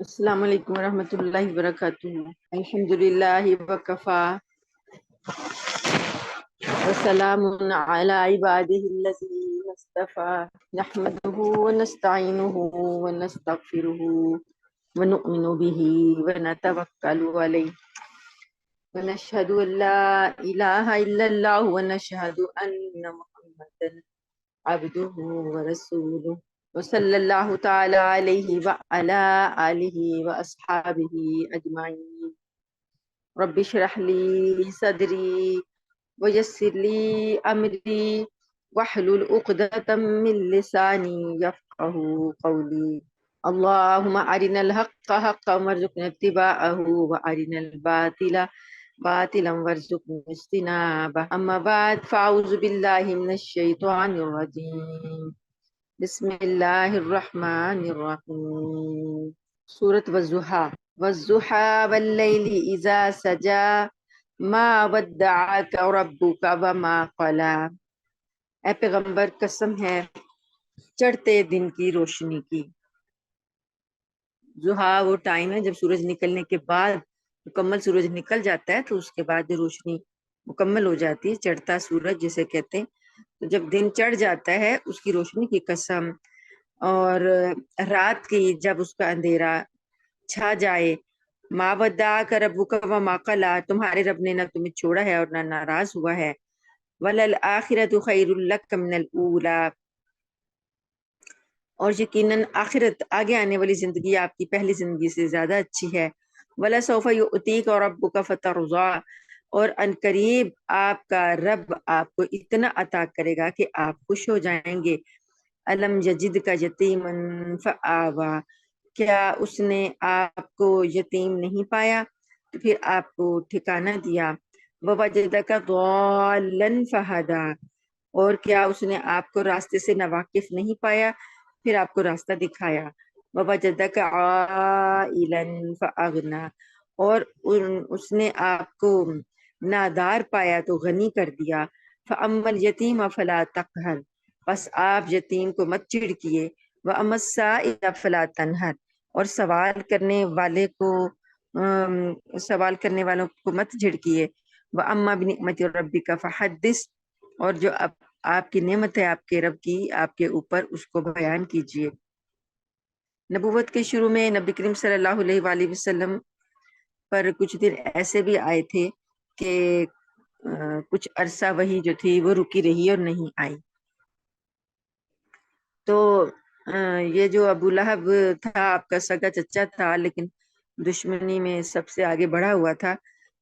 السلام علیکم ورحمۃ اللہ وبرکاتہ۔ الحمد للہ وکفا وسلام علی عبادہ الذین اصطفى نحمده ونستعینه ونستغفره ونؤمن به ونتوکل علیہ ونشهد ان لا الہ الا اللہ ونشهد ان محمدا عبده ورسوله وصلی اللہ تعالی علیہ وعلی آلہ واصحابہ اجمعین۔ رب اشرح لی صدری ویسر لی امری واحلل عقدۃ من لسانی یفقهوا قولی۔ اللہم ارنا الحق حقا وارزقنا اتباعہ وارنا الباطل باطلا وارزقنا اجتنابہ۔ اما بعد فاعوذ باللہ من الشیطان الرجیم، بسم اللہ الرحمن الرحیم۔ سورۃ والضحیٰ۔ والضحیٰ واللیل اذا سجا ما ودعک ربک وما قلی۔ اے پیغمبر قسم ہے چڑھتے دن کی روشنی کی۔ ضحیٰ وہ ٹائم ہے جب سورج نکلنے کے بعد، مکمل سورج نکل جاتا ہے تو اس کے بعد جو روشنی مکمل ہو جاتی ہے، چڑھتا سورج جسے کہتے ہیں، تو جب دن چڑھ جاتا ہے اس کی روشنی کی قسم، اور رات کی جب اس کا اندھیرا چھا جائے۔ ما ودعک ربک وما قلی، تمہارے رب نے نہ تمہیں چھوڑا ہے اور نہ ناراض ہوا ہے۔ وللآخرۃ خیر لک من الاولی، اور یقیناً آخرت آگے آنے والی زندگی آپ کی پہلی زندگی سے زیادہ اچھی ہے۔ وَلَسَوْفَ يُؤْتِيكَ رَبُّكَ فَتَرْضَىٰ، اور ان قریب آپ کا رب آپ کو اتنا عطا کرے گا کہ آپ خوش ہو جائیں گے۔ أَلَمْ يَجِدْكَ يَتِيمًا فَآوَىٰ، کیا اس نے آپ کو یتیم نہیں پایا تو پھر آپ کو ٹھکانہ دیا۔ وَوَجَدَكَ ضَالًّا فَهَدَىٰ، اور کیا اس نے آپ کو راستے سے ناواقف نہیں پایا پھر آپ کو راستہ دکھایا۔ وَوَجَدَكَ عَائِلًا فَأَغْنَىٰ، اور اس نے آپ کو نادار پایا تو غنی کر دیا۔ فَأَمَّا الْيَتِيمَ فَلَا تَقْهَرْ، بس آپ یتیم کو مت چڑکیے۔ وَأَمَّا السَّائِلَ فَلَا تَنْهَرْ، اور سوال کرنے والوں کو مت جھڑکیے۔ وَأَمَّا بِنِعْمَةِ رَبِّكَ فَحَدِّثْ، اور جو آپ کی نعمت ہے آپ کے رب کی آپ کے اوپر، اس کو بیان کیجیے۔ نبوت کے شروع میں نبی کریم صلی اللہ علیہ وآلہ وسلم پر کچھ دن ایسے بھی آئے تھے کہ کچھ عرصہ وہی جو تھی وہ رکی رہی اور نہیں آئی۔ تو یہ جو ابو لہب تھا آپ کا سگا چچا تھا، لیکن دشمنی میں سب سے آگے بڑھا ہوا تھا،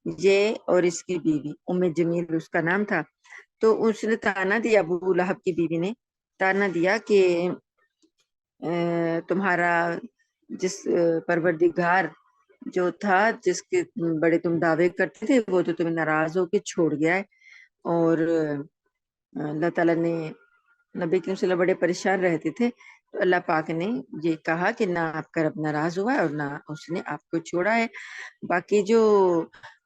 یہ اور اس کی بیوی ام جمیل اس کا نام تھا۔ تو اس نے تانا دیا، ابو لہب کی بیوی نے تانا دیا کہ تمہارا جس پروردگار جو تھا جس کے بڑے تم دعوے کرتے تھے وہ تو تمہیں ناراض ہو کے چھوڑ گیا ہے۔ اور اللہ تعالیٰ نے نبی کریم صلی اللہ علیہ وسلم بڑے پریشان رہتے تھے، تو اللہ پاک نے یہ کہا کہ نہ آپ کا رب ناراض ہوا ہے اور نہ اس نے آپ کو چھوڑا ہے۔ باقی جو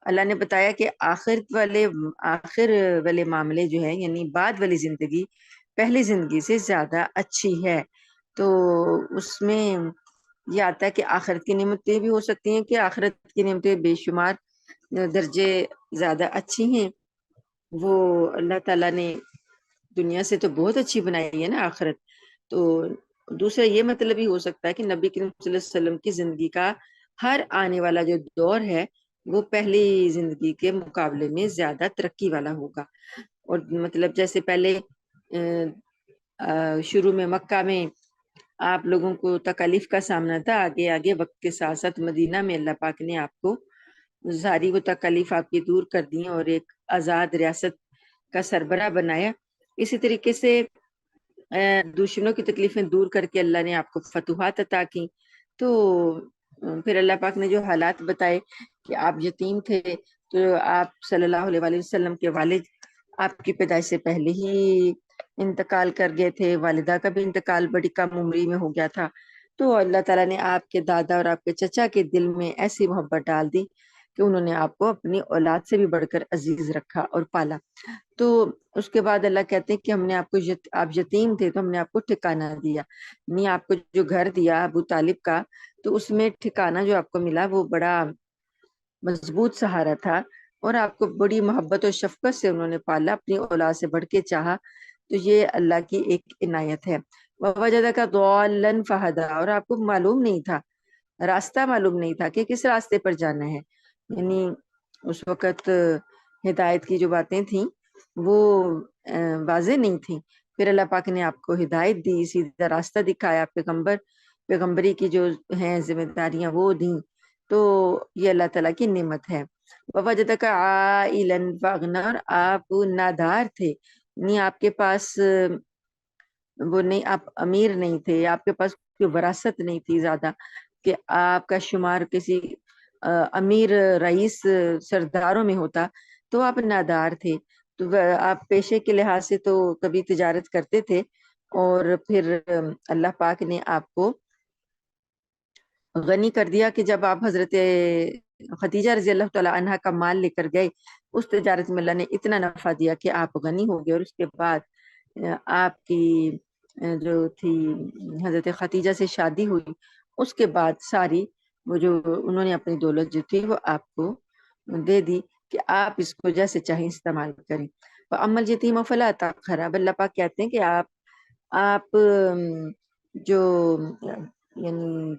اللہ نے بتایا کہ آخر والے معاملے جو ہے، یعنی بعد والی زندگی پہلی زندگی سے زیادہ اچھی ہے، تو اس میں یہ آتا ہے کہ آخرت کی نعمتیں بھی ہو سکتی ہیں، کہ آخرت کی نعمتیں بے شمار درجے زیادہ اچھی ہیں۔ وہ اللہ تعالیٰ نے دنیا سے تو بہت اچھی بنائی ہے نا آخرت۔ تو دوسرا یہ مطلب بھی ہو سکتا ہے کہ نبی کریم صلی اللہ علیہ وسلم کی زندگی کا ہر آنے والا جو دور ہے وہ پہلی زندگی کے مقابلے میں زیادہ ترقی والا ہوگا۔ اور مطلب جیسے پہلے شروع میں مکہ میں آپ لوگوں کو تکالیف کا سامنا تھا، آگے آگے وقت کے ساتھ ساتھ مدینہ میں اللہ پاک نے آپ کو ساری وہ تکالیف آپ کی دور کر دی اور ایک آزاد ریاست کا سربراہ بنایا۔ اسی طریقے سے دشمنوں کی تکلیفیں دور کر کے اللہ نے آپ کو فتوحات عطا کی۔ تو پھر اللہ پاک نے جو حالات بتائے کہ آپ یتیم تھے، تو آپ صلی اللہ علیہ وآلہ وسلم کے والد آپ کی پیدائش سے پہلے ہی انتقال کر گئے تھے، والدہ کا بھی انتقال بڑی کم عمری میں ہو گیا تھا۔ تو اللہ تعالیٰ نے آپ کے دادا اور آپ کے چچا کے دل میں ایسی محبت ڈال دی کہ انہوں نے آپ کو اپنی اولاد سے بھی بڑھ کر عزیز رکھا اور پالا۔ تو اس کے بعد اللہ کہتے ہیں کہ ہم نے آپ کو آپ یتیم تھے تو ہم نے آپ کو ٹھکانہ دیا، نہیں آپ کو جو گھر دیا ابو طالب کا، تو اس میں ٹھکانہ جو آپ کو ملا وہ بڑا مضبوط سہارا تھا، اور آپ کو بڑی محبت اور شفقت سے انہوں نے پالا، اپنی اولاد سے بڑھ کے چاہا۔ تو یہ اللہ کی ایک عنایت ہے۔ وَوَجَدَكَ ضَالًّا فَهَدَىٰ، اور آپ کو معلوم نہیں تھا، راستہ معلوم نہیں تھا کہ کس راستے پر جانا ہے، یعنی اس وقت ہدایت کی جو باتیں تھیں وہ واضح نہیں تھیں، پھر اللہ پاک نے آپ کو ہدایت دی، سیدھا راستہ دکھایا، پیغمبری کی جو ہیں ذمہ داریاں وہ دیں، تو یہ اللہ تعالیٰ کی نعمت ہے۔ وَوَجَدَكَ عَائِلًا فَأَغْنَىٰ، اور آپ نادار تھے، نہیں آپ کے پاس وہ نہیں، آپ امیر نہیں تھے، آپ کے پاس کوئی وراثت نہیں تھی زیادہ کہ آپ کا شمار کسی امیر رئیس سرداروں میں ہوتا، تو آپ نادار تھے۔ تو آپ پیشے کے لحاظ سے تو کبھی تجارت کرتے تھے، اور پھر اللہ پاک نے آپ کو غنی کر دیا کہ جب آپ حضرت خدیجہ رضی اللہ تعالیٰ عنہا کا مال لے کر گئے، اس تجارت میں اللہ نے اتنا نفع دیا کہ آپ غنی ہو گئے، اور اس کے بعد آپ کی جو تھی حضرت خدیجہ سے شادی ہوئی، اس کے بعد ساری وہ جو انہوں نے اپنی دولت جو تھی وہ آپ کو دے دی کہ آپ اس کو جیسے چاہیں استعمال کریں۔ وَأَمَّا الْيَتِيمَ فَلَا تَقْهَرْ، اب اللہ پاک کہتے ہیں کہ آپ جو یعنی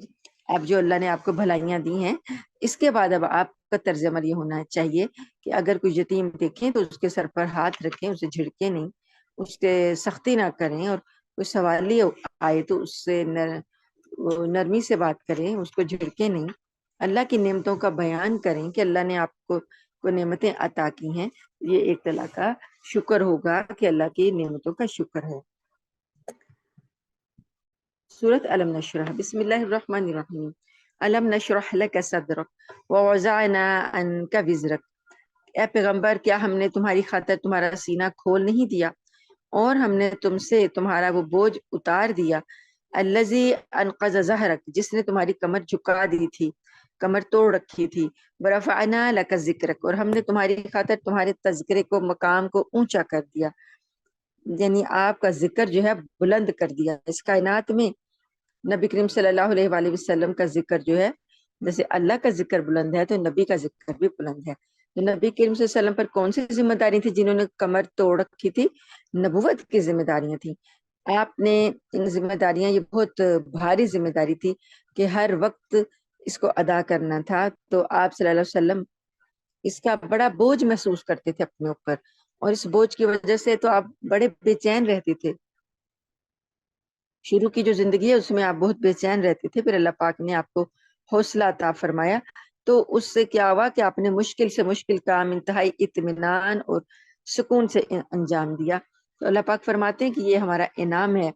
اب جو اللہ نے آپ کو بھلائیاں دی ہیں، اس کے بعد اب آپ کا طرز عمل یہ ہونا چاہیے کہ اگر کوئی یتیم دیکھیں تو اس کے سر پر ہاتھ رکھیں، اسے جھڑکیں نہیں، اس کے سختی نہ کریں، اور کوئی سوالی آئے تو اس سے نرمی سے بات کریں، اس کو جھڑکیں نہیں، اللہ کی نعمتوں کا بیان کریں کہ اللہ نے آپ کو نعمتیں عطا کی ہیں، یہ ایک طرح کا شکر ہوگا کہ اللہ کی نعمتوں کا شکر ہے۔ سورۃ علم نشرح، بسم اللہ الرحمن الرحیم۔ علم نشرح لک صدرک ووضعنا عنک وزرک، اے پیغمبر کیا ہم نے تمہاری خاطر تمہارا سینہ کھول نہیں دیا، اور ہم نے تم سے تمہارا وہ بوجھ اتار دیا، الذی انقض ظہرک، جس نے تمہاری کمر جھکا دی تھی، کمر توڑ رکھی تھی، ورفعنا لک ذکرک، اور ہم نے تمہاری خاطر تمہارے تذکرے کو، مقام کو اونچا کر دیا، یعنی آپ کا ذکر جو ہے بلند کر دیا۔ اس کائنات میں نبی کریم صلی اللہ علیہ وآلہ وسلم کا ذکر جو ہے، جیسے اللہ کا ذکر بلند ہے تو نبی کا ذکر بھی بلند ہے۔ تو نبی کریم صلی اللہ علیہ وسلم پر کون سی ذمہ داری تھی؟ جنہوں نے کمر توڑ رکھی تھی، نبوت کی ذمہ داریاں تھیں۔ آپ نے ان ذمہ داریاں، یہ بہت بھاری ذمہ داری تھی کہ ہر وقت اس کو ادا کرنا تھا، تو آپ صلی اللہ علیہ وسلم اس کا بڑا بوجھ محسوس کرتے تھے اپنے اوپر، اور اس بوجھ کی وجہ سے تو آپ بڑے بے چین رہتے تھے۔ شروع کی جو زندگی ہے اس میں آپ بہت بے چین رہتے تھے، پھر اللہ پاک نے آپ کو حوصلہ عطا فرمایا، تو اس سے کیا ہوا کہ آپ نے مشکل سے مشکل کام انتہائی اطمینان اور سکون سے انجام دیا۔ تو اللہ پاک فرماتے ہیں کہ یہ ہمارا انعام ہے۔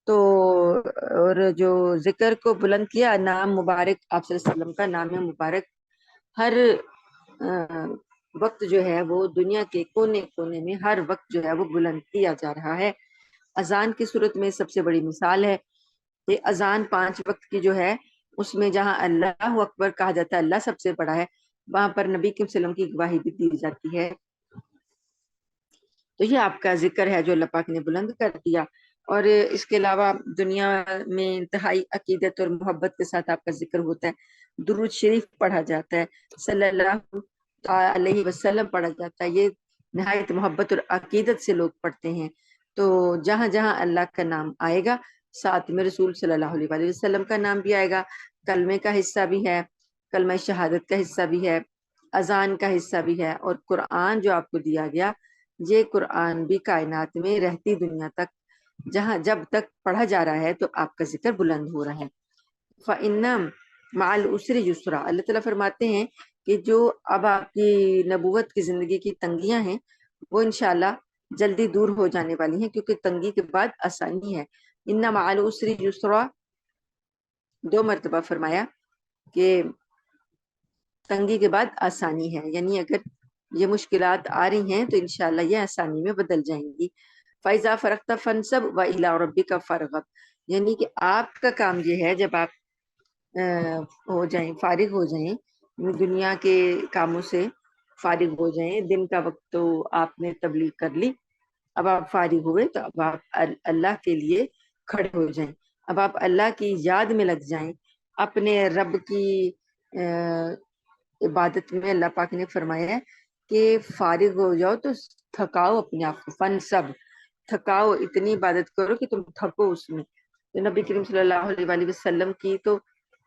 تو اور جو ذکر کو بلند کیا، نام مبارک، آپ صلی اللہ علیہ وسلم کا نام مبارک ہر وقت جو ہے وہ دنیا کے کونے کونے میں ہر وقت جو ہے وہ بلند کیا جا رہا ہے۔ اذان کی صورت میں سب سے بڑی مثال ہے کہ اذان 5 وقت کی جو ہے، اس میں جہاں اللہ اکبر کہا جاتا ہے، اللہ سب سے بڑا ہے، وہاں پر نبی کے وسلم کی گواہی بھی دی جاتی ہے۔ تو یہ آپ کا ذکر ہے جو اللہ پاک نے بلند کر دیا، اور اس کے علاوہ دنیا میں انتہائی عقیدت اور محبت کے ساتھ آپ کا ذکر ہوتا ہے، درود شریف پڑھا جاتا ہے، صلی اللہ علیہ وسلم پڑھا جاتا ہے، یہ نہایت محبت اور عقیدت سے لوگ پڑھتے ہیں۔ تو جہاں جہاں اللہ کا نام آئے گا، ساتھ میں رسول صلی اللہ علیہ وآلہ وسلم کا نام بھی آئے گا، کلمے کا حصہ بھی ہے، کلمہ شہادت کا حصہ بھی ہے، اذان کا حصہ بھی ہے، اور قرآن جو آپ کو دیا گیا، یہ قرآن بھی کائنات میں رہتی دنیا تک جہاں جب تک پڑھا جا رہا ہے تو آپ کا ذکر بلند ہو رہا ہے۔ فَإِنَّ مَعَ الْعُسْرِ يُسْرًا، اللہ تعالیٰ فرماتے ہیں کہ جو اب آپ کی نبوت کی زندگی کی تنگیاں ہیں وہ انشاءاللہ جلدی دور ہو جانے والی ہیں، کیونکہ تنگی کے بعد آسانی ہے۔ اِنَّ مَعَ الْعُسْرِ يُسْرًا 2 مرتبہ فرمایا کہ تنگی کے بعد آسانی ہے، یعنی اگر یہ مشکلات آ رہی ہیں تو انشاءاللہ یہ آسانی میں بدل جائیں گی۔ فَإِذَا فَرَغْتَ فَانْصَبْ وَإِلَىٰ رَبِّكَ فَارْغَب، یعنی کہ آپ کا کام یہ ہے جب آپ ہو جائیں، فارغ ہو جائیں، دنیا کے کاموں سے فارغ ہو جائیں. دن کا وقت تو آپ نے تبلیغ کر لی، اب آپ فارغ ہوئے تو اب آپ اللہ کے لیے کھڑے ہو جائیں، اب آپ اللہ کی یاد میں لگ جائیں. اپنے رب کی عبادت میں اللہ پاک نے فرمایا ہے کہ فارغ ہو جاؤ تو تھکاؤ اپنے آپ کو، فن سب تھکاؤ، اتنی عبادت کرو کہ تم تھکو اس میں. تو نبی کریم صلی اللہ علیہ وآلہ وسلم کی تو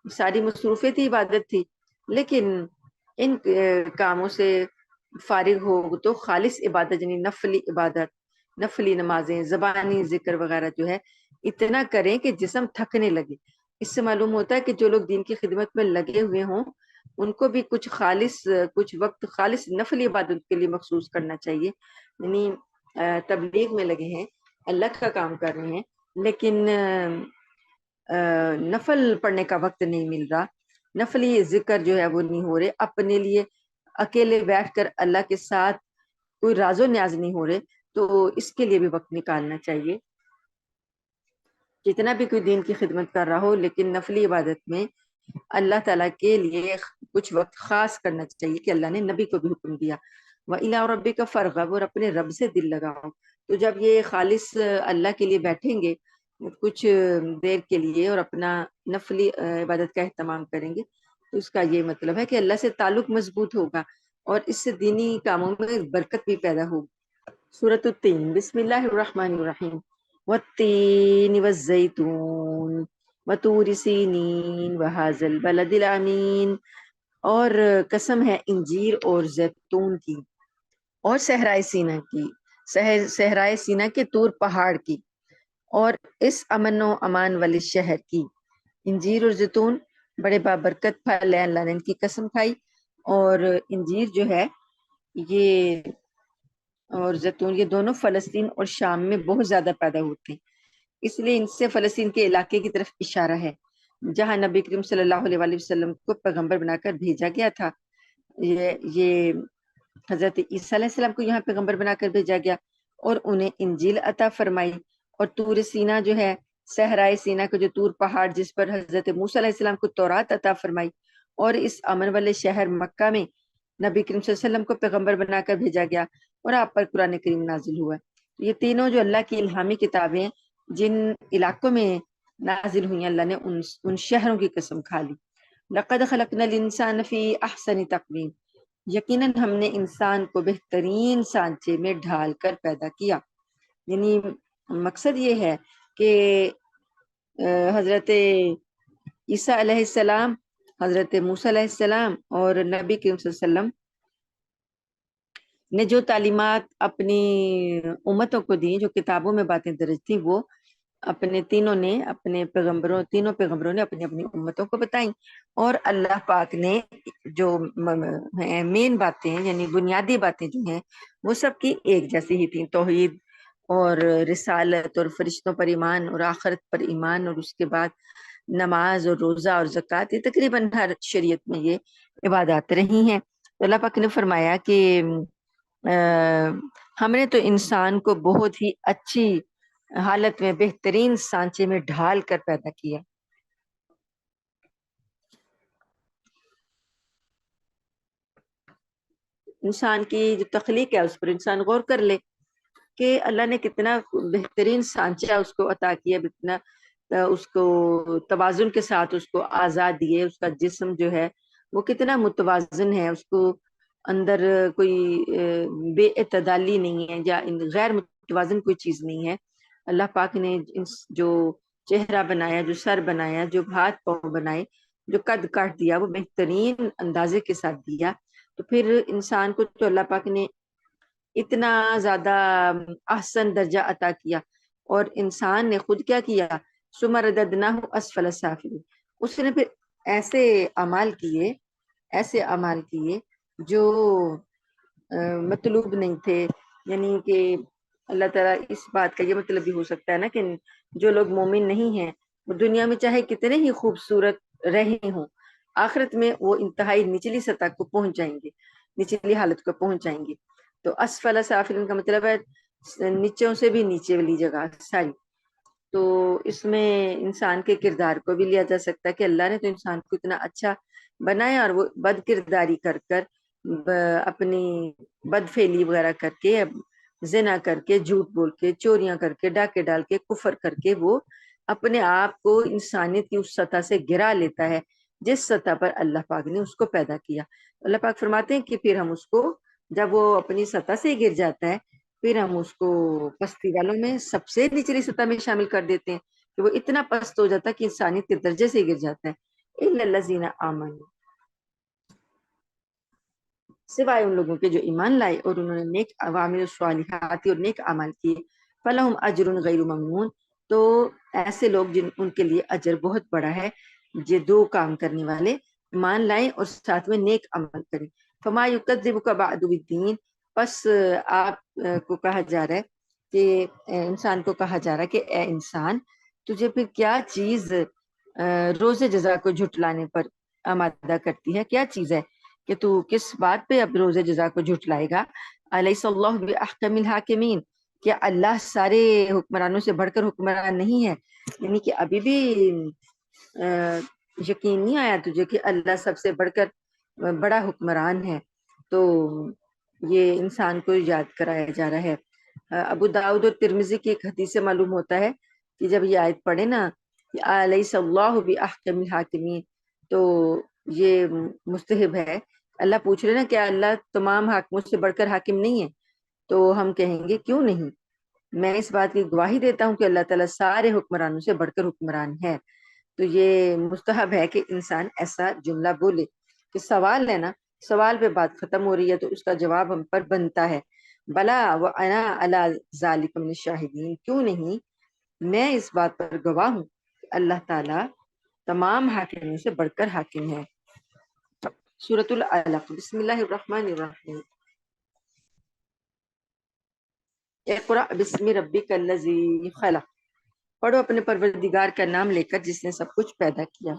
ساری مصروفیت ہی عبادت تھی، لیکن ان کاموں سے فارغ ہو تو خالص عبادت یعنی نفلی عبادت، نفلی نمازیں، زبانی ذکر وغیرہ جو ہے اتنا کریں کہ جسم تھکنے لگے. اس سے معلوم ہوتا ہے کہ جو لوگ دین کی خدمت میں لگے ہوئے ہوں ان کو بھی کچھ وقت خالص نفلی عبادت کے لیے مخصوص کرنا چاہیے. یعنی تبلیغ میں لگے ہیں، اللہ کا کام کر رہے ہیں، لیکن نفل پڑھنے کا وقت نہیں مل رہا، نفلی ذکر جو ہے وہ نہیں ہو رہے، اپنے لیے اکیلے بیٹھ کر اللہ کے ساتھ کوئی راز و نیاز نہیں ہو رہے، تو اس کے لیے بھی وقت نکالنا چاہیے. جتنا بھی کوئی دین کی خدمت کر رہا ہو لیکن نفلی عبادت میں اللہ تعالیٰ کے لیے کچھ وقت خاص کرنا چاہیے کہ اللہ نے نبی کو بھی حکم دیا. وَإِلَىٰ رَبِّكَ فَارْغَب، اور اپنے رب سے دل لگاؤ. تو جب یہ خالص اللہ کے لیے بیٹھیں گے کچھ دیر کے لیے اور اپنا نفلی عبادت کا اہتمام کریں گے تو اس کا یہ مطلب ہے کہ اللہ سے تعلق مضبوط ہوگا اور اس سے دینی کاموں میں برکت بھی پیدا ہوگی. سورۃ التین، بسم اللہ الرحمن الرحیم. والتین والزیتون وطور سینین وہذا البلد الامین، اور قسم ہے انجیر اور زیتون کی اور صحرائے سینا کی، صحرائے سینا کے طور پہاڑ کی اور اس امن و امان والے شہر کی. انجیر اور زیتون بڑے بابرکت پھل ہیں، اللہ نے ان کی قسم کھائی. اور انجیر جو ہے یہ اور زیتون یہ دونوں فلسطین اور شام میں بہت زیادہ پیدا ہوتے ہیں، اس لیے ان سے فلسطین کے علاقے کی طرف اشارہ ہے جہاں نبی کریم صلی اللہ علیہ وآلہ وسلم کو پیغمبر بنا کر بھیجا گیا تھا. یہ حضرت عیسیٰ علیہ السلام کو یہاں پیغمبر بنا کر بھیجا گیا اور انہیں انجیل عطا فرمائی. اور طور سینا جو ہے صحرائے سینا کا جو طور پہاڑ جس پر حضرت موسیٰ علیہ السلام کو تورات عطا فرمائی، اور اس امن والے شہر مکہ میں نبی کریم صلی اللہ علیہ وسلم کو پیغمبر بنا کر بھیجا گیا اور آپ پر قرآن کریم نازل ہوا. یہ تینوں جو اللہ کی الہامی کتابیں جن علاقوں میں نازل ہوئی اللہ نے ان شہروں کی قسم کھا لی. لقد خلقنا الانسان فی احسن تقویم، یقیناً ہم نے انسان کو بہترین سانچے میں ڈھال کر پیدا کیا. یعنی مقصد یہ ہے کہ حضرت عیسیٰ علیہ السلام، حضرت موسیٰ علیہ السلام اور نبی کریم صلی اللہ علیہ وسلم نے جو تعلیمات اپنی امتوں کو دی، جو کتابوں میں باتیں درج تھیں، وہ تینوں پیغمبروں نے اپنی اپنی امتوں کو بتائیں. اور اللہ پاک نے جو مین باتیں یعنی بنیادی باتیں جو ہیں وہ سب کی ایک جیسی ہی تھیں، توحید اور رسالت اور فرشتوں پر ایمان اور آخرت پر ایمان، اور اس کے بعد نماز اور روزہ اور زکوٰۃ. یہ تقریباً ہر شریعت میں یہ عبادات رہی ہیں. تو اللہ پاک نے فرمایا کہ ہم نے تو انسان کو بہت ہی اچھی حالت میں بہترین سانچے میں ڈھال کر پیدا کیا. انسان کی جو تخلیق ہے اس پر انسان غور کر لے کہ اللہ نے کتنا بہترین سانچہ اس کو عطا کیا، کتنا اس کو توازن کے ساتھ اس کو آزاد دیے. اس کا جسم جو ہے وہ کتنا متوازن ہے، اس کو اندر کوئی بے اعتدالی نہیں ہے یا غیر متوازن کوئی چیز نہیں ہے. اللہ پاک نے جو چہرہ بنایا، جو سر بنایا، جو ہاتھ پاؤں بنائے، جو قد کاٹ دیا، وہ بہترین اندازے کے ساتھ دیا. تو پھر انسان کو تو اللہ پاک نے اتنا زیادہ احسن درجہ عطا کیا، اور انسان نے خود کیا کیا، ثم رددناہ اسفل سافلین، اس نے پھر ایسے اعمال کیے جو مطلوب نہیں تھے. یعنی کہ اللہ تعالیٰ اس بات کا یہ مطلب بھی ہو سکتا ہے نا کہ جو لوگ مومن نہیں ہیں وہ دنیا میں چاہے کتنے ہی خوبصورت رہے ہوں، آخرت میں وہ انتہائی نچلی سطح کو پہنچ جائیں گے، نچلی حالت کو پہنچ جائیں گے. تو اسفل سافلین کا مطلب ہے نیچوں سے بھی نیچے والی جگہ ساری. تو اس میں انسان کے کردار کو بھی لیا جا سکتا ہے کہ اللہ نے تو انسان کو اتنا اچھا بنایا اور وہ بد کرداری کر کر اپنی بد فعلی وغیرہ کر کے، زنا کر کے، جھوٹ بول کے، چوریاں کر کے، ڈاکے ڈال کے، کفر کر کے وہ اپنے آپ کو انسانیت کی اس سطح سے گرا لیتا ہے جس سطح پر اللہ پاک نے اس کو پیدا کیا۔ اللہ پاک فرماتے ہیں کہ پھر ہم اس کو، جب وہ اپنی سطح سے گر جاتا ہے، پھر ہم اس کو پستی والوں میں سب سے نچلی سطح میں شامل کر دیتے ہیں کہ وہ اتنا پست ہو جاتا ہے کہ انسانیت کے درجے سے گر جاتا ہے۔ الا الذین آمنوا، سوائے ان لوگوں کے جو ایمان لائے اور انہوں نے نیک عوامل الصالحات اور نیک اعمال کیے، فلہم اجر غیر ممنون، تو ایسے لوگ جن ان کے لیے اجر بہت بڑا ہے، یہ دو کام کرنے والے ایمان لائیں اور ساتھ میں نیک عمل کریں۔ فما یکذبک بعد بالدین، پس آپ کو کہا جا رہا ہے کہ انسان کو کہا جا رہا ہے کہ اے انسان، تجھے پھر کیا چیز روز جزا کو جھٹلانے پر آمادہ کرتی ہے؟ کیا چیز ہے کہ تو کس بات پہ اب روز جزا کو جھٹلائے گا؟ الیس اللہ باحکم الحاکمین، کیا اللہ سارے حکمرانوں سے بڑھ کر حکمران نہیں ہے؟ یعنی کہ ابھی بھی یقین نہیں آیا تجھے کہ اللہ سب سے بڑھ کر بڑا حکمران ہے؟ تو یہ انسان کو یاد کرایا جا رہا ہے۔ ابو داؤد اور ترمذی کی ایک حدیث سے معلوم ہوتا ہے کہ جب یہ آیت پڑھے نا کہ الیس اللہ باحکم الحاکمین، تو یہ مستحب ہے۔ اللہ پوچھ رہے نا کہ اللہ تمام حاکموں سے بڑھ کر حاکم نہیں ہے، تو ہم کہیں گے کیوں نہیں، میں اس بات کی گواہی دیتا ہوں کہ اللہ تعالیٰ سارے حکمرانوں سے بڑھ کر حکمران ہے۔ تو یہ مستحب ہے کہ انسان ایسا جملہ بولے کہ سوال ہے نا، سوال پہ بات ختم ہو رہی ہے تو اس کا جواب ہم پر بنتا ہے۔ بلا وانا علی ذالک من الشاہدین، کیوں نہیں، میں اس بات پر گواہ ہوں کہ اللہ تعالیٰ تمام حاکموں سے بڑھ کر حاکم ہے۔ سورۃ العلق، بسم اللہ الرحمن الرحیم۔ اقرأ بسم ربک الذی خلق، پڑھو اپنے پروردگار کا نام لے کر جس نے سب کچھ پیدا کیا۔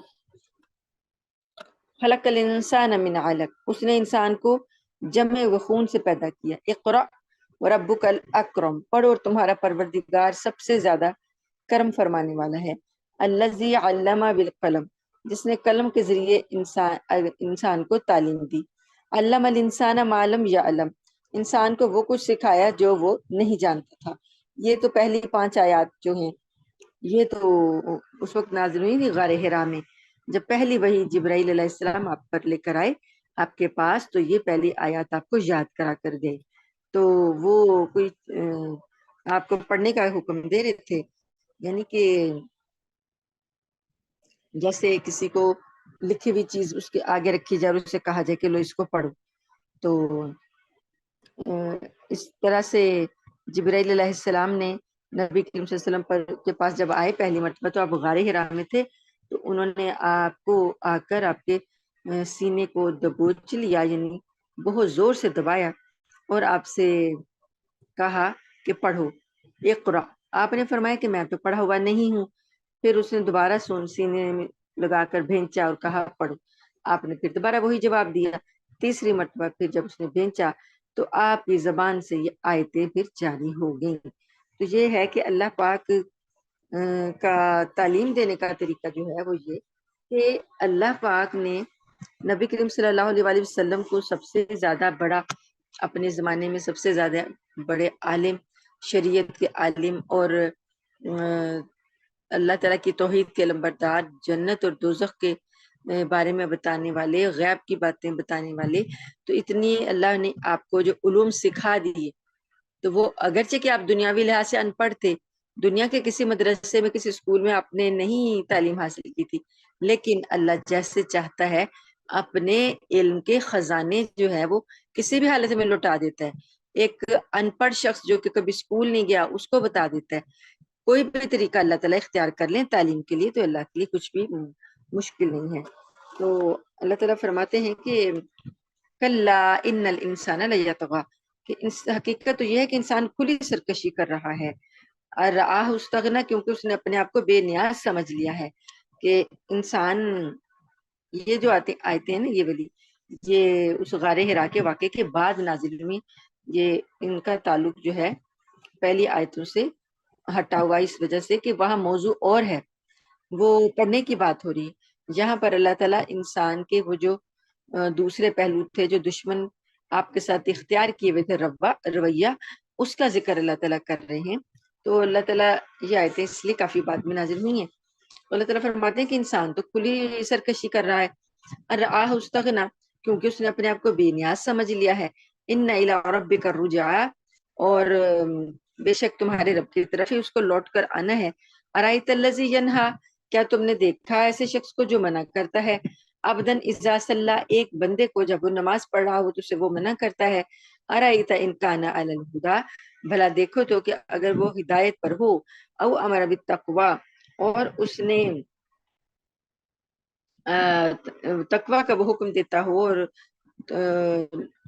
خلق الانسان من علق، اس نے انسان کو جمع و خون سے پیدا کیا۔ اقرأ وربک الاکرم، پڑھو اور تمہارا پروردگار سب سے زیادہ کرم فرمانے والا ہے۔ الذی علم بالقلم، جس نے قلم کے ذریعے انسان کو تعلیم دی۔ علم الانسان ما لم یعلم، انسان کو وہ کچھ سکھایا جو وہ نہیں جانتا تھا۔ یہ تو پہلی 5 آیات جو ہیں یہ تو اس وقت نازل ہوئی تھی غار حرا میں، جب پہلی وحی جبرائیل علیہ السلام آپ پر لے کر آئے آپ کے پاس، تو یہ پہلی آیات آپ کو یاد کرا کر گئے۔ تو وہ کوئی آپ کو پڑھنے کا حکم دے رہے تھے، یعنی کہ جیسے کسی کو لکھی ہوئی چیز اس کے آگے رکھی جائے اور اسے کہا جائے کہ لو اس کو پڑھو، تو اس طرح سے جبرائیل علیہ السلام نے نبی کریم صلی اللہ علیہ وسلم پر کے پاس جب آئے پہلی مرتبہ، تو آپ غار حرا میں تھے، تو انہوں نے آپ کو آ کر آپ کے سینے کو دبوچ لیا، یعنی بہت زور سے دبایا اور آپ سے کہا کہ پڑھو۔ اقرا، آپ نے فرمایا کہ میں تو پڑھا ہوا نہیں ہوں، پھر اس نے دوبارہ سینے میں لگا کر بھینچا اور کہا پڑھو، آپ نے پھر دوبارہ وہی جواب دیا۔ تیسری مرتبہ پھر جب اس نے بھینچا تو آپ کی زبان سے یہ آیتیں پھر جاری ہو گئیں۔ تو یہ ہے کہ اللہ پاک کا تعلیم دینے کا طریقہ جو ہے وہ یہ کہ اللہ پاک نے نبی کریم صلی اللہ علیہ وآلہ وسلم کو سب سے زیادہ بڑا، اپنے زمانے میں سب سے زیادہ بڑے عالم، شریعت کے عالم اور اللہ تعالیٰ کی توحید کے لمبردار، جنت اور دوزخ کے بارے میں بتانے والے، غیب کی باتیں بتانے والے، تو اتنی اللہ نے آپ کو جو علوم سکھا دیے، تو وہ اگرچہ کہ آپ دنیاوی لحاظ سے ان پڑھ تھے، دنیا کے کسی مدرسے میں کسی اسکول میں آپ نے نہیں تعلیم حاصل کی تھی، لیکن اللہ جیسے چاہتا ہے اپنے علم کے خزانے جو ہے وہ کسی بھی حالت میں لوٹا دیتا ہے۔ ایک ان پڑھ شخص جو کہ کبھی اسکول نہیں گیا اس کو بتا دیتا ہے۔ کوئی بھی طریقہ اللہ تعالیٰ اختیار کر لیں تعلیم کے لیے، تو اللہ کے لیے کچھ بھی مشکل نہیں ہے۔ تو اللہ تعالیٰ فرماتے ہیں کہ کلا ان الانسان لیطغی، کہ حقیقت تو یہ ہے کہ انسان کھلی سرکشی کر رہا ہے، اور رآہ استغنا، کیونکہ اس نے اپنے آپ کو بے نیاز سمجھ لیا ہے۔ کہ انسان، یہ جو آیتیں ہیں نا یہ والی، یہ اس غار حرا کے واقعے کے بعد نازل ہوئی، یہ ان کا تعلق جو ہے پہلی آیتوں سے ہٹا ہوا اس وجہ سے کہ وہاں موضوع اور ہے، وہ پڑھنے کی بات ہو رہی ہے۔ یہاں پر اللہ تعالیٰ انسان کے وہ جو دوسرے پہلو تھے جو دشمن آپ کے ساتھ اختیار کیے ہوئے تھے رویہ، اس کا ذکر اللہ تعالیٰ کر رہے ہیں۔ تو اللہ تعالیٰ یہ آیتیں اس لیے کافی بعد میں نازل ہوئی ہیں۔ اللہ تعالیٰ فرماتے ہیں کہ انسان تو کھلی سرکشی کر رہا ہے، اور استغنا، کیونکہ اس نے اپنے آپ کو بے نیاز سمجھ لیا ہے۔ ان الی ربک الرجعی، اور بے شک تمہارے رب کی طرف ہی اس کو لوٹ کر آنا ہے۔ ارایت الذی ینہا، کیا تم نے دیکھا ایسے شخص کو جو منع کرتا ہے، عبدن اذا صلی، ایک بندے کو جب وہ نماز پڑھ رہا ہو تو اسے وہ منع کرتا ہے۔ ارایت ان کان علی الہدی، بھلا دیکھو تو کہ اگر وہ ہدایت پر ہو، او امر بالتقوی، اور اس نے تقوی کا وہ حکم دیتا ہو،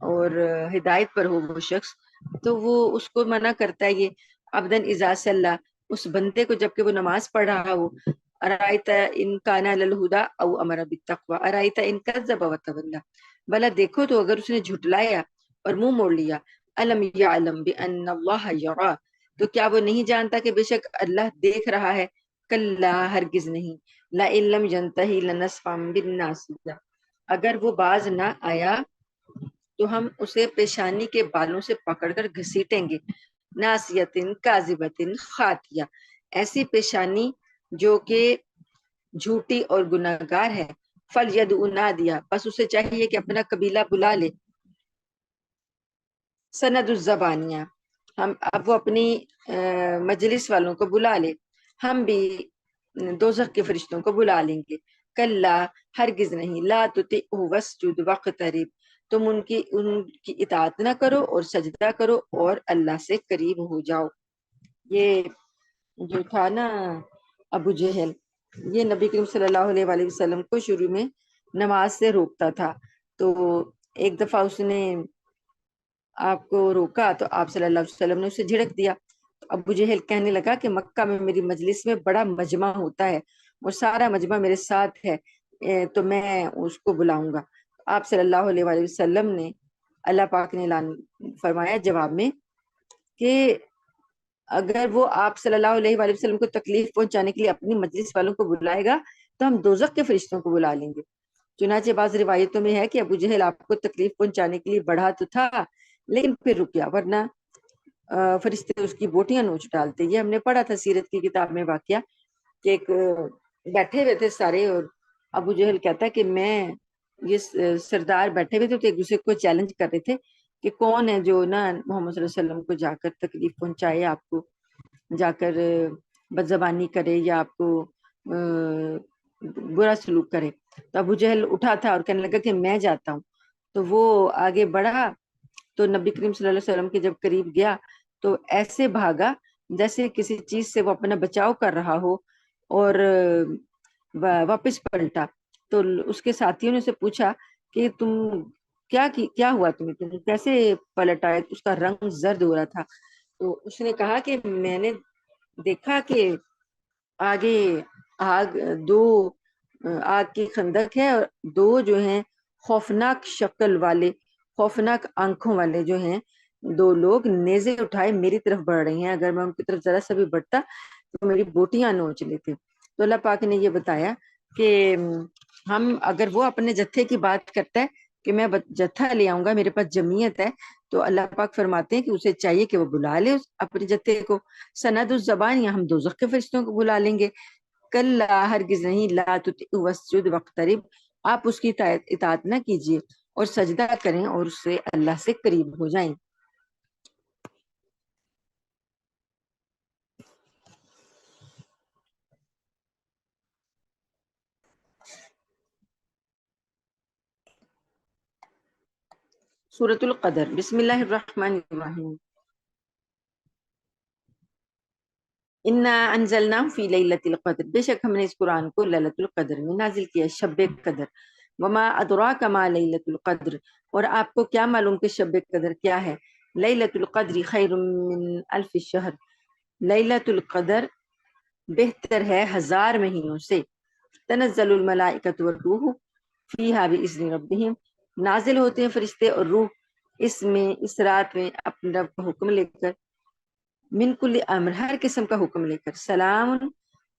اور ہدایت پر ہو وہ شخص، تو وہ اس کو منع کرتا ہے۔ یہ عبدن اذا صلی، اس بندے کو جبکہ وہ نماز پڑھ رہا ہو۔ ارایت ان کان علی الہدی او امر بالتقوی ارایت ان کذب وتولی، بھلا دیکھو تو اگر اس نے جھٹلایا اور منہ موڑ لیا۔ الم یعلم بان اللہ یری، تو کیا وہ نہیں جانتا کہ بے شک اللہ دیکھ رہا ہے؟ کلا، ہرگز نہیں، لئن لم ینتہی لنسفعا بالناصیہ، اگر وہ باز نہ آیا تو ہم اسے پیشانی کے بالوں سے پکڑ کر گھسیٹیں گے۔ ناصیۃ کاذبۃ خاطیہ، ایسی پیشانی جو کہ جھوٹی اور گناہگار ہے۔ فلیدع نادیہ، بس اسے چاہیے کہ اپنا قبیلہ بلا لے۔ سند الزبانیہ، ہم اب وہ اپنی مجلس والوں کو بلا لے، ہم بھی دوزخ کے فرشتوں کو بلا لیں گے۔ کلا، ہرگز نہیں، لا تطعہ واسجد واقترب، تم ان کی اطاعت نہ کرو اور سجدہ کرو اور اللہ سے قریب ہو جاؤ۔ یہ جو تھا نا ابو جہل، یہ نبی کریم صلی اللہ علیہ وآلہ وسلم کو شروع میں نماز سے روکتا تھا۔ تو ایک دفعہ اس نے آپ کو روکا تو آپ صلی اللہ علیہ وسلم نے اسے جھڑک دیا۔ ابو جہل کہنے لگا کہ مکہ میں میری مجلس میں بڑا مجمع ہوتا ہے اور سارا مجمع میرے ساتھ ہے، تو میں اس کو بلاؤں گا۔ آپ صلی اللہ علیہ وآلہ وسلم نے، اللہ پاک نے اعلان فرمایا جواب میں کہ اگر وہ آپ صلی اللہ علیہ وآلہ وسلم کو تکلیف پہنچانے کے لیے اپنی مجلس والوں کو بلائے گا تو ہم دوزخ کے فرشتوں کو بلا لیں گے۔ چنانچہ بعض روایتوں میں ہے کہ ابو جہل آپ کو تکلیف پہنچانے کے لیے بڑھا تو تھا لیکن پھر رک گیا، ورنہ فرشتے اس کی بوٹیاں نوچ ڈالتے۔ یہ ہم نے پڑھا تھا سیرت کی کتاب میں واقعہ کہ ایک بیٹھے ہوئے تھے سارے، اور ابو جہل کہتا ہے کہ میں، یہ سردار بیٹھے ہوئے تھے تو ایک دوسرے کو چیلنج کر رہے تھے کہ کون ہے جو نا محمد صلی اللہ علیہ وسلم کو جا کر تکلیف پہنچائے، آپ کو جا کر بدزبانی کرے یا آپ کو برا سلوک کرے۔ تو ابو جہل اٹھا تھا اور کہنے لگا کہ میں جاتا ہوں۔ تو وہ آگے بڑھا تو نبی کریم صلی اللہ علیہ وسلم کے جب قریب گیا تو ایسے بھاگا جیسے کسی چیز سے وہ اپنا بچاؤ کر رہا ہو، اور واپس پلٹا۔ تو اس کے ساتھیوں نے اسے پوچھا کہ تم کیا ہوا تمہیں، تم کیسے پلٹ آئے؟ اس کا رنگ زرد ہو رہا تھا۔ تو اس نے کہا کہ میں نے دیکھا کہ آگے دو آگ کی خندق ہے، اور دو جو ہیں خوفناک شکل والے، خوفناک آنکھوں والے جو ہیں دو لوگ نیزے اٹھائے میری طرف بڑھ رہے ہیں، اگر میں ان کی طرف ذرا سا بھی بڑھتا تو میری بوٹیاں نوچ لیتے۔ تو اللہ پاک نے یہ بتایا کہ ہم، اگر وہ اپنے جتھے کی بات کرتا ہے کہ میں جتھا لے آؤں گا، میرے پاس جمعیت ہے، تو اللہ پاک فرماتے ہیں کہ اسے چاہیے کہ وہ بلا لے اپنے جتھے کو۔ سند الزبان، یا ہم دوزخ کے فرشتوں کو بلا لیں گے۔ کلا، ہرگز نہیں، لا تطع واسجد واقترب، آپ اس کی اطاعت نہ کیجیے اور سجدہ کریں اور اس سے اللہ سے قریب ہو جائیں۔ سورۃ القدر، بسم اللہ الرحمن الرحیم۔ انا انزلناه فی لیلۃ القدر، بے شک ہم نے اس قرآن کو لیلۃ القدر میں نازل کیا، شب قدر۔ وما ادراک ما لیلۃ القدر، اور آپ کو کیا معلوم کہ شب قدر کیا ہے؟ لیلۃ القدر خیر من الف شہر، لیلۃ القدر بہتر ہے 1000 مہینوں سے۔ تنزل الملائکۃ والروح فیہا باذن ربہم، نازل ہوتے ہیں فرشتے اور روح اس میں، اس رات میں اپنے رب کا حکم لے کر۔ من کل امر، ہر قسم کا حکم لے کر، سلام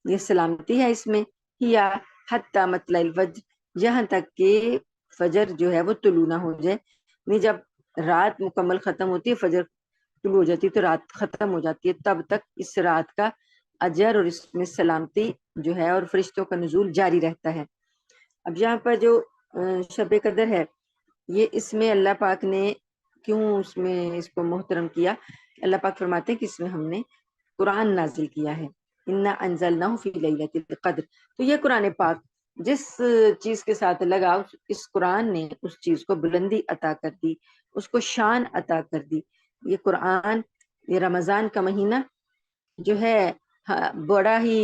یہ سلامتی ہے اس میں، یا حتی مطلع الفجر یہاں تک کہ فجر جو ہے وہ طلوع نہ ہو جائے، یعنی جب رات مکمل ختم ہوتی ہے، فجر طلوع ہو جاتی ہے تو رات ختم ہو جاتی ہے، تب تک اس رات کا اجر اور اس میں سلامتی جو ہے اور فرشتوں کا نزول جاری رہتا ہے۔ اب یہاں پر جو شب قدر ہے، یہ اس میں اللہ پاک نے کیوں اس میں اس کو محترم کیا؟ اللہ پاک فرماتے ہیں کہ اس میں ہم نے قرآن نازل کیا ہے، انا انزلناہ فی لیلۃ القدر، تو یہ قرآن پاک جس چیز کے ساتھ لگا، اس قرآن نے اس چیز کو بلندی عطا کر دی، اس کو شان عطا کر دی۔ یہ قرآن، یہ رمضان کا مہینہ جو ہے بڑا ہی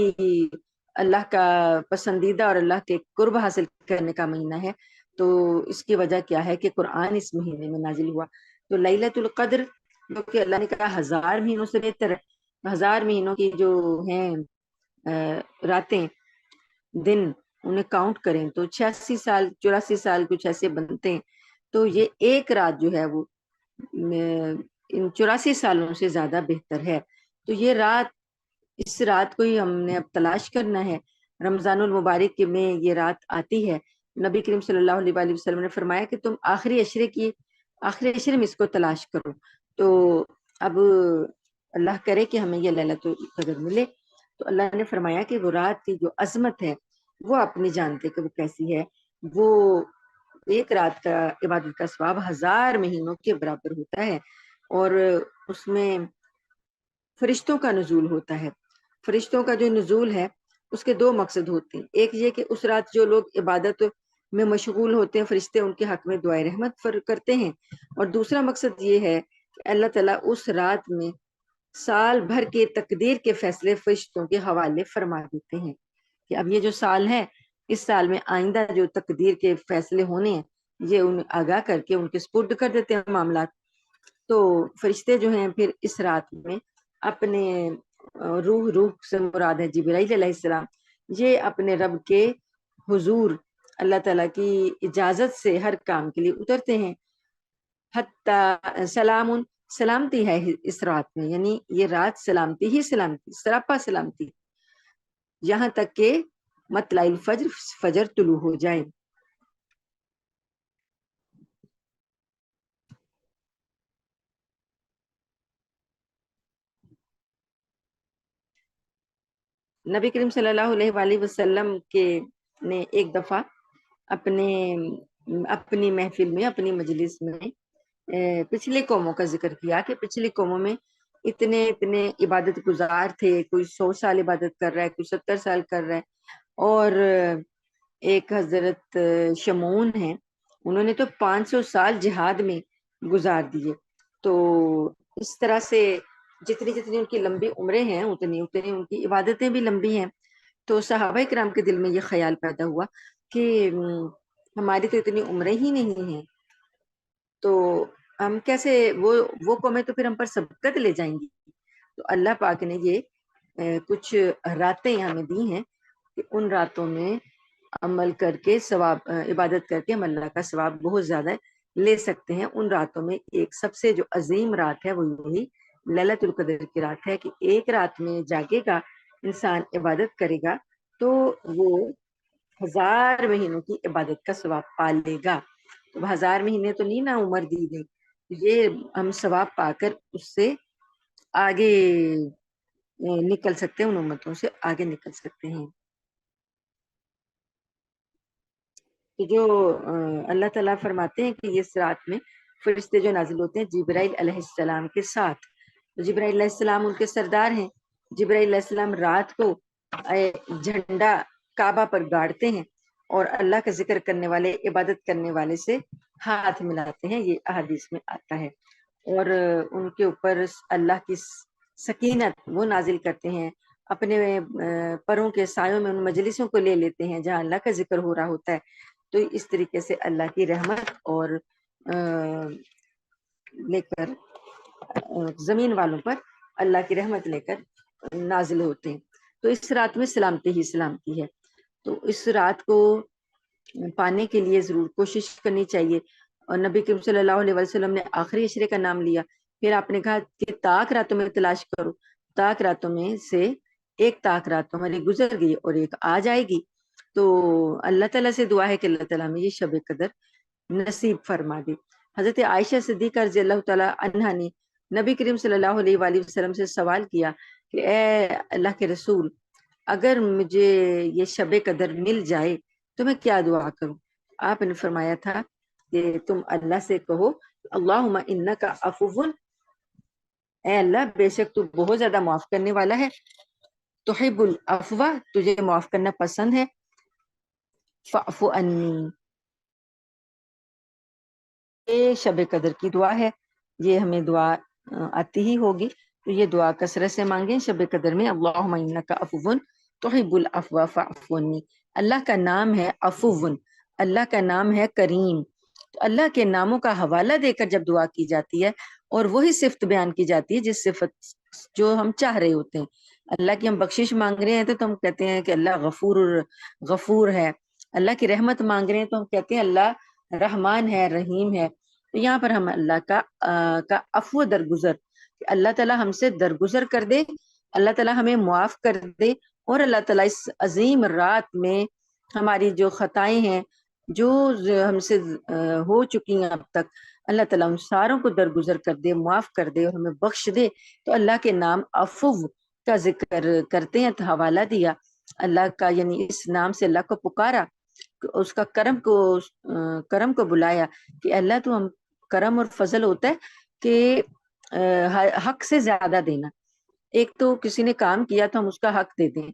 اللہ کا پسندیدہ اور اللہ کے قرب حاصل کرنے کا مہینہ ہے، تو اس کی وجہ کیا ہے کہ قرآن اس مہینے میں نازل ہوا۔ تو لیلۃ القدر جو کہ اللہ نے کہا 1000 مہینوں سے بہتر ہے، 1000 مہینوں کی جو ہیں راتیں دن انہیں کاؤنٹ کریں تو 86 سال 84 سال کچھ ایسے بنتے ہیں، تو یہ ایک رات جو ہے وہ ان 84 سالوں سے زیادہ بہتر ہے۔ تو یہ رات، اس رات کو ہی ہم نے اب تلاش کرنا ہے۔ رمضان المبارک میں یہ رات آتی ہے، نبی کریم صلی اللہ علیہ وآلہ وسلم نے فرمایا کہ تم آخری عشرے میں اس کو تلاش کرو، تو اب اللہ کرے کہ ہمیں یہ لیلۃ القدر ملے۔ تو اللہ نے فرمایا کہ وہ رات کی جو عظمت ہے وہ اپنی جانتے کہ وہ کیسی ہے، وہ ایک رات کا عبادت کا ثواب 1000 مہینوں کے برابر ہوتا ہے، اور اس میں فرشتوں کا نزول ہوتا ہے۔ فرشتوں کا جو نزول ہے اس کے 2 مقصد ہوتے ہیں، ایک یہ کہ اس رات جو لوگ عبادت میں مشغول ہوتے ہیں فرشتے ان کے حق میں دعائے رحمت کرتے ہیں، اور دوسرا مقصد یہ ہے کہ اللہ تعالیٰ اس رات میں سال بھر کے تقدیر کے فیصلے فرشتوں کے حوالے فرما دیتے ہیں کہ اب یہ جو سال ہے، اس سال میں آئندہ جو تقدیر کے فیصلے ہونے ہیں یہ ان آگاہ کر کے ان کے سپرد کر دیتے ہیں معاملات۔ تو فرشتے جو ہیں پھر اس رات میں اپنے روح سے مراد ہے جبرائیل علیہ السلام، یہ اپنے رب کے حضور اللہ تعالیٰ کی اجازت سے ہر کام کے لیے اترتے ہیں۔ حتی سلام، سلامتی ہے اس رات میں، یعنی یہ رات سلامتی ہی سلامتی، سراپا سلامتی، یہاں تک کہ مطلع الفجر، فجر طلوع ہو جائے۔ نبی کریم صلی اللہ علیہ وآلہ وسلم کے نے ایک دفعہ اپنی محفل میں، اپنی مجلس میں پچھلی قوموں کا ذکر کیا کہ پچھلی قوموں میں اتنے عبادت گزار تھے، کوئی 100 سال عبادت کر رہا ہے، کوئی 70 سال کر رہا ہے، اور ایک حضرت شمعون ہیں، انہوں نے تو 500 سال جہاد میں گزار دیے۔ تو اس طرح سے جتنی ان کی لمبی عمریں ہیں اتنی ان کی عبادتیں بھی لمبی ہیں۔ تو صحابہ کرام کے دل میں یہ خیال پیدا ہوا کہ ہماری تو اتنی عمریں ہی نہیں ہیں، تو ہم کیسے وہ قومیں تو پھر ہم پر سبقت لے جائیں گی۔ تو اللہ پاک نے یہ کچھ راتیں ہمیں دی ہیں کہ ان راتوں میں عمل کر کے ثواب، عبادت کر کے ہم اللہ کا ثواب بہت زیادہ لے سکتے ہیں۔ ان راتوں میں ایک سب سے جو عظیم رات ہے وہ یہی لیلۃ القدر کی رات ہے کہ ایک رات میں جاگے گا انسان، عبادت کرے گا تو وہ 1000 مہینوں کی عبادت کا ثواب پا لے گا۔ تو 1000 مہینے تو نہیں نا عمر دی گئی، یہ ہم ثواب پا کر اس سے آگے نکل سکتے ہیں، ان امتوں سے آگے نکل سکتے ہیں۔ تو جو اللہ تعالیٰ فرماتے ہیں کہ اس رات میں فرشتے جو نازل ہوتے ہیں جبرائیل علیہ السلام کے ساتھ، جبرائیل علیہ السلام ان کے سردار ہیں۔ جبرائیل علیہ السلام رات کو جھنڈا کعبہ پر گاڑتے ہیں اور اللہ کا ذکر کرنے والے، عبادت کرنے والے سے ہاتھ ملاتے ہیں، یہ احادیث میں آتا ہے، اور ان کے اوپر اللہ کی سکینت وہ نازل کرتے ہیں، اپنے پروں کے سایوں میں ان مجلسوں کو لے لیتے ہیں جہاں اللہ کا ذکر ہو رہا ہوتا ہے۔ تو اس طریقے سے اللہ کی رحمت اور لے کر زمین والوں پر اللہ کی رحمت لے کر نازل ہوتے ہیں۔ تو اس رات میں سلامتی ہی سلامتی ہے، تو اس رات کو پانے کے لیے ضرور کوشش کرنی چاہیے۔ اور نبی کریم صلی اللہ علیہ وسلم نے آخری عشرے کا نام لیا پھر آپ نے کہا کہ تاک راتوں میں تلاش کرو، تاک راتوں میں سے ایک تاک رات ہماری گزر گئی اور ایک آ جائے گی. تو اللہ تعالیٰ سے دعا ہے کہ اللہ تعالیٰ میں یہ شب قدر نصیب فرما دے. حضرت عائشہ صدیقہ رضی اللہ تعالیٰ عنہا نے نبی کریم صلی اللہ علیہ وآلہ وسلم سے سوال کیا کہ اے اللہ کے رسول، اگر مجھے یہ شب قدر مل جائے تو میں کیا دعا کروں؟ آپ نے فرمایا تھا کہ تم اللہ سے کہو اللہم انکا عفو، اے اللہ بے شک تو بہت زیادہ معاف کرنے والا ہے، تحب العفو، تجھے معاف کرنا پسند ہے، فاعف عنی. یہ شب قدر کی دعا ہے، یہ ہمیں دعا آتی ہی ہوگی، تو یہ دعا کثرت سے مانگیں شب قدر میں. اللہم انکا عفو تحب العفو فاعف عنی. اللہ کا نام ہے عفو، اللہ کا نام ہے کریم. تو اللہ کے ناموں کا حوالہ دے کر جب دعا کی جاتی ہے اور وہی صفت بیان کی جاتی ہے جس صفت جو ہم چاہ رہے ہوتے ہیں. اللہ کی ہم بخشش مانگ رہے ہیں تو ہم کہتے ہیں کہ اللہ غفور ہے. اللہ کی رحمت مانگ رہے ہیں تو ہم کہتے ہیں اللہ رحمان ہے، رحیم ہے. تو یہاں پر ہم اللہ کا عفو درگزر، اللہ تعالیٰ ہم سے درگزر کر دے، اللہ تعالیٰ ہمیں معاف کر دے، اور اللہ تعالیٰ اس عظیم رات میں ہماری جو خطائیں ہیں جو ہم سے ہو چکی ہیں اب تک، اللہ تعالیٰ ان ساروں کو درگزر کر دے، معاف کر دے اور ہمیں بخش دے. تو اللہ کے نام عفو کا ذکر کرتے ہیں، تو حوالہ دیا اللہ کا، یعنی اس نام سے اللہ کو پکارا، اس کا کرم کو بلایا کہ اللہ تو ہم کرم اور فضل ہوتا ہے کہ حق سے زیادہ دینا. ایک تو کسی نے کام کیا تو ہم اس کا حق دے دیں،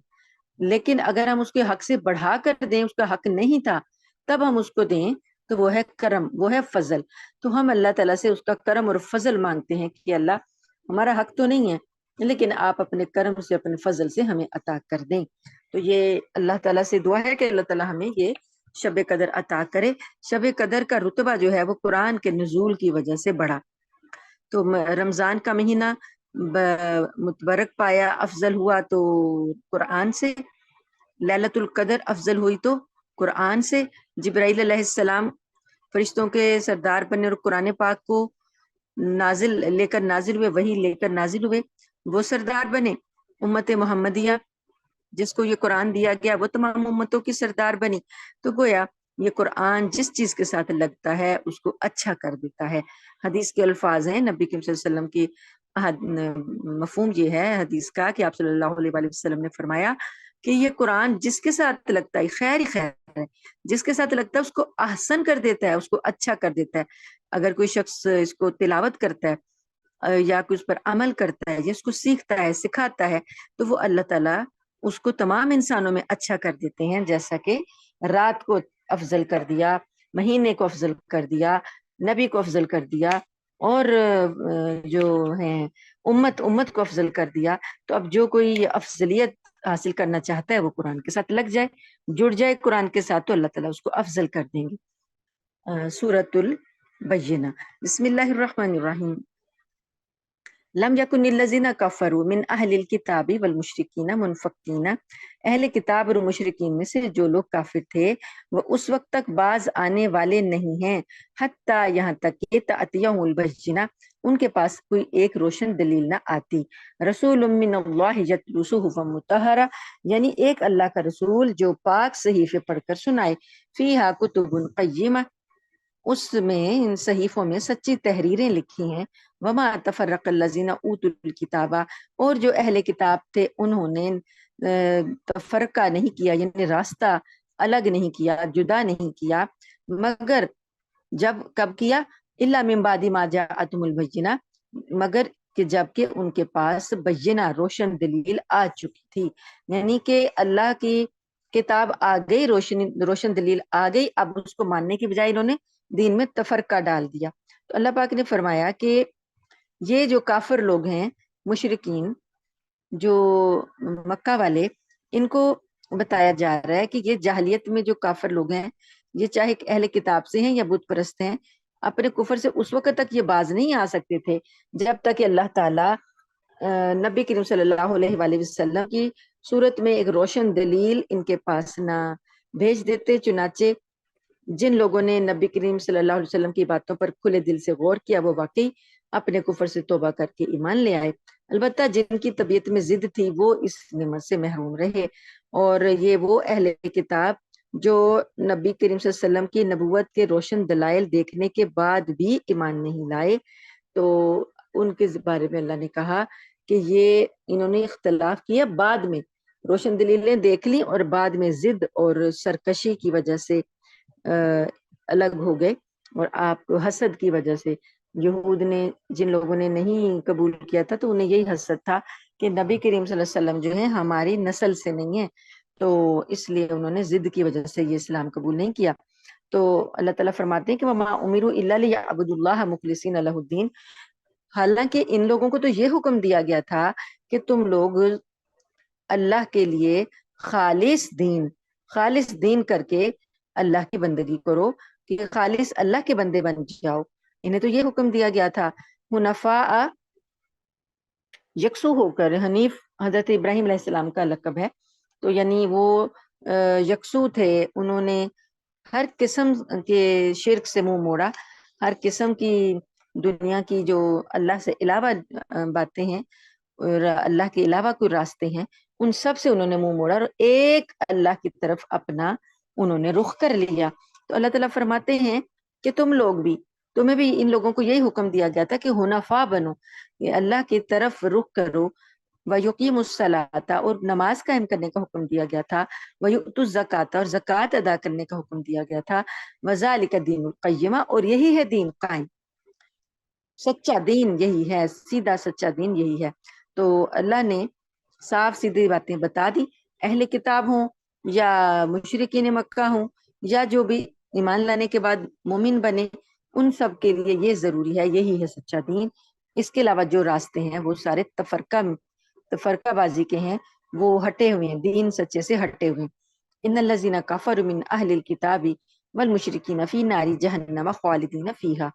لیکن اگر ہم اس کے حق سے بڑھا کر دیں، اس کا حق نہیں تھا تب ہم اس کو دیں، تو وہ ہے کرم، وہ ہے فضل. تو ہم اللہ تعالیٰ سے اس کا کرم اور فضل مانگتے ہیں کہ اللہ ہمارا حق تو نہیں ہے لیکن آپ اپنے کرم سے، اپنے فضل سے ہمیں عطا کر دیں. تو یہ اللہ تعالیٰ سے دعا ہے کہ اللہ تعالیٰ ہمیں یہ شب قدر عطا کرے. شب قدر کا رتبہ جو ہے وہ قرآن کے نزول کی وجہ سے بڑھا. تو رمضان کا مہینہ متبرک پایا، افضل ہوا تو قرآن سے، لیلۃ القدر افضل ہوئی تو قرآن سے. جبرائیل علیہ السلام فرشتوں کے سردار بنے اور قرآن پاک کو لے کر نازل ہوئے، وہی لے کر نازل ہوئے، وہ سردار بنے. امت محمدیہ جس کو یہ قرآن دیا گیا وہ تمام امتوں کی سردار بنی. تو گویا یہ قرآن جس چیز کے ساتھ لگتا ہے اس کو اچھا کر دیتا ہے. حدیث کے الفاظ ہیں نبی کریم صلی اللہ علیہ وسلم کی، مفہوم یہ ہے حدیث کا کہ آپ صلی اللہ علیہ وآلہ وسلم نے فرمایا کہ یہ قرآن جس کے ساتھ لگتا ہے خیر ہی خیر ہے، جس کے ساتھ لگتا ہے اس کو احسن کر دیتا ہے، اس کو اچھا کر دیتا ہے. اگر کوئی شخص اس کو تلاوت کرتا ہے یا کوئی اس پر عمل کرتا ہے یا اس کو سیکھتا ہے، سکھاتا ہے، تو وہ اللہ تعالیٰ اس کو تمام انسانوں میں اچھا کر دیتے ہیں. جیسا کہ رات کو افضل کر دیا، مہینے کو افضل کر دیا، نبی کو افضل کر دیا، اور جو ہیں امت کو افضل کر دیا. تو اب جو کوئی افضلیت حاصل کرنا چاہتا ہے وہ قرآن کے ساتھ لگ جائے، جڑ جائے قرآن کے ساتھ، تو اللہ تعالیٰ اس کو افضل کر دیں گے. سورۃ البینہ. بسم اللہ الرحمن الرحیم. لم یکن الذین کفروا من اہل الکتاب والمشرکین منفکین. اہل کتاب اور مشرکین میں سے جو لوگ کافر تھے وہ اس وقت تک باز آنے والے نہیں ہیں، حتیٰ یہاں تک کہ تأتیہم البینہ، ان کے پاس کوئی ایک روشن دلیل نہ آتی. رسول من اللہ یتلو صحفا مطہرہ، یعنی ایک اللہ کا رسول جو پاک صحیفے پڑھ کر سنائے. فیہا کتب قیمہ، اس میں ان صحیفوں میں سچی تحریریں لکھی ہیں. وما تفرق الذین اوتوا الکتاب، اور جو اہل کتاب تھے انہوں نے تفرقہ نہیں کیا، یعنی راستہ الگ نہیں کیا، جدا نہیں کیا، مگر کب کیا؟ الا من بعد ما جاءتهم البینہ، مگر کہ جب کہ ان کے پاس بینہ روشن دلیل آ چکی تھی. یعنی کہ اللہ کی کتاب آ گئی، روشن دلیل آ گئی، اب اس کو ماننے کی بجائے انہوں نے دین میں تفرقہ ڈال دیا. تو اللہ پاک نے فرمایا کہ یہ جو کافر لوگ ہیں، مشرکین جو مکہ والے، ان کو بتایا جا رہا ہے کہ یہ جاہلیت میں جو کافر لوگ ہیں، یہ چاہے اہل کتاب سے ہیں یا بت پرست ہیں، اپنے کفر سے اس وقت تک یہ باز نہیں آ سکتے تھے جب تک کہ اللہ تعالیٰ نبی کریم صلی اللہ علیہ وآلہ وسلم کی صورت میں ایک روشن دلیل ان کے پاس نہ بھیج دیتے. چنانچہ جن لوگوں نے نبی کریم صلی اللہ علیہ وسلم کی باتوں پر کھلے دل سے غور کیا وہ واقعی اپنے کفر سے توبہ کر کے ایمان لے آئے۔ البتہ جن کی طبیعت میں ضد تھی وہ اس نعمت سے محروم رہے، اور یہ وہ اہل کتاب جو نبی کریم صلی اللہ علیہ وسلم کی نبوت کے روشن دلائل دیکھنے کے بعد بھی ایمان نہیں لائے، تو ان کے بارے میں اللہ نے کہا کہ یہ انہوں نے اختلاف کیا، بعد میں روشن دلیلیں دیکھ لی اور بعد میں ضد اور سرکشی کی وجہ سے الگ ہو گئے، اور آپ کو حسد کی وجہ سے، یہود نے جن لوگوں نے نہیں قبول کیا تھا تو انہیں یہی حسد تھا کہ نبی کریم صلی اللہ علیہ وسلم جو ہے ہماری نسل سے نہیں ہے، تو اس لیے انہوں نے ضد کی وجہ سے یہ اسلام قبول نہیں کیا۔ تو اللہ تعالیٰ فرماتے ہیں کہ وَمَا أُمِرُوا إِلَّا لِيَعْبُدُوا اللَّهَ مُخْلِصِينَ لَهُ الدِّينَ، حالانکہ ان لوگوں کو تو یہ حکم دیا گیا تھا کہ تم لوگ اللہ کے لیے خالص دین کر کے اللہ کی بندگی کرو، کہ خالص اللہ کے بندے بن جاؤ، انہیں تو یہ حکم دیا گیا تھا۔ حنفاء، یکسو ہو کر، حنیف حضرت ابراہیم علیہ السلام کا لقب ہے، تو یعنی وہ یکسو تھے، انہوں نے ہر قسم کے شرک سے منہ موڑا، ہر قسم کی دنیا کی جو اللہ سے علاوہ باتیں ہیں اور اللہ کے علاوہ کوئی راستے ہیں، ان سب سے انہوں نے منہ موڑا اور ایک اللہ کی طرف اپنا انہوں نے رخ کر لیا۔ تو اللہ تعالیٰ فرماتے ہیں کہ تمہیں بھی ان لوگوں کو یہی حکم دیا گیا تھا کہ حنفاء بنو، کہ اللہ کی طرف رخ کرو، وَيُقِيمُ الصَّلَاةَ، اور نماز قائم کرنے کا حکم دیا گیا تھا، وَيُؤْتُوا الزَّكَاةَ، اور زکوٰۃ ادا کرنے کا حکم دیا گیا تھا، وَذَلِكَ دِينُ الْقَيِّمَةُ، اور یہی ہے دین قائم، سچا دین یہی ہے، سیدھا سچا دین یہی ہے۔ تو اللہ نے صاف سیدھی باتیں بتا دی، اہل کتاب ہوں یا مشرکین مکہ ہوں یا جو بھی ایمان لانے کے بعد مومن بنے، ان سب کے لیے یہ ضروری ہے، یہی ہے سچا دین۔ اس کے علاوہ جو راستے ہیں وہ سارے تفرقہ بازی کے ہیں، وہ ہٹے ہوئے ہیں، دین سچے سے ہٹے ہوئے ہیں۔ ان الذین کفروا من اہل الکتاب والمشرکین فی نار جہنم خالدین فیہا،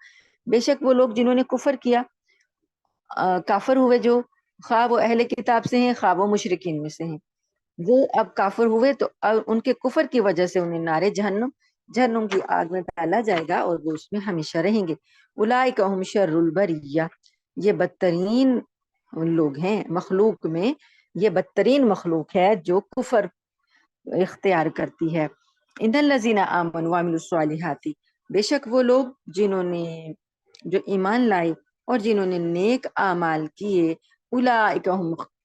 بے شک وہ لوگ جنہوں نے کفر کیا، کافر ہوئے، جو خواہ وہ اہل کتاب سے ہیں خواہ وہ مشرکین میں سے ہیں، وہ اب کافر ہوئے تو ان کے کفر کی وجہ سے انہیں نارے جہنم کی آگ میں ڈالا جائے گا اور وہ اس میں ہمیشہ رہیں گے۔ اولئک هم شر البریہ، یہ بدترین لوگ ہیں مخلوق میں، یہ بدترین مخلوق ہے جو کفر اختیار کرتی ہے۔ ان الذین آمنوا وعملوا الصالحات، بے شک وہ لوگ جنہوں نے جو ایمان لائے اور جنہوں نے نیک اعمال کیے، اولئک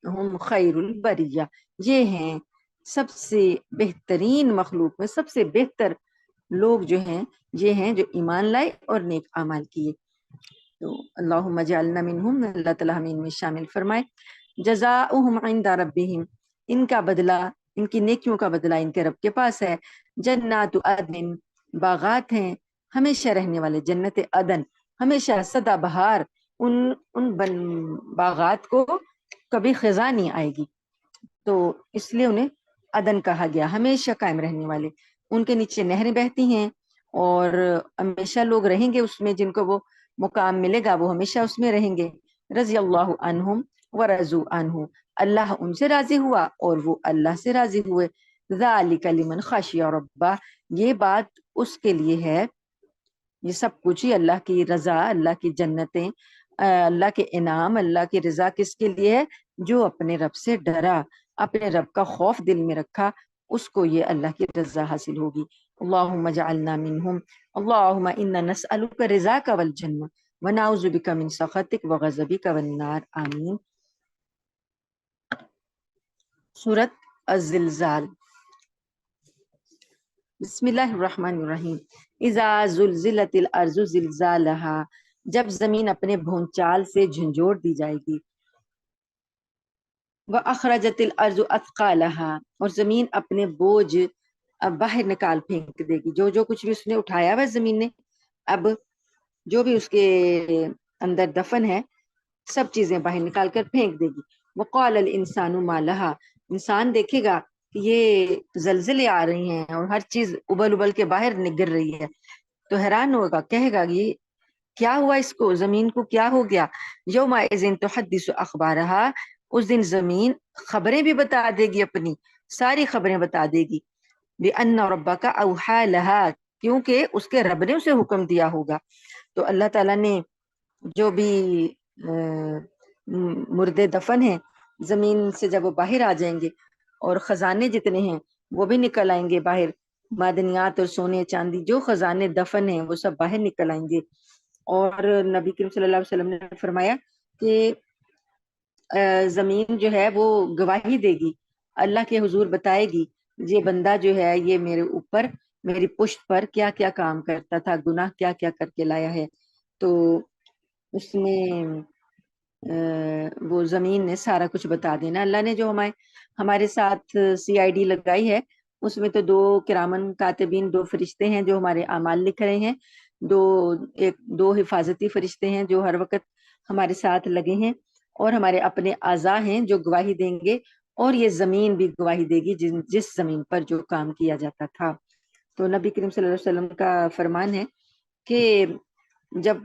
ہم خیر البریہ، یہ ہیں سب سے بہترین مخلوق میں سب سے بہتر لوگ جو ہیں، یہ ہیں جو ایمان لائے اور نیک اعمال کیے۔ تو اللہم اجعلنا منہم، اللہ تعالیٰ ہمیں ان میں شامل فرمائے۔ جزاؤہم عند ربہم، ان کا بدلہ، ان کی نیکیوں کا بدلہ ان کے رب کے پاس ہے۔ جنات عدن، باغات ہیں ہمیشہ رہنے والے، جنت عدن ہمیشہ سدا بہار، ان باغات کو کبھی خزاں نہیں آئے گی، تو اس لیے انہیں عدن کہا گیا، ہمیشہ قائم رہنے والے۔ ان کے نیچے نہریں بہتی ہیں اور ہمیشہ لوگ رہیں گے اس میں، جن کو وہ مقام ملے گا وہ ہمیشہ اس میں رہیں گے۔ رضی اللہ عنہم ورضوا عنہ، اللہ ان سے راضی ہوا اور وہ اللہ سے راضی ہوئے۔ ذالک لمن خشی ربہ، یہ بات اس کے لیے ہے، یہ سب کچھ ہی اللہ کی رضا، اللہ کی جنتیں، اللہ کے انعام، اللہ کی رضا کس کے لیے ہے؟ جو اپنے رب سے ڈرا، اپنے رب کا خوف دل میں رکھا، اس کو یہ اللہ کی رضا حاصل ہوگی۔ اللہم اجعلنا منہم، اللہم انا نسألک رضاک والجنہ ونعوذ بک من سخطک وغضبک والنار، آمین۔ سورۃ الزلزال، بسم اللہ الرحمن الرحیم۔ اذا زلزلت الارض زلزالہا، جب زمین اپنے بھونچال سے جھنجھوڑ دی جائے گی۔ وَأَخْرَجَتِ الْأَرْضُ أَثْقَالَهَا، اور زمین اپنے بوجھ اب باہر نکال پھینک دے گی، جو کچھ بھی اس نے اٹھایا ہوا زمین نے، اب جو بھی اس کے اندر دفن ہے سب چیزیں باہر نکال کر پھینک دے گی۔ وَقَالَ الْإِنسَانُ مَا لَهَا، انسان دیکھے گا کہ یہ زلزلے آ رہی ہیں اور ہر چیز ابل کے باہر گر رہی ہے، تو حیران ہوگا، کہے گا یہ کیا ہوا، اس کو زمین کو کیا ہو گیا۔ یومئذ تحدث اخبارہا، اس دن زمین خبریں بھی بتا دے گی، اپنی ساری خبریں بتا دے گی۔ بِأَنَّ رَبَّكَ أَوْحَىٰ لَهَا، کیونکہ اس کے رب نے اسے حکم دیا ہوگا۔ تو اللہ تعالیٰ نے جو بھی مردے دفن ہیں زمین سے جب وہ باہر آ جائیں گے، اور خزانے جتنے ہیں وہ بھی نکل آئیں گے باہر، معدنیات اور سونے چاندی جو خزانے دفن ہیں وہ سب باہر نکل آئیں گے۔ اور نبی کریم صلی اللہ علیہ وسلم نے فرمایا کہ زمین جو ہے وہ گواہی دے گی، اللہ کے حضور بتائے گی یہ بندہ جو ہے یہ میرے اوپر، میری پشت پر کیا کیا کام کرتا تھا، گناہ کیا کیا کر کے لایا ہے۔ تو اس میں وہ زمین نے سارا کچھ بتا دینا۔ اللہ نے جو ہمارے ساتھ CID لگائی ہے، اس میں تو 2 کرامن کاتبین، 2 فرشتے ہیں جو ہمارے اعمال لکھ رہے ہیں، 2 حفاظتی فرشتے ہیں جو ہر وقت ہمارے ساتھ لگے ہیں، اور ہمارے اپنے اعضاء ہیں جو گواہی دیں گے، اور یہ زمین بھی گواہی دے گی جس زمین پر جو کام کیا جاتا تھا۔ تو نبی کریم صلی اللہ علیہ وسلم کا فرمان ہے کہ جب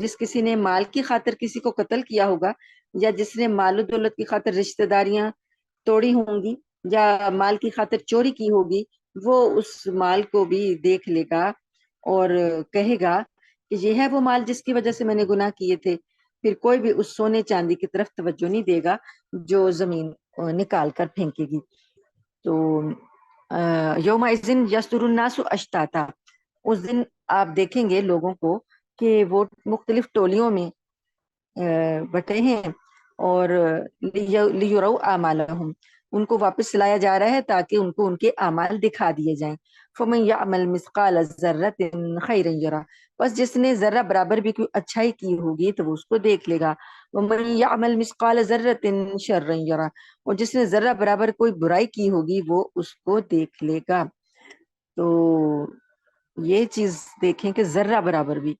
جس کسی نے مال کی خاطر کسی کو قتل کیا ہوگا، یا جس نے مال و دولت کی خاطر رشتہ داریاں توڑی ہوں گی، یا مال کی خاطر چوری کی ہوگی، وہ اس مال کو بھی دیکھ لے گا اور کہے گا کہ یہ ہے وہ مال جس کی وجہ سے میں نے گناہ کیے تھے۔ پھر کوئی بھی اس سونے چاندی کی طرف توجہ نہیں دے گا جو زمین نکال کر پھینکے گی۔ تو یوم الدین یصدر الناس اشتاتا، اس دن آپ دیکھیں گے لوگوں کو کہ وہ مختلف ٹولیوں میں بٹے ہیں، اور لیروا اعمالہم، ان کو واپس لایا جا رہا ہے تاکہ ان کو ان کے اعمال دکھا دیے جائیں۔ فمن یعمل مثقال ذرۃ خیرا یرہ، بس جس نے ذرہ برابر بھی کوئی اچھائی کی ہوگی تو وہ اس کو دیکھ لے گا۔ ومن یعمل مثقال ذرۃ شرا یرہ، اور جس نے ذرہ برابر کوئی برائی کی ہوگی وہ اس کو دیکھ لے گا۔ تو یہ چیز دیکھیں کہ ذرہ برابر بھی،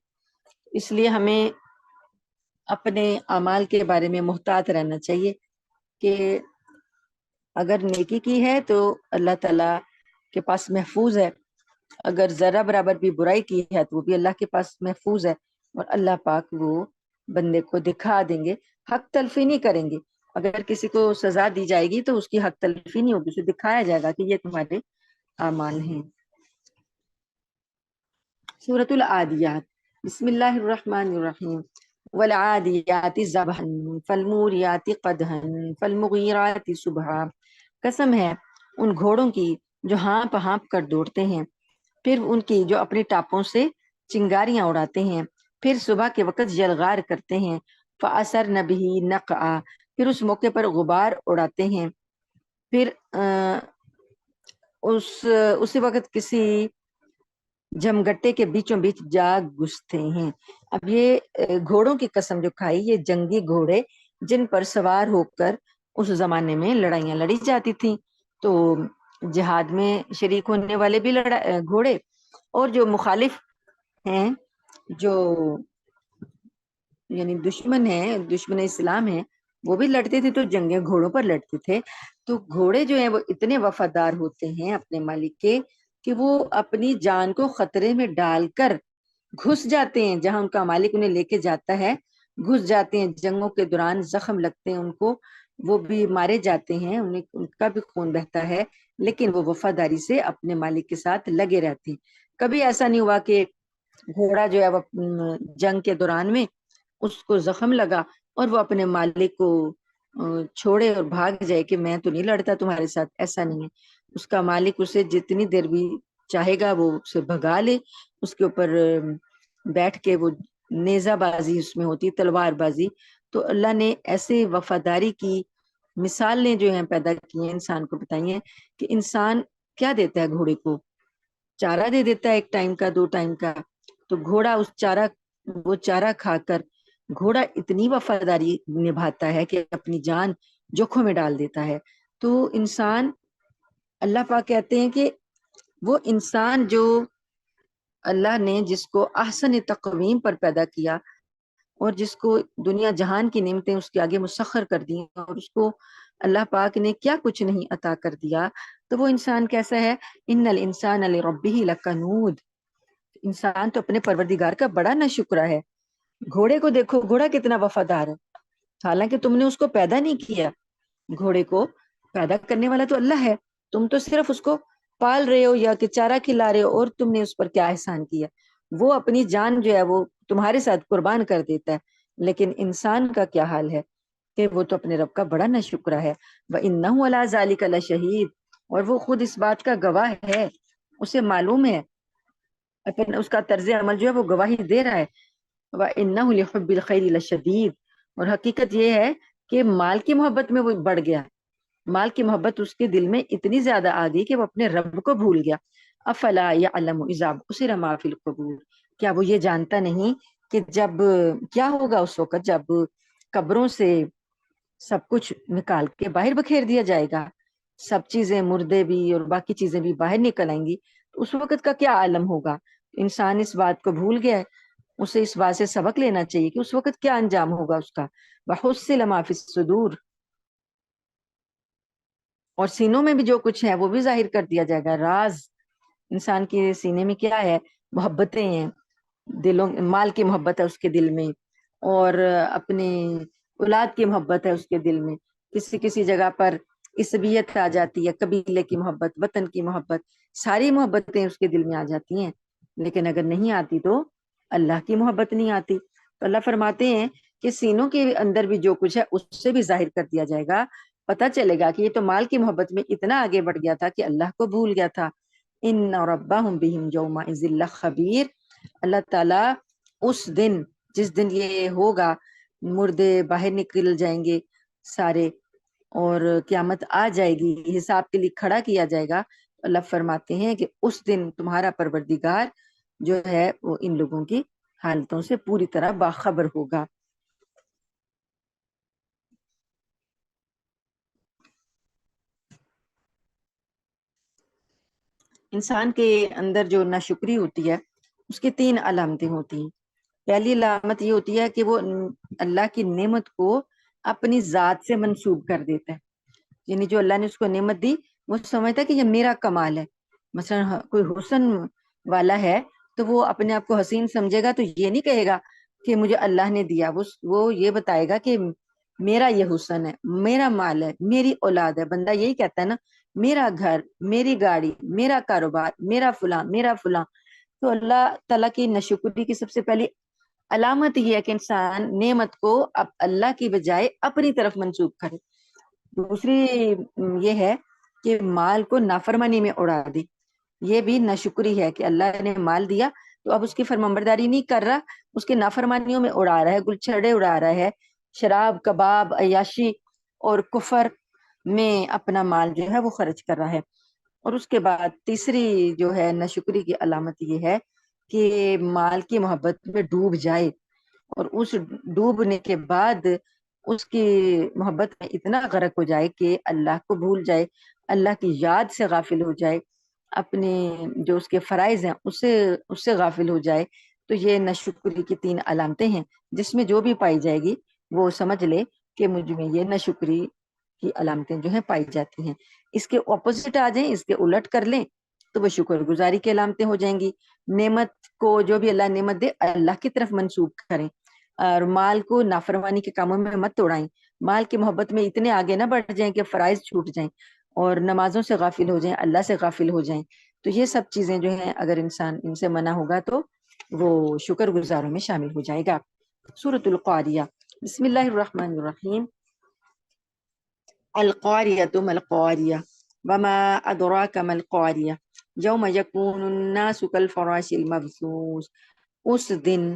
اس لیے ہمیں اپنے اعمال کے بارے میں محتاط رہنا چاہیے کہ اگر نیکی کی ہے تو اللہ تعالیٰ کے پاس محفوظ ہے، اگر ذرہ برابر بھی برائی کی ہے تو وہ بھی اللہ کے پاس محفوظ ہے، اور اللہ پاک وہ بندے کو دکھا دیں گے، حق تلفی نہیں کریں گے۔ اگر کسی کو سزا دی جائے گی تو اس کی حق تلفی نہیں ہوگی، اسے دکھایا جائے گا کہ یہ تمہارے اعمال ہیں۔ سورۃ العادیات، بسم اللہ الرحمن الرحیم۔ والعادیات ضبحا فالموریات قدحا فالمغیرات صبحا، قسم ہے ان گھوڑوں کی جو ہانپ ہانپ کر دوڑتے ہیں، پھر ان کی جو اپنی ٹاپوں سے چنگاریاں اڑاتے ہیں، پھر صبح کے وقت یلغار کرتے ہیں، فَأَثَرْنَ بِهِ نَقْعًا، پھر اس موقع پر غبار اڑاتے ہیں، پھر اسی وقت کسی جمگٹے کے بیچوں بیچ جا گھستے ہیں۔ اب یہ گھوڑوں کی قسم جو کھائی، یہ جنگی گھوڑے جن پر سوار ہو کر اس زمانے میں لڑائیاں لڑی جاتی تھیں، تو جہاد میں شریک ہونے والے بھی گھوڑے، اور جو مخالف ہیں، جو یعنی دشمن ہیں، دشمن اسلام ہیں، وہ بھی لڑتے تھے تو جنگیں گھوڑوں پر لڑتے تھے۔ تو گھوڑے جو ہیں وہ اتنے وفادار ہوتے ہیں اپنے مالک کے کہ وہ اپنی جان کو خطرے میں ڈال کر گھس جاتے ہیں جہاں ان کا مالک انہیں لے کے جاتا ہے، گھس جاتے ہیں، جنگوں کے دوران زخم لگتے ہیں ان کو، وہ بھی مارے جاتے ہیں، ان کا بھی خون بہتا ہے، لیکن وہ وفاداری سے اپنے مالک کے ساتھ لگے رہتے ہیں۔ کبھی ایسا نہیں ہوا کہ گھوڑا جو ہے وہ جنگ کے دوران میں اس کو زخم لگا اور وہ اپنے مالک کو چھوڑے اور بھاگ جائے کہ میں تو نہیں لڑتا تمہارے ساتھ، ایسا نہیں ہے۔ اس کا مالک اسے جتنی دیر بھی چاہے گا وہ اسے بھگا لے، اس کے اوپر بیٹھ کے، وہ نیزہ بازی اس میں ہوتی، تلوار بازی۔ تو اللہ نے ایسے وفاداری کی مثالیں جو ہیں پیدا کی ہیں، انسان کو بتائی ہیں کہ انسان کیا دیتا ہے گھوڑے کو، چارہ دے دیتا ہے، 1 ٹائم کا، 2 ٹائم کا، تو گھوڑا وہ چارہ کھا کر گھوڑا اتنی وفاداری نبھاتا ہے کہ اپنی جان جوکھوں میں ڈال دیتا ہے۔ تو انسان، اللہ پاک کہتے ہیں کہ وہ انسان جو اللہ نے جس کو احسن تقویم پر پیدا کیا اور جس کو دنیا جہان کی نعمتیں اس کے آگے مسخر کر دی اور اس کو اللہ پاک نے کیا کچھ نہیں عطا کر دیا، تو وہ انسان کیسا ہے؟ ان الانسان لربہ لکنود، انسان تو اپنے پروردگار کا بڑا ناشکرا ہے۔ گھوڑے کو دیکھو، گھوڑا کتنا وفادار ہے، حالانکہ تم نے اس کو پیدا نہیں کیا، گھوڑے کو پیدا کرنے والا تو اللہ ہے، تم تو صرف اس کو پال رہے ہو یا کہ چارہ کھلا رہے ہو، اور تم نے اس پر کیا احسان کیا؟ وہ اپنی جان جو ہے وہ تمہارے ساتھ قربان کر دیتا ہے، لیکن انسان کا کیا حال ہے کہ وہ تو اپنے رب کا بڑا ناشکرا ہے. وَإِنَّهُ عَلَىٰ ذَلِكَ لَشَهِيدٌ، اور وہ خود اس بات کا گواہ ہے، اسے معلوم ہے، اپنے اس کا طرز عمل جو ہے وہ گواہی دے رہا ہے. وَإِنَّهُ لِحُبِّ الْخَيْرِ لَشَدِيدٌ، اور حقیقت یہ ہے کہ مال کی محبت میں وہ بڑھ گیا، مال کی محبت اس کے دل میں اتنی زیادہ آ گئی کہ وہ اپنے رب کو بھول گیا. افلا یعلم اذا بعثر ما فی القبور، کیا وہ یہ جانتا نہیں کہ جب کیا ہوگا اس وقت جب قبروں سے سب کچھ نکال کے باہر بکھیر دیا جائے گا، سب چیزیں مردے بھی اور باقی چیزیں بھی باہر نکل آئیں گی، تو اس وقت کا کیا عالم ہوگا. انسان اس بات کو بھول گیا ہے، اسے اس بات سے سبق لینا چاہیے کہ اس وقت کیا انجام ہوگا اس کا. وحصل ما فی الصدور، اور سینوں میں بھی جو کچھ ہے وہ بھی ظاہر کر دیا جائے گا. راز انسان کے سینے میں کیا ہے، محبتیں ہیں، دلوں مال کی محبت ہے اس کے دل میں، اور اپنے اولاد کی محبت ہے اس کے دل میں. کسی کسی جگہ پر عصبیت آ جاتی ہے، قبیلے کی محبت، وطن کی محبت، ساری محبتیں اس کے دل میں آ جاتی ہیں. لیکن اگر نہیں آتی تو اللہ کی محبت نہیں آتی. تو اللہ فرماتے ہیں کہ سینوں کے اندر بھی جو کچھ ہے اس سے بھی ظاہر کر دیا جائے گا. پتا چلے گا کہ یہ تو مال کی محبت میں اتنا آگے بڑھ گیا تھا کہ اللہ کو بھول گیا تھا. ان ربہم بہم یومئذ لخبیر، اللہ تعالیٰ اس دن، جس دن یہ ہوگا، مردے باہر نکل جائیں گے سارے اور قیامت آ جائے گی، حساب کے لیے کھڑا کیا جائے گا. اللہ فرماتے ہیں کہ اس دن تمہارا پروردگار جو ہے وہ ان لوگوں کی حالتوں سے پوری طرح باخبر ہوگا. انسان کے اندر جو ناشکری ہوتی ہے اس کی 3 علامتیں ہوتی ہیں. پہلی علامت یہ ہوتی ہے کہ وہ اللہ کی نعمت کو اپنی ذات سے منسوب کر دیتا ہے، یعنی جو اللہ نے اس کو نعمت دی وہ سمجھتا ہے کہ یہ میرا کمال ہے. مثلا کوئی حسن والا ہے تو وہ اپنے آپ کو حسین سمجھے گا تو یہ نہیں کہے گا کہ مجھے اللہ نے دیا، وہ یہ بتائے گا کہ میرا یہ حسن ہے، میرا مال ہے، میری اولاد ہے. بندہ یہی کہتا ہے نا، میرا گھر، میری گاڑی، میرا کاروبار، میرا فلاں، میرا فلاں. تو اللہ تعالیٰ کی ناشکری کی سب سے پہلی علامت یہ ہے کہ انسان نعمت کو اب اللہ کی بجائے اپنی طرف منسوب کرے. دوسری یہ ہے کہ مال کو نافرمانی میں اڑا دے. یہ بھی ناشکری ہے کہ اللہ نے مال دیا تو اب اس کی فرمانبرداری نہیں کر رہا، اس کے نافرمانیوں میں اڑا رہا ہے، گل چھڑے اڑا رہا ہے، شراب، کباب، عیاشی اور کفر میں اپنا مال جو ہے وہ خرچ کر رہا ہے. اور اس کے بعد تیسری جو ہے ناشکری کی علامت یہ ہے کہ مال کی محبت میں ڈوب جائے، اور اس ڈوبنے کے بعد اس کی محبت میں اتنا غرق ہو جائے کہ اللہ کو بھول جائے، اللہ کی یاد سے غافل ہو جائے، اپنے جو اس کے فرائض ہیں اس سے غافل ہو جائے. تو یہ ناشکری کی 3 علامتیں ہیں، جس میں جو بھی پائی جائے گی وہ سمجھ لے کہ مجھ میں یہ ناشکری کی علامتیں جو ہیں پائی جاتی ہیں. اس کے اپوزٹ آ جائیں، اس کے الٹ کر لیں تو وہ شکر گزاری کی علامتیں ہو جائیں گی. نعمت کو، جو بھی اللہ نعمت دے، اللہ کی طرف منسوب کریں، اور مال کو نافرمانی کے کاموں میں مت توڑائیں. مال کی محبت میں اتنے آگے نہ بڑھ جائیں کہ فرائض چھوٹ جائیں اور نمازوں سے غافل ہو جائیں، اللہ سے غافل ہو جائیں. تو یہ سب چیزیں جو ہیں اگر انسان ان سے منع ہوگا تو وہ شکر گزاروں میں شامل ہو جائے گا. سورۃ القاریہ، بسم اللہ الرحمن الرحیم. القاریۃ ما القاریہ وما ادراک ما القاریہ یوم یکون الناس کالفراش المبثوث. اس دن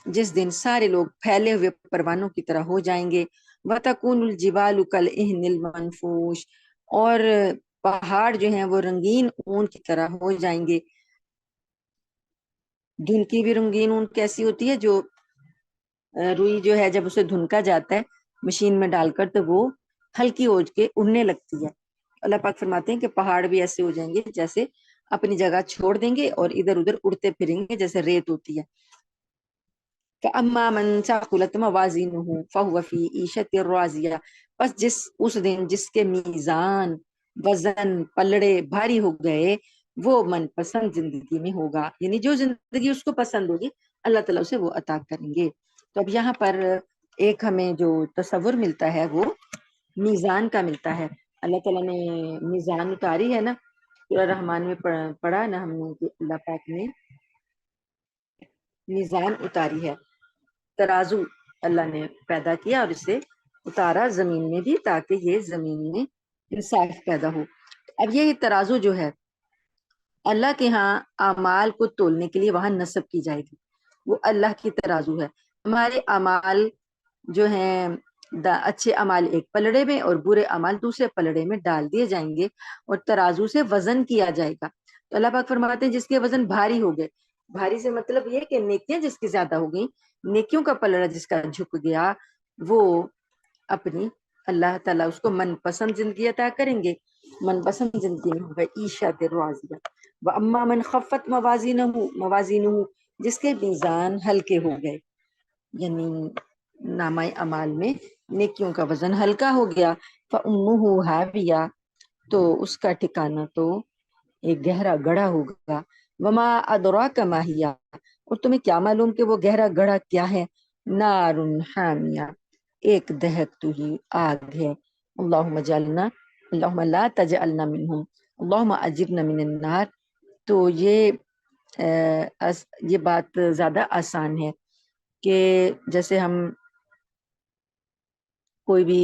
جس دن سارے لوگ پھیلے ہوئے پروانوں کی طرح ہو جائیں گے. وَتَكُونُ الْجِبَالُ كَالْعِهْنِ الْمَنْفُوشِ، اور پہاڑ جو ہیں وہ رنگین اون کی طرح ہو جائیں گے. دھن کی بھی رنگین اون کیسی ہوتی ہے؟ جو روئی جو ہے جب اسے دھنکا جاتا ہے مشین میں ڈال کر تو وہ ہلکی ہو کے اڑنے لگتی ہے. اللہ پاک فرماتے ہیں کہ پہاڑ بھی ایسے ہو جائیں گے جیسے اپنی جگہ چھوڑ دیں گے اور ادھر ادھر اڑتے پھریں گے جیسے ریت ہوتی ہے. فَأَمَّا مَنْ ثَقُلَتْ مَوَازِينُهُ فَهُوَ فِي عِيشَةٍ رَاضِيَةٍ، بس اس دن جس کے میزان، وزن، پلڑے بھاری ہو گئے وہ من پسند زندگی میں ہوگا، یعنی جو زندگی اس کو پسند ہوگی اللہ تعالیٰ اسے وہ عطا کریں گے. تو اب یہاں پر ایک ہمیں جو تصور ملتا ہے وہ میزان کا ملتا ہے. اللہ تعالیٰ نے میزان اتاری ہے نا، سورہ رحمان میں پڑھا نا ہم نے کہ اللہ پاک نے میزان اتاری ہے، ترازو. اللہ نے پیدا کیا اور اسے اتارا زمین میں بھی تاکہ یہ زمین میں انصاف پیدا ہو۔ اب یہ ترازو جو ہے اللہ کے ہاں اعمال کو تولنے کے لیے وہاں نصب کی جائے گی، وہ اللہ کی ترازو ہے۔ ہمارے اعمال جو ہیں اچھے اعمال ایک پلڑے میں اور برے اعمال دوسرے پلڑے میں ڈال دیے جائیں گے اور ترازو سے وزن کیا جائے گا۔ تو اللہ پاک فرماتے ہیں جس کے وزن بھاری ہو گئے، بھاری سے مطلب یہ کہ نیکیاں جس کی زیادہ ہو گئی، نیکیوں کا پلڑا جس کا جھک گیا، وہ اپنی اللہ تعالیٰ اس کو من پسند زندگی عطا کریں گے۔ من پسند زندگی میں ہوگا عیشت راضیہ۔ وَأَمَّا مَنْ خَفَّتْ مَوَازِينُهُ جس کے میزان ہلکے ہو گئے، یعنی نامہ اعمال میں نیکیوں کا وزن ہلکا ہو گیا، فَأُمُّهُ هَاوِيَةٌ تو اس کا ٹھکانہ تو ایک گہرا گڑھا ہوگا۔ وما ادراک ما ہی اور تمہیں کیا معلوم کہ وہ گہرا گڑھا کیا ہے؟ نار حامیہ ایک دہکتی ہوئی آگ ہے۔ اللہم اجعلنا اللہم لا تجعلنا منہم اللہم اجرنا من النار۔ تو یہ بات زیادہ آسان ہے کہ جیسے ہم کوئی بھی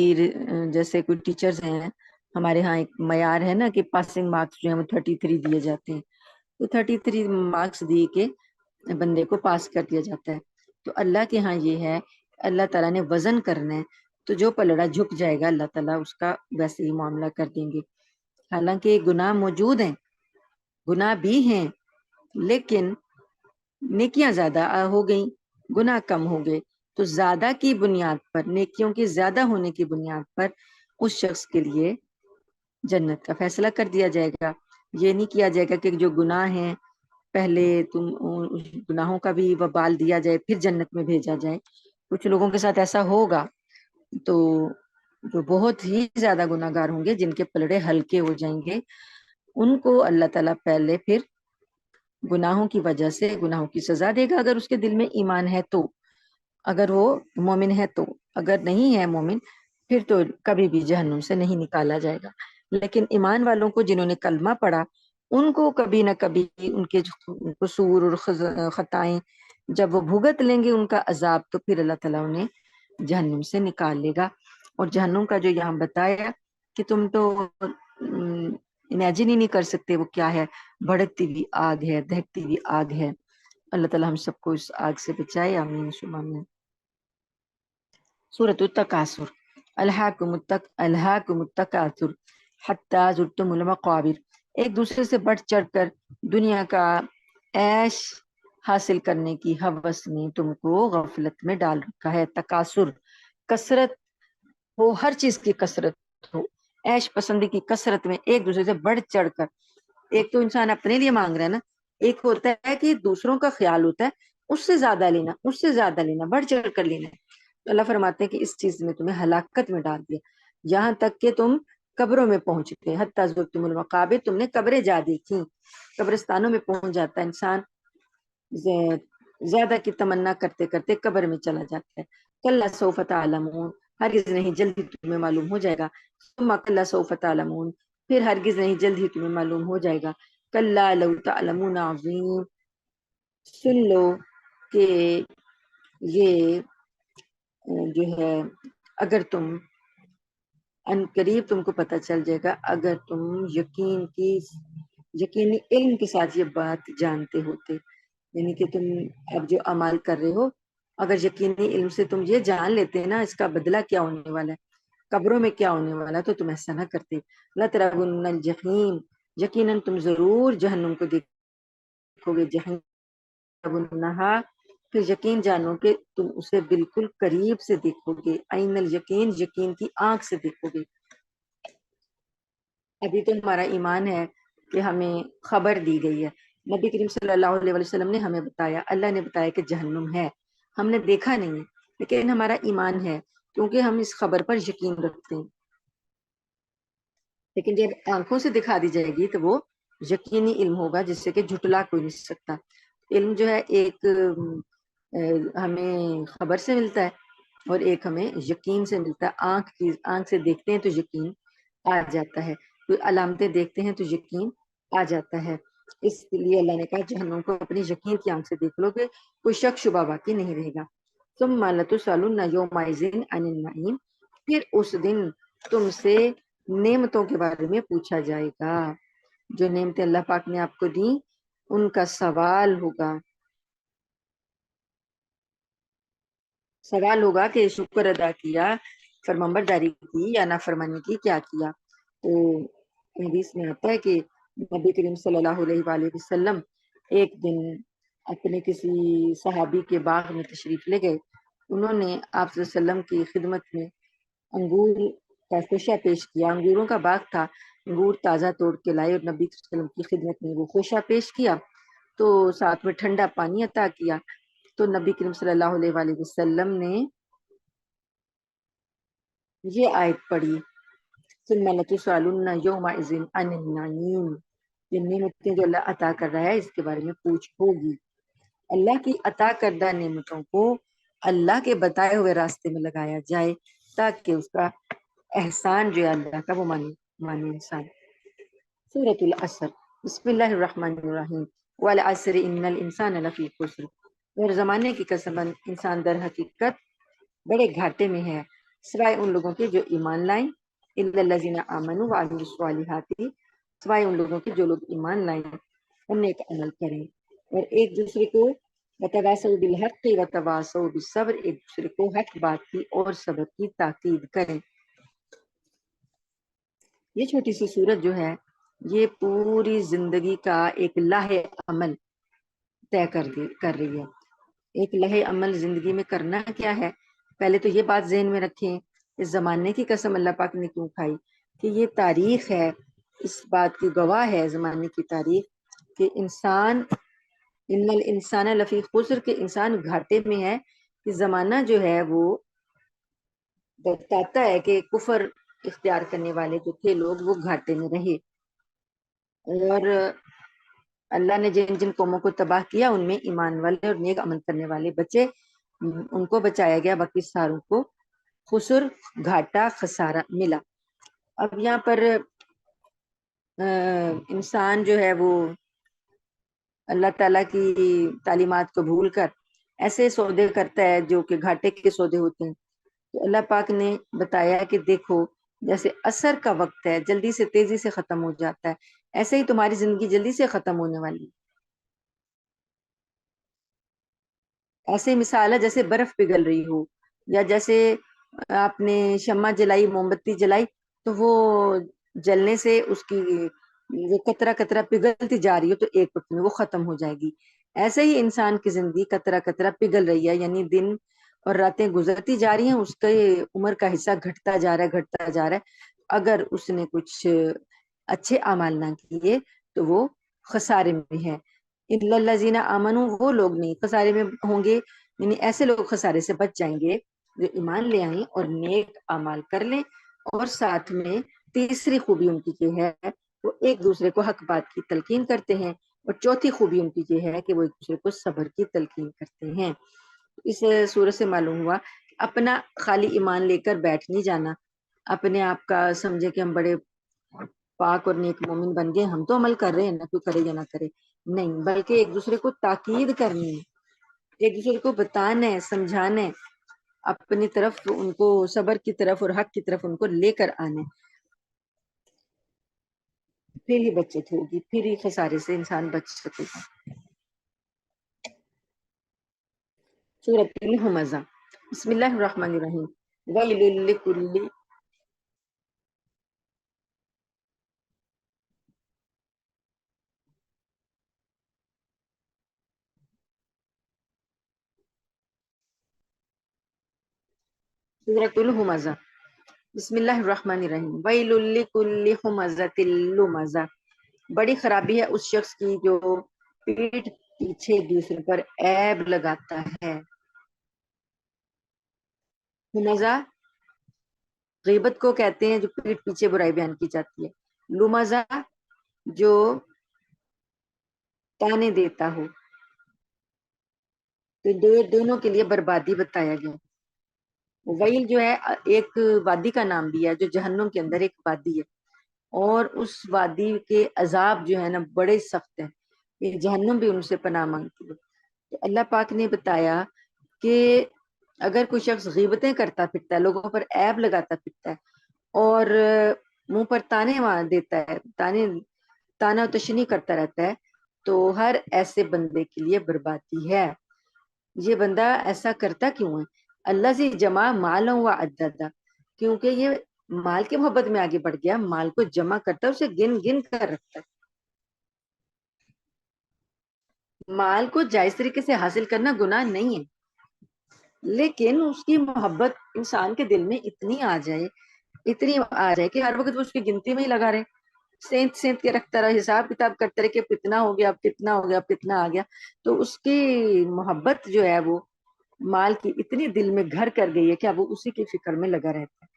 جیسے کوئی ٹیچرز ہیں ہمارے ہاں ایک معیار ہے نا کہ پاسنگ مارکس جو ہیں وہ 33 دیے جاتے ہیں، تو 33 مارکس دیے کے بندے کو پاس کر دیا جاتا ہے۔ تو اللہ کے ہاں یہ ہے، اللہ تعالیٰ نے وزن کرنا ہے تو جو پلڑا جھک جائے گا اللہ تعالیٰ اس کا ویسے ہی معاملہ کر دیں گے۔ حالانکہ گناہ موجود ہیں، گناہ بھی ہیں، لیکن نیکیاں زیادہ ہو گئیں، گناہ کم ہو گئے، تو زیادہ کی بنیاد پر، نیکیوں کے زیادہ ہونے کی بنیاد پر اس شخص کے لیے جنت کا فیصلہ کر دیا جائے گا۔ یہ نہیں کیا جائے گا کہ جو گناہ ہیں پہلے تم گناہوں کا بھی وبال دیا جائے پھر جنت میں بھیجا جائے۔ کچھ لوگوں کے ساتھ ایسا ہوگا، تو جو بہت ہی زیادہ گناہ گار ہوں گے جن کے پلڑے ہلکے ہو جائیں گے، ان کو اللہ تعالیٰ پہلے پھر گناہوں کی وجہ سے گناہوں کی سزا دے گا اگر اس کے دل میں ایمان ہے تو، اگر وہ مومن ہے تو، اگر نہیں ہے مومن پھر تو کبھی بھی جہنم سے نہیں نکالا جائے گا۔ لیکن ایمان والوں کو جنہوں نے کلمہ پڑھا ان کو کبھی نہ کبھی ان کے قصور اور خطائیں جب وہ بھگت لیں گے ان کا عذاب، تو پھر اللہ تعالیٰ انہیں جہنم سے نکال لے گا۔ اور جہنم کا جو یہاں بتایا کہ تم تو امیجن ہی نہیں کر سکتے وہ کیا ہے، بھڑکتی ہوئی آگ ہے، دہکتی ہوئی آگ ہے۔ اللہ تعالیٰ ہم سب کو اس آگ سے بچائے، آمین ثم آمین۔ سورۃ التکاثر، الہاکم التکاثر حتی زرتم المقابر، ایک دوسرے سے بڑھ چڑھ کر دنیا کا عیش حاصل کرنے کی ہوس نے تم کو غفلت میں ڈال رکھا ہے۔ تکاثر کثرت ہو، ہر چیز کی کثرت ہو، عیش پسندی کی کثرت میں ایک دوسرے سے بڑھ چڑھ کر۔ ایک تو انسان اپنے لیے مانگ رہا ہے نا، ایک ہوتا ہے کہ دوسروں کا خیال ہوتا ہے اس سے زیادہ لینا، اس سے زیادہ لینا، بڑھ چڑھ کر لینا ہے۔ تو اللہ فرماتے ہیں کہ اس چیز میں تمہیں ہلاکت میں ڈال دیا، یہاں تک کہ تم قبروں میں پہنچ گئے۔ حتی زرتم المقابر، تم نے قبریں جا دیکھی، قبرستانوں میں پہنچ جاتا ہے انسان، زیادہ کی تمنا کرتے کرتے قبر میں چلا جاتا ہے۔ کلا سوف تعلمون، ہرگز نہیں جلدی تمہیں معلوم ہو جائے گا۔ ثم کلا سوف تعلمون، پھر ہرگز نہیں جلد ہی تمہیں معلوم ہو جائے گا۔ کلا لو تعلمون عظیم، سن لو کہ یہ جو ہے اگر تم ان قریب تم کو پتہ چل جائے گا، اگر تم یقینی علم کے ساتھ یہ بات جانتے ہوتے، یعنی کہ تم اب جو عمل کر رہے ہو اگر یقینی علم سے تم یہ جان لیتے نا اس کا بدلہ کیا ہونے والا ہے، قبروں میں کیا ہونے والا، تو تم ایسا نہ کرتے۔ لَتَرَوُنَّ الْجَحِيمَ، یقیناً تم ضرور جہنم کو دیکھو گے، جہنم پھر یقین جانو کہ تم اسے بالکل قریب سے دیکھو گے۔ عین الیقین، یقین کی آنکھ سے دیکھو گے۔ ابھی تو ہمارا ایمان ہے کہ ہمیں خبر دی گئی ہے، نبی کریم صلی اللہ علیہ وسلم نے ہمیں بتایا، اللہ نے بتایا کہ جہنم ہے، ہم نے دیکھا نہیں لیکن ہمارا ایمان ہے کیونکہ ہم اس خبر پر یقین رکھتے ہیں۔ لیکن جب آنکھوں سے دکھا دی جائے گی تو وہ یقینی علم ہوگا جس سے کہ جھٹلا کوئی نہیں سکتا۔ علم جو ہے ایک ہمیں خبر سے ملتا ہے اور ایک ہمیں یقین سے ملتا ہے۔ آنکھ سے دیکھتے ہیں تو یقین آ جاتا ہے، کوئی علامتیں دیکھتے ہیں تو یقین آ جاتا ہے۔ اس لیے اللہ نے کہا جہنم کو اپنی یقین کی آنکھ سے دیکھ لو گے، کوئی شک شبہ باقی نہیں رہے گا۔ ثم لتسألن یومئذ عن النعیم، پھر اس دن تم سے نعمتوں کے بارے میں پوچھا جائے گا، جو نعمتیں اللہ پاک نے آپ کو دی ان کا سوال ہوگا کہ شکر ادا کیا، فرمانبرداری کی یا نافرمانی کی، کیا کیا۔ تو حدیث میں آتا ہے کہ نبی کریم صلی اللہ علیہ وآلہ وسلم ایک دن اپنے کسی صحابی کے باغ میں تشریف لے گئے، انہوں نے آپ صلی اللہ علیہ وسلم کی خدمت میں انگور کا خوشہ پیش کیا، انگوروں کا باغ تھا، انگور تازہ توڑ کے لائے اور نبی صلی اللہ علیہ وسلم کی خدمت میں وہ خوشہ پیش کیا، تو ساتھ میں ٹھنڈا پانی عطا کیا۔ تو نبی کریم صلی اللہ علیہ وآلہ وسلم نے یہ آیت پڑھی، ثم لتسألن یومئذ عن النعیم، یہ نعمتیں جو اللہ عطا کر رہا ہے اس کے بارے میں پوچھ ہوگی۔ اللہ کی عطا کردہ نعمتوں کو اللہ کے بتائے ہوئے راستے میں لگایا جائے تاکہ اس کا احسان جو ہے اللہ کا وہ مانے انسان۔ سورۃ العصر، بسم اللہ الرحمن الرحیم، والعصر ان الانسان لفی خسر، اور زمانے کی قسم انسان در حقیقت بڑے گھاٹے میں ہے سوائے ان لوگوں کے جو ایمان لائیں، الا الذین آمنوا وعملوا الصالحات، سوائے ان لوگوں کے جو لوگ ایمان لائیں اور نیک عمل کریں اور ایک دوسرے کو وتواصوا بالحق وتواصوا بالصبر، ایک دوسرے کو حق بات کی اور صبر کی تاکید کریں۔ یہ چھوٹی سی سورت جو ہے یہ پوری زندگی کا ایک لائحہ عمل طے کر رہی ہے۔ ایک لائحہ عمل زندگی میں کرنا کیا ہے، پہلے تو یہ بات ذہن میں رکھیں، اس زمانے کی قسم اللہ پاک نے کیوں کھائی کہ یہ تاریخ ہے، اس بات کی گواہ ہے زمانے کی تاریخ کہ انسان ان الانسان لفی خسر، کے انسان گھاٹے میں ہے، کہ زمانہ جو ہے وہ بتاتا ہے کہ کفر اختیار کرنے والے جو تھے لوگ وہ گھاٹے میں رہے، اور اللہ نے جن جن قوموں کو تباہ کیا ان میں ایمان والے اور نیک عمل کرنے والے بچے، ان کو بچایا گیا، باقی ساروں کو خسر، گھاٹا، خسارہ ملا۔ اب یہاں پر انسان جو ہے وہ اللہ تعالیٰ کی تعلیمات کو بھول کر ایسے سودے کرتا ہے جو کہ گھاٹے کے سودے ہوتے ہیں۔ تو اللہ پاک نے بتایا کہ دیکھو جیسے عصر کا وقت ہے جلدی سے تیزی سے ختم ہو جاتا ہے، ایسے ہی تمہاری زندگی جلدی سے ختم ہونے والی ہے۔ ایسے مثال ہے جیسے برف پگھل رہی ہو، یا جیسے آپ نے شمع جلائی، موم بتی جلائی، تو وہ جلنے سے اس کی وہ قطرہ قطرہ پگھلتی جا رہی ہو تو ایک وقت میں وہ ختم ہو جائے گی۔ ایسے ہی انسان کی زندگی قطرہ قطرہ پگھل رہی ہے، یعنی دن اور راتیں گزرتی جا رہی ہیں، اس کے عمر کا حصہ گھٹتا جا رہا ہے، گھٹتا جا رہا ہے۔ اگر اس نے کچھ اچھے اعمال نہ کیے تو وہ خسارے میں ہے۔ الا الذین آمنوا، وہ لوگ نہیں خسارے میں ہوں گے، یعنی ایسے لوگ خسارے سے بچ جائیں گے جو ایمان لے آئیں اور نیک اعمال کر لیں، اور ساتھ میں تیسری خوبی ان کی یہ ہے وہ ایک دوسرے کو حق بات کی تلقین کرتے ہیں، اور چوتھی خوبی ان کی یہ ہے کہ وہ ایک دوسرے کو صبر کی تلقین کرتے ہیں۔ اس سورت سے معلوم ہوا کہ اپنا خالی ایمان لے کر بیٹھ نہیں جانا، اپنے آپ کا سمجھے کہ ہم بڑے پاک اور نیک مومن بن گئے، ہم تو عمل کر رہے ہیں نہ، کوئی کرے یا نہ کرے، نہیں، بلکہ ایک دوسرے کو تاکید کرنی ہے، ایک دوسرے کو بتانا ہے، سمجھانا ہے، اپنی طرف ان کو صبر کی طرف اور حق کی طرف ان کو لے کر آنا ہے، پھر ہی بچت ہوگی، پھر ہی خسارے سے انسان بچ سکے گا۔ سورۃ الہمزہ، بسم اللہ الرحمن الرحیم، ویل لکل، سورۃ الہمزہ، بسم اللہ الرحمن الرحیم، ویل لکل ہمزۃ لمزہ، بڑی خرابی ہے اس شخص کی جو پیٹ پیچھے دوسرے پر عیب لگاتا ہے۔ ہمزہ غیبت کو کہتے ہیں جو پیٹ پیچھے برائی بیان کی جاتی ہے، لمزہ جو تانے دیتا ہو، تو دونوں کے لیے بربادی بتایا گیا۔ ویل جو ہے ایک وادی کا نام بھی ہے جو جہنم کے اندر ایک وادی ہے، اور اس وادی کے عذاب جو ہے نا بڑے سخت ہیں، یہ جہنم بھی ان سے پناہ مانگتی ہے۔ تو اللہ پاک نے بتایا کہ اگر کوئی شخص غیبتیں کرتا پھرتا ہے، لوگوں پر عیب لگاتا پھرتا ہے اور منہ پر تانے دیتا ہے، تانا و تشنی کرتا رہتا ہے، تو ہر ایسے بندے کے لیے بربادی ہے۔ یہ بندہ ایسا کرتا کیوں ہے؟ اللہ سے جمع مالوں و عددا، کیونکہ یہ مال کی محبت میں آگے بڑھ گیا، مال کو جمع کرتا ہے، اسے گن گن کر رکھتا ہے۔ مال کو جائز طریقے سے حاصل کرنا گناہ نہیں ہے، لیکن اس کی محبت انسان کے دل میں اتنی آ جائے کہ ہر وقت وہ اس کی گنتی میں ہی لگا رہے، سینت سینت کے رکھتا رہے، حساب کتاب کرتا رہے کہ کتنا ہو گیا، اب کتنا ہو گیا، اب کتنا آ گیا، تو اس کی محبت جو ہے وہ مال کی اتنی دل میں گھر کر گئی ہے کہ اب وہ اسی کی فکر میں لگا رہتا ہے۔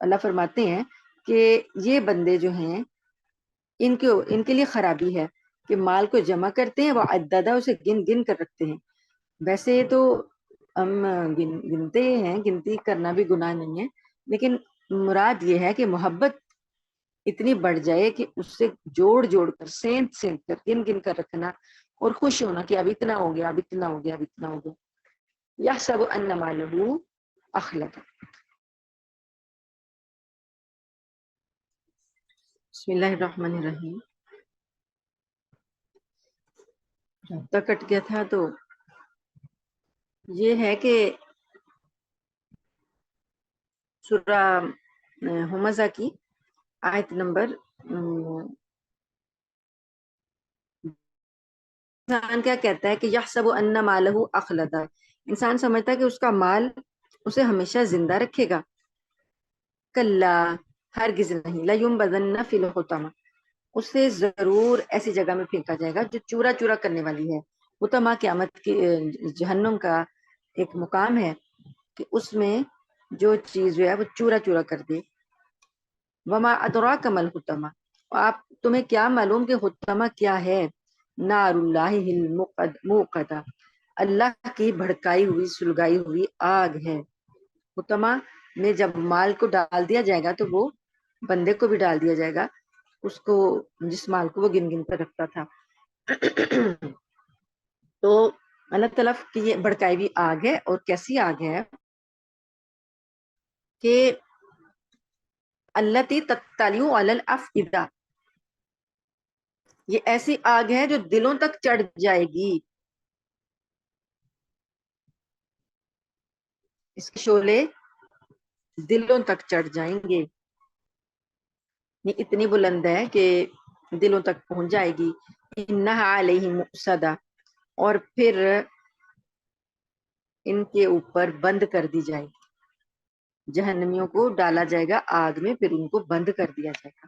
اللہ فرماتے ہیں کہ یہ بندے جو ہیں ان کے لیے خرابی ہے کہ مال کو جمع کرتے ہیں، وہ عددہ اسے گن گن کر رکھتے ہیں۔ ویسے تو ہم گنتے ہیں، گنتی کرنا بھی گناہ نہیں ہے، لیکن مراد یہ ہے کہ محبت اتنی بڑھ جائے کہ اس سے جوڑ جوڑ کر سینت سینت کر گن گن کر رکھنا اور خوش ہونا کہ اب اتنا ہو گیا، اب اتنا ہو گیا، اب اتنا ہو گیا۔ یحسب ان مالہ اخلد۔ بسم اللہ الرحمن الرحیم۔ رابطہ کٹ گیا تھا تو یہ ہے کہ سورہ ہمزہ کی آیت نمبر انسان کیا کہتا ہے کہ یحسب ان مالہ اخلد، انسان سمجھتا ہے کہ اس کا مال اسے ہمیشہ زندہ رکھے گا۔ کلا، ہرگز نہیں، لیمبذن فی الحطمہ، اسے ضرور ایسی جگہ میں پھینکا جائے گا جو چورا چورا کرنے والی ہے۔ حطمہ قیامت کی جہنم کا ایک مقام ہے کہ اس میں جو چیز جو ہے وہ چورا چورا کر دے۔ وما ادراک ما الحطمہ، آپ تمہیں کیا معلوم کہ حطمہ کیا ہے؟ نار اللہ الموقدہ، اللہ کی بھڑکائی ہوئی سلگائی ہوئی آگ ہے۔ حطمہ میں جب مال کو ڈال دیا جائے گا تو وہ بندے کو بھی ڈال دیا جائے گا، اس کو، جس مال کو وہ گن گن کر رکھتا تھا۔ تو اللہ تعالیٰ کی یہ بھڑکائی ہوئی آگ ہے، اور کیسی آگ ہے کہ التی تطلع علی الافئدہ، یہ ایسی آگ ہے جو دلوں تک چڑھ جائے گی، اس کے شعلے دلوں تک چڑھ جائیں گے، یہ اتنی بلند ہے کہ دلوں تک پہنچ جائے گی۔ انہا علیہم مؤصدہ، اور پھر ان کے اوپر بند کر دی جائے گی، جہنمیوں کو ڈالا جائے گا آگ میں، پھر ان کو بند کر دیا جائے گا۔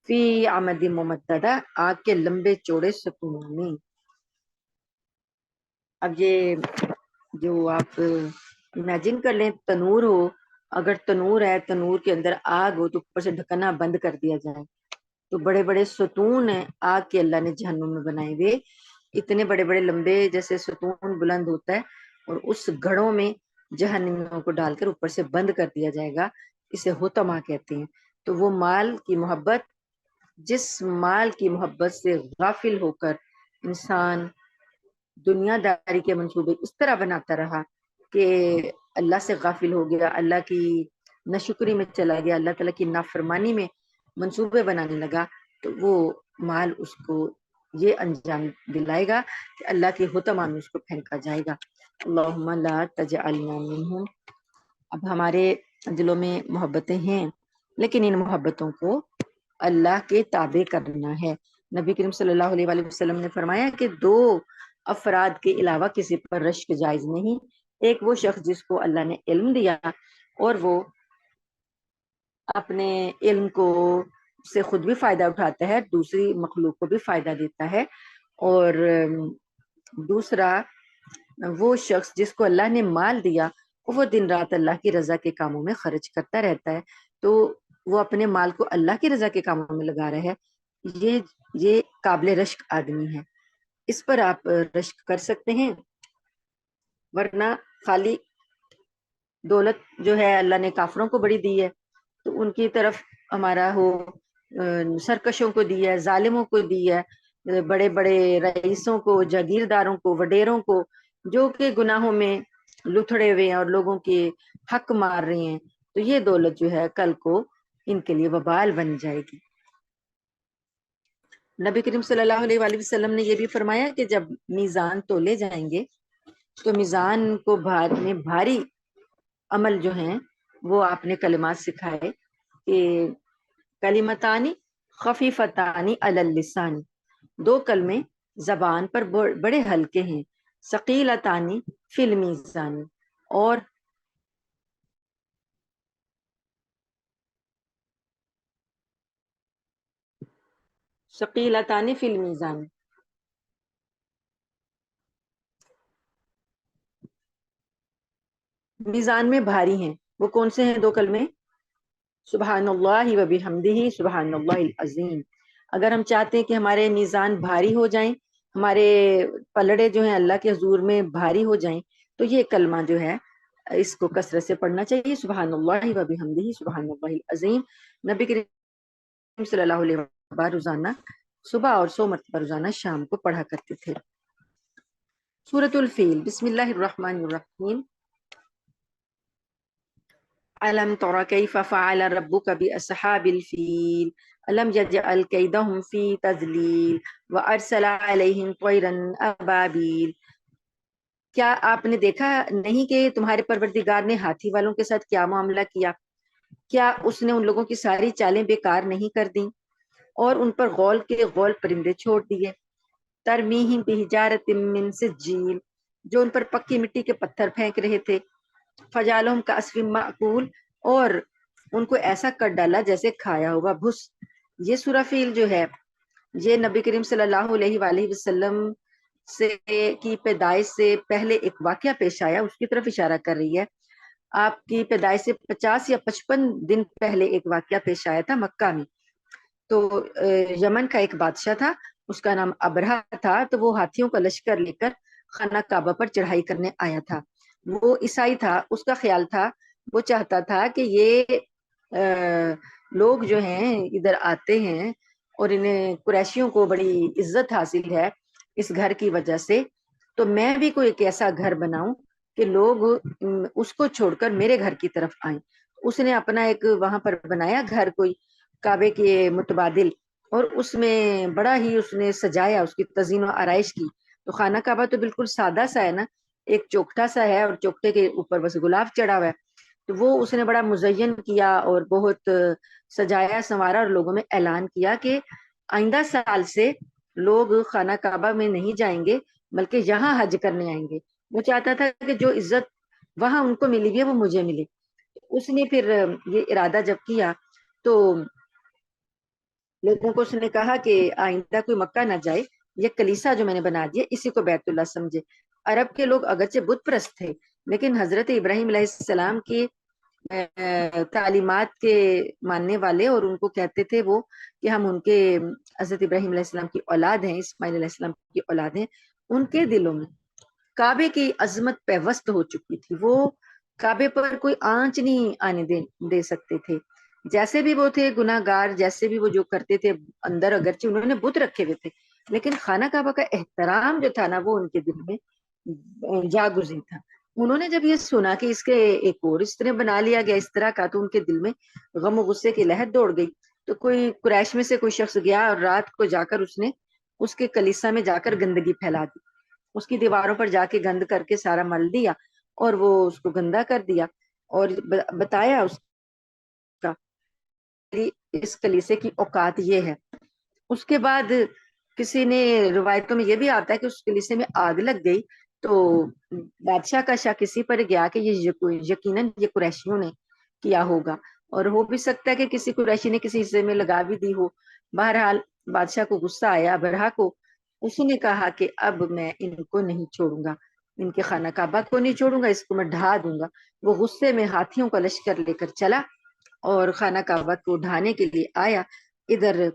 فی عمد ممددہ، آگ کے لمبے چوڑے ستونوں میں۔ اب یہ جو آپ امیجن کر لیں، تنور ہو، اگر تنور ہے، تنور کے اندر آگ ہو تو اوپر سے ڈھکنا بند کر دیا جائے، تو بڑے بڑے ستون ہیں آگ کے اللہ نے جہنم میں بنائے ہوئے، اتنے بڑے بڑے لمبے جیسے ستون بلند ہوتا ہے، اور اس گھڑوں میں جہنمیوں کو ڈال کر اوپر سے بند کر دیا جائے گا، اسے حطمہ کہتے ہیں۔ تو وہ مال کی محبت، جس مال کی محبت سے غافل ہو کر انسان دنیا داری کے منصوبے اس طرح بناتا رہا کہ اللہ سے غافل ہو گیا، اللہ کی ناشکری میں چلا گیا، اللہ تعالیٰ کی نافرمانی میں منصوبے بنانے لگا، تو وہ مال اس کو یہ انجام دلائے گا کہ اللہ کے حطمہ میں اس کو پھینکا جائے گا۔ اللہم لا تجعلنا منہم۔ اب ہمارے دلوں میں محبتیں ہیں، لیکن ان محبتوں کو اللہ کے تابع کرنا ہے۔ نبی کریم صلی اللہ علیہ وآلہ وسلم نے فرمایا کہ دو افراد کے علاوہ کسی پر رشک جائز نہیں، ایک وہ شخص جس کو اللہ نے علم دیا اور وہ اپنے علم کو سے خود بھی فائدہ اٹھاتا ہے، دوسری مخلوق کو بھی فائدہ دیتا ہے، اور دوسرا وہ شخص جس کو اللہ نے مال دیا، وہ دن رات اللہ کی رضا کے کاموں میں خرچ کرتا رہتا ہے، تو وہ اپنے مال کو اللہ کی رضا کے کاموں میں لگا رہا ہے، یہ قابل رشک آدمی ہے، اس پر آپ رشک کر سکتے ہیں۔ ورنہ خالی دولت جو ہے اللہ نے کافروں کو بڑی دی ہے، تو ان کی طرف ہمارا ہو، سرکشوں کو دی ہے، ظالموں کو دی ہے، بڑے بڑے رئیسوں کو، جاگیرداروں کو، وڈیروں کو، جو کہ گناہوں میں لتھڑے ہوئے ہیں اور لوگوں کے حق مار رہے ہیں، تو یہ دولت جو ہے کل کو ان کے لیے وبال بن جائے گی۔ نبی کریم صلی اللہ علیہ وآلہ وسلم نے یہ بھی فرمایا کہ جب میزان تولے جائیں گے تو میزان کو میں بھاری عمل جو ہیں وہ آپ نے کلمات سکھائے کہ کلمتانی خفیفتانی علی اللسان، دو کلمے زبان پر بڑے ہلکے ہیں، ثقیلتانی فی المیزان، اور ثقیلتانی فی المیزان، میزان میں بھاری ہیں۔ وہ کون سے ہیں دو کلمے؟ سبحان اللہ و بحمدہ سبحان اللہ العظیم۔ اگر ہم چاہتے ہیں کہ ہمارے میزان بھاری ہو جائیں، ہمارے پلڑے جو ہیں اللہ کے حضور میں بھاری ہو جائیں، تو یہ کلمہ جو ہے اس کو کثرت سے پڑھنا چاہیے، سبحان اللہ و بحمدہ سبحان اللہ العظیم۔ نبی کریم صلی اللہ علیہ وسلم روزانہ صبح اور 100 مرتبہ روزانہ شام کو پڑھا کرتے تھے۔ سورۃ الفیل، بسم اللہ الرحمن الرحیم۔ ألم تر كيف فعل ربك بأصحاب الفيل ألم يجعل كيدهم في تضليل وأرسل عليهم طيرا أبابيل۔ کیا آپ نے دیکھا نہیں کہ تمہارے پروردگار نے ہاتھی والوں کے ساتھ کیا معاملہ کیا؟ کیا اس نے ان لوگوں کی ساری چالیں بیکار نہیں کر دیں اور ان پر غول کے غول پرندے چھوڑ دیے، ترمیہم بحجارۃ من سجیل، جو ان پر پکی مٹی کے پتھر پھینک رہے تھے، فجعلہم کعصف مأکول، اور ان کو ایسا کر ڈالا جیسے کھایا ہوا بھس۔ یہ سورہ فیل جو ہے یہ نبی کریم صلی اللہ علیہ وآلہ وسلم سے کی پیدائش سے پہلے ایک واقعہ پیش آیا، اس کی طرف اشارہ کر رہی ہے۔ آپ کی پیدائش سے 50 یا 55 دن پہلے ایک واقعہ پیش آیا تھا مکہ میں۔ تو یمن کا ایک بادشاہ تھا، اس کا نام ابرہہ تھا، تو وہ ہاتھیوں کا لشکر لے کر خانہ کعبہ پر چڑھائی کرنے آیا تھا۔ وہ عیسائی تھا، اس کا خیال تھا، وہ چاہتا تھا کہ یہ لوگ جو ہیں ادھر آتے ہیں اور انہیں قریشیوں کو بڑی عزت حاصل ہے اس گھر کی وجہ سے، تو میں بھی کوئی ایک ایسا گھر بناؤں کہ لوگ اس کو چھوڑ کر میرے گھر کی طرف آئیں۔ اس نے اپنا ایک وہاں پر بنایا گھر کوئی کعبے کے متبادل، اور اس میں بڑا ہی اس نے سجایا، اس کی تزئین و آرائش کی۔ تو خانہ کعبہ تو بالکل سادہ سا ہے نا، ایک چوکھٹا سا ہے اور چوکھٹے کے اوپر بس گلاب چڑھا ہوا ہے، تو وہ اس نے بڑا مزین کیا اور بہت سجایا سنوارا، اور لوگوں میں اعلان کیا کہ آئندہ سال سے لوگ خانہ کعبہ میں نہیں جائیں گے بلکہ یہاں حج کرنے آئیں گے۔ وہ چاہتا تھا کہ جو عزت وہاں ان کو ملی ہے وہ مجھے ملے۔ اس نے پھر یہ ارادہ جب کیا تو لوگوں کو اس نے کہا کہ آئندہ کوئی مکہ نہ جائے، یہ کلیسا جو میں نے بنا دیا اسی کو بیت اللہ سمجھے۔ عرب کے لوگ اگرچہ بت پرست تھے لیکن حضرت ابراہیم علیہ السلام کی تعلیمات کے ماننے والے، اور ان کو کہتے تھے وہ کہ ہم ان کے حضرت ابراہیم علیہ السلام کی اولاد ہیں، اسماعیل علیہ السلام کی اولاد ہیں۔ ان کے دلوں میں کعبے کی عظمت پیوست ہو چکی تھی، وہ کعبے پر کوئی آنچ نہیں آنے دے سکتے تھے، جیسے بھی وہ تھے گناہ گار، جیسے بھی وہ جو کرتے تھے اندر، اگرچہ انہوں نے بت رکھے ہوئے تھے لیکن خانہ کعبہ کا احترام جو تھا نا وہ ان کے دل میں جاگزیں تھا۔ انہوں نے جب یہ سنا کہ اس کے ایک اور اس طرح بنا لیا گیا اس طرح کا، تو ان کے دل میں غم و غصے کی لہر دوڑ گئی۔ تو کوئی قریش میں سے کوئی شخص گیا اور رات کو جا کر اس نے اس کے کلیسا میں جا کر گندگی پھیلا دی، اس کی دیواروں پر جا کے گند کر کے سارا مل دیا اور وہ اس کو گندا کر دیا، اور بتایا اس کا اس کلیسے کی اوقات یہ ہے۔ اس کے بعد کسی نے روایتوں میں یہ بھی آتا ہے کہ اس کلیسے میں آگ لگ گئی، تو بادشاہ کا شک اسی پر گیا کہ یہ یقیناً یہ قریشیوں نے کیا ہوگا، اور ہو بھی سکتا ہے کہ کسی قریشی نے کسی حصے میں لگا بھی دی ہو۔ بہرحال بادشاہ کو غصہ آیا ابرہہ کو، اس نے کہا کہ اب میں ان کو نہیں چھوڑوں گا، ان کے خانہ کعبہ کو نہیں چھوڑوں گا، اس کو میں ڈھا دوں گا۔ وہ غصے میں ہاتھیوں کا لشکر لے کر چلا اور خانہ کعبہ کو ڈھانے کے لیے آیا۔ ادھر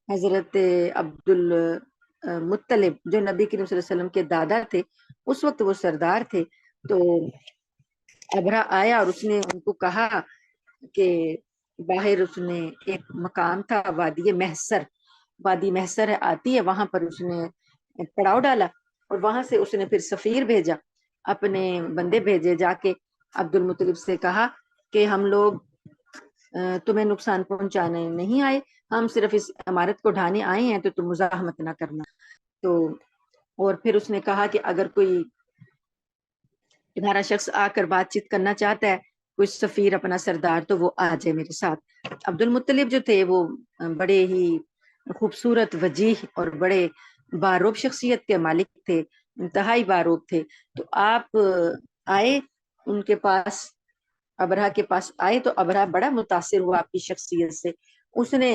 حضرت عبد المطلب جو نبی کریم صلی اللہ علیہ وسلم کے دادا تھے، اس وقت وہ سردار تھے، تو ابرہہ آیا اور اس نے ان کو کہا کہ باہر اس نے ایک مقام تھا وادی محسر، وادی محسر آتی ہے وہاں پر اس نے پڑاؤ ڈالا، اور وہاں سے اس نے پھر سفیر بھیجا اپنے بندے بھیجے، جا کے عبد المطلب سے کہا کہ ہم لوگ تمہیں نقصان پہنچانے نہیں آئے، ہم صرف اس عمارت کو ڈھانے آئے ہیں، تو تم مزاحمت نہ کرنا۔ تو اور پھر اس نے کہا کہ اگر کوئی تمہارا شخص آ کر بات چیت کرنا چاہتا ہے، کوئی سفیر اپنا سردار، تو وہ آ جائے میرے ساتھ۔ عبد المطلب جو تھے وہ بڑے ہی خوبصورت، وجیح اور بڑے باروب شخصیت کے مالک تھے، انتہائی باروب تھے۔ تو آپ آئے ان کے پاس، ابرہہ کے پاس آئے، تو ابرہہ بڑا متاثر ہوا آپ کی شخصیت سے۔ اس نے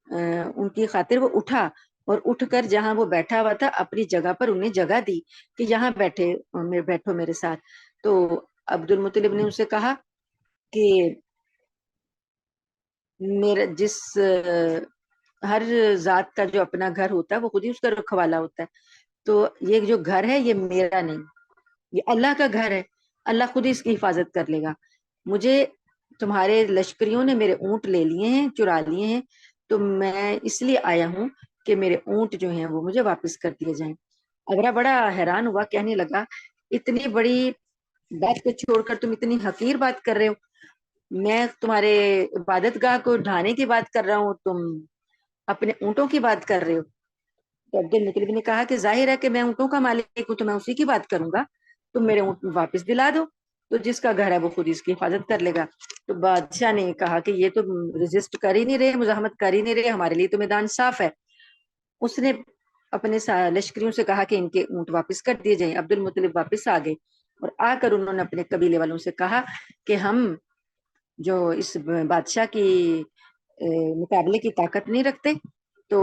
ان کی خاطر وہ اٹھا، اور اٹھ کر جہاں وہ بیٹھا ہوا تھا اپنی جگہ پر انہیں جگہ دی کہ یہاں بیٹھو میرے ساتھ۔ تو عبد المطلب نے اسے کہا کہ میرا ہر ذات کا جو اپنا گھر ہوتا ہے وہ خود ہی اس کا رکھوالا ہوتا ہے، تو یہ جو گھر ہے یہ میرا نہیں، یہ اللہ کا گھر ہے، اللہ خود ہی اس کی حفاظت کر لے گا۔ مجھے تمہارے لشکریوں نے میرے اونٹ لے لیے ہیں، چرا لیے ہیں، تو میں اس لیے آیا ہوں کہ میرے اونٹ جو ہیں وہ مجھے واپس کر دیے جائیں۔ ابرا بڑا حیران ہوا، کہنے لگا اتنی بڑی بات کو چھوڑ کر تم اتنی حقیر بات کر رہے ہو، میں تمہارے عبادت گاہ کو ڈھانے کی بات کر رہا ہوں، تم اپنے اونٹوں کی بات کر رہے ہو۔ تو عبد المطلب نے کہا کہ ظاہر ہے کہ میں اونٹوں کا مالک ہوں، تو میں اسی کی بات کروں گا، تم میرے اونٹ واپس دلا دو، تو جس کا گھر ہے وہ خود اس کی حفاظت کر لے گا۔ تو بادشاہ نے کہا کہ یہ تو رجسٹ کر ہی نہیں رہے، مزاحمت کر ہی نہیں رہے، ہمارے لیے تو میدان صاف ہے۔ اس نے اپنے لشکریوں سے کہا کہ ان کے اونٹ واپس کر دیے جائیں۔ عبد المطلب واپس آ گئے، اور آ کر انہوں نے اپنے قبیلے والوں سے کہا کہ ہم جو اس بادشاہ کی مقابلے کی طاقت نہیں رکھتے، تو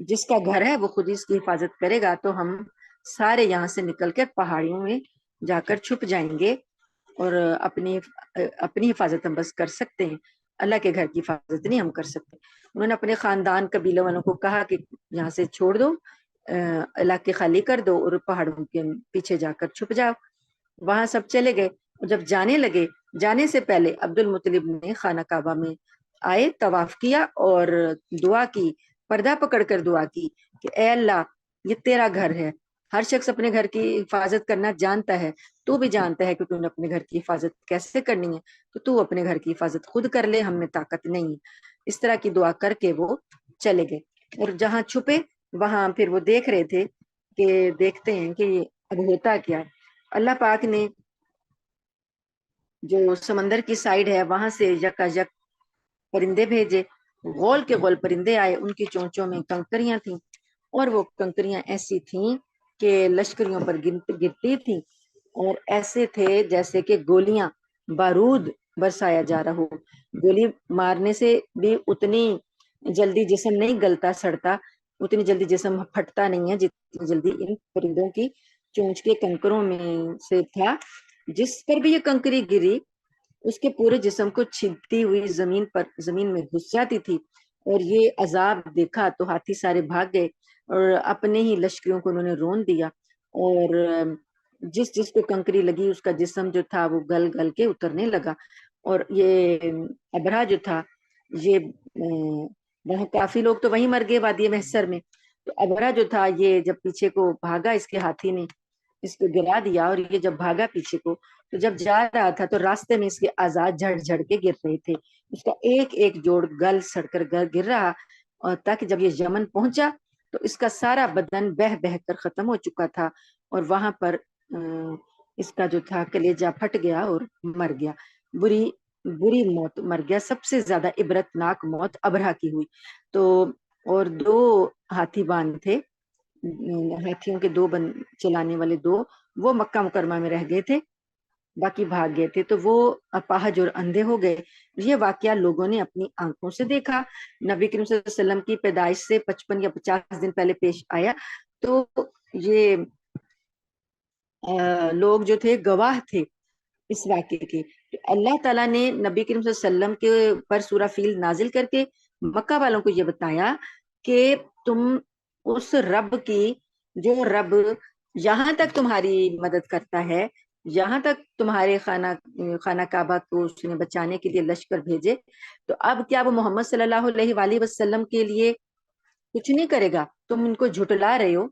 جس کا گھر ہے وہ خود ہی اس کی حفاظت کرے گا، تو ہم سارے یہاں سے نکل کر پہاڑیوں میں جا کر چھپ جائیں گے، اور اپنی حفاظت ہم بس کر سکتے ہیں، اللہ کے گھر کی حفاظت نہیں ہم کر سکتے۔ انہوں نے اپنے خاندان قبیلے والوں کو کہا کہ یہاں سے چھوڑ دو، علاقے خالی کر دو، اور پہاڑوں کے پیچھے جا کر چھپ جاؤ۔ وہاں سب چلے گئے، اور جب جانے لگے، جانے سے پہلے عبد المطلب نے خانہ کعبہ میں آئے، طواف کیا اور دعا کی، پردہ پکڑ کر دعا کی کہ اے اللہ، یہ تیرا گھر ہے، ہر شخص اپنے گھر کی حفاظت کرنا جانتا ہے، تو بھی جانتا ہے کہ تو نے اپنے گھر کی حفاظت کیسے کرنی ہے، تو اپنے گھر کی حفاظت خود کر لے، ہم میں طاقت نہیں۔ اس طرح کی دعا کر کے وہ چلے گئے، اور جہاں چھپے وہاں پھر وہ دیکھ رہے تھے کہ دیکھتے ہیں کہ اب ہوتا کیا ہے۔ اللہ پاک نے جو سمندر کی سائڈ ہے وہاں سے یکا یک پرندے بھیجے، غول کے غول پرندے آئے، ان کی چونچوں میں کنکریاں تھیں، اور وہ کنکریاں ایسی تھیں کہ لشکریوں پر گرتی تھیں، اور ایسے تھے جیسے کہ گولیاں، بارود برسایا جا رہا ہو۔ گولی مارنے سے بھی اتنی جلدی جسم نہیں گلتا سڑتا، اتنی جلدی جسم پھٹتا نہیں ہے جتنی جلدی ان پرندوں کی چونچ کے کنکروں میں سے تھا۔ جس پر بھی یہ کنکری گری اس کے پورے جسم کو چھلتی ہوئی زمین میں گھس جاتی تھی، اور یہ عذاب دیکھا تو ہاتھی سارے بھاگ گئے، اور اپنے ہی لشکریوں کو انہوں نے رون دیا، اور جس جس کو کنکری لگی اس کا جسم جو تھا وہ گل گل کے اترنے لگا۔ اور یہ ابرہہ جو تھا، یہ وہاں کافی لوگ تو وہیں مر گئے وادی محشر میں، تو ابرہہ جو تھا یہ جب پیچھے کو بھاگا، اس کے ہاتھی نے اس کو گرا دیا، اور یہ جب بھاگا پیچھے کو، تو جب جا رہا تھا تو راستے میں اس کے اعضاء جھڑ جھڑ کے گر رہے تھے، اس کا ایک ایک جوڑ گل سڑ کر گر رہا، اور تاکہ جب یہ یمن پہنچا تو اس کا سارا بدن بہ بہ کر ختم ہو چکا تھا، اور وہاں پر اس کا جو تھا کلیجہ پھٹ گیا اور مر گیا، بری بری موت مر گیا۔ سب سے زیادہ عبرتناک موت ابرہہ کی ہوئی۔ تو اور دو ہاتھی باندھ تھے، ہاتھیوں کے دو چلانے والے دو، وہ مکہ مکرمہ میں رہ گئے تھے، باقی بھاگ گئے تھے، تو وہ اپاہج اور اندھے ہو گئے۔ یہ واقعہ لوگوں نے اپنی آنکھوں سے دیکھا، نبی کریم صلی اللہ علیہ وسلم کی پیدائش سے 55 یا 50 دن پہلے پیش آیا، تو یہ لوگ جو تھے گواہ تھے اس واقعے کے۔ تو اللہ تعالیٰ نے نبی کریم صلی اللہ علیہ وسلم کے پر سورہ فیل نازل کر کے مکہ والوں کو یہ بتایا کہ تم اس رب کی، جو رب یہاں تک تمہاری مدد کرتا ہے، یہاں تک تمہارے خانہ کعبہ کو اس نے بچانے کے لیے لشکر بھیجے، تو اب کیا وہ محمد صلی اللہ علیہ وآلہ وسلم کے لیے کچھ نہیں کرے گا؟ تم ان کو جھٹلا رہے ہو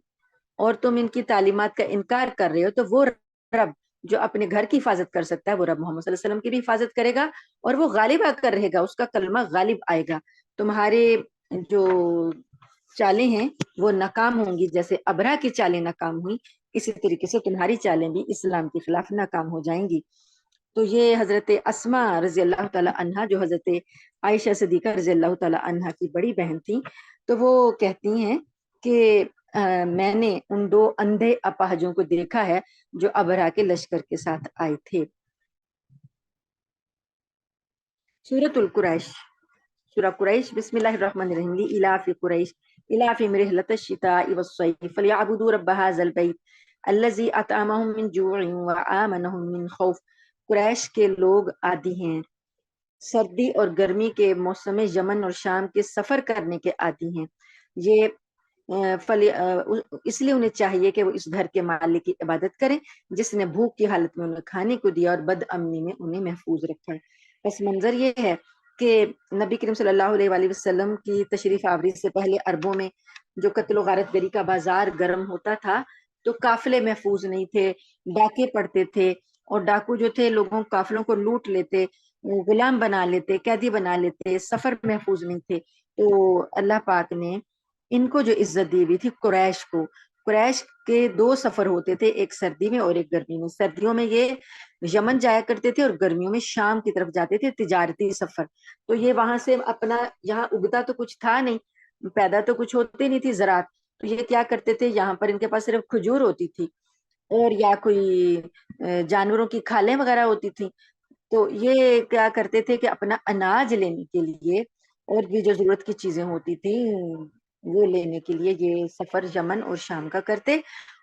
اور تم ان کی تعلیمات کا انکار کر رہے ہو، تو وہ رب جو اپنے گھر کی حفاظت کر سکتا ہے وہ رب محمد صلی اللہ علیہ وسلم کی بھی حفاظت کرے گا، اور وہ غالب آ کر رہے گا، اس کا کلمہ غالب آئے گا. تمہارے جو چالیں ہیں وہ ناکام ہوں گی، جیسے ابرا کی چالیں ناکام ہوئی اسی طریقے سے تمہاری چالیں بھی اسلام کے خلاف ناکام ہو جائیں گی. تو یہ حضرت اسماء رضی اللہ تعالی عنہا جو حضرت عائشہ صدیقہ رضی اللہ تعالی عنہا کی بڑی بہن تھی، تو وہ کہتی ہیں کہ میں نے ان دو اندھے اپاہجوں کو دیکھا ہے جو ابرا کے لشکر کے ساتھ آئے تھے. سورۃ القریش. سورہ قریش. بسم اللہ الرحمن الرحیم. لإلاف قریش إلافهم رحلة الشتاء والصيف فليعبدوا رب هذا البيت الذي أطعمهم من جوع وآمنهم من خوف. قریش کے لوگ عادی ہیں، سردی اور گرمی کے موسم یمن اور شام کے سفر کرنے کے عادی ہیں. یہ اس لیے انہیں چاہیے کہ وہ اس گھر کے مالک کی عبادت کریں جس نے بھوک کی حالت میں انہیں کھانے کو دیا اور بد امنی میں انہیں محفوظ رکھا. پس منظر یہ ہے کہ نبی کریم صلی اللہ علیہ وآلہ وسلم کی تشریف آوری سے پہلے عربوں میں جو قتل و غارت گری کا بازار گرم ہوتا تھا تو قافلے محفوظ نہیں تھے، ڈاکے پڑتے تھے، اور ڈاکو جو تھے لوگوں قافلوں کو لوٹ لیتے، غلام بنا لیتے، قیدی بنا لیتے، سفر محفوظ نہیں تھے. تو اللہ پاک نے ان کو جو عزت دی ہوئی تھی قریش کو، قریش کے دو سفر ہوتے تھے، ایک سردی میں اور ایک گرمی میں. سردیوں میں یہ یمن جایا کرتے تھے اور گرمیوں میں شام کی طرف جاتے تھے، تجارتی سفر. تو یہ وہاں سے اپنا، یہاں اگتا تو کچھ تھا نہیں، پیدا تو کچھ ہوتی نہیں تھی زراعت، تو یہ کیا کرتے تھے، یہاں پر ان کے پاس صرف کھجور ہوتی تھی اور یا کوئی جانوروں کی کھالیں وغیرہ ہوتی تھی. تو یہ کیا کرتے تھے کہ اپنا اناج لینے کے لیے اور بھی جو ضرورت کی چیزیں ہوتی تھی وہ لینے کے لیے یہ سفر یمن اور شام کا کرتے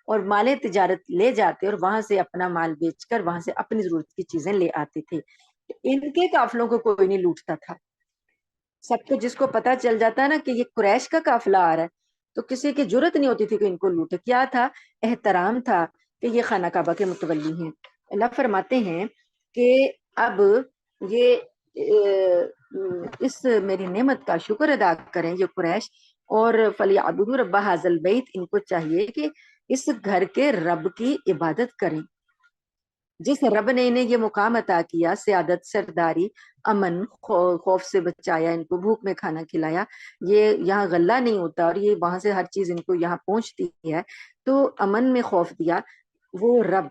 اور مال تجارت لے جاتے اور وہاں سے اپنا مال بیچ کر وہاں سے اپنی ضرورت کی چیزیں لے آتے تھے. ان کے قافلوں کو کوئی نہیں لوٹتا تھا. سب کو جس کو پتا چل جاتا نا کہ یہ قریش کا قافلہ آ رہا ہے تو کسی کی جرت نہیں ہوتی تھی کہ ان کو لوٹے. کیا تھا؟ احترام تھا کہ یہ خانہ کعبہ کے متولی ہیں. اللہ فرماتے ہیں کہ اب یہ اس میری نعمت کا شکر ادا کریں یہ قریش، اور فلیعبدوا رب ھذا البیت، ان کو چاہیے کہ اس گھر کے رب کی عبادت کریں جس رب نے انہیں یہ مقام عطا کیا، سیادت، سرداری، امن، خوف سے بچایا، ان کو بھوک میں کھانا کھلایا. یہ یہاں غلہ نہیں ہوتا اور یہ وہاں سے ہر چیز ان کو یہاں پہنچتی ہے، تو امن میں خوف دیا. وہ رب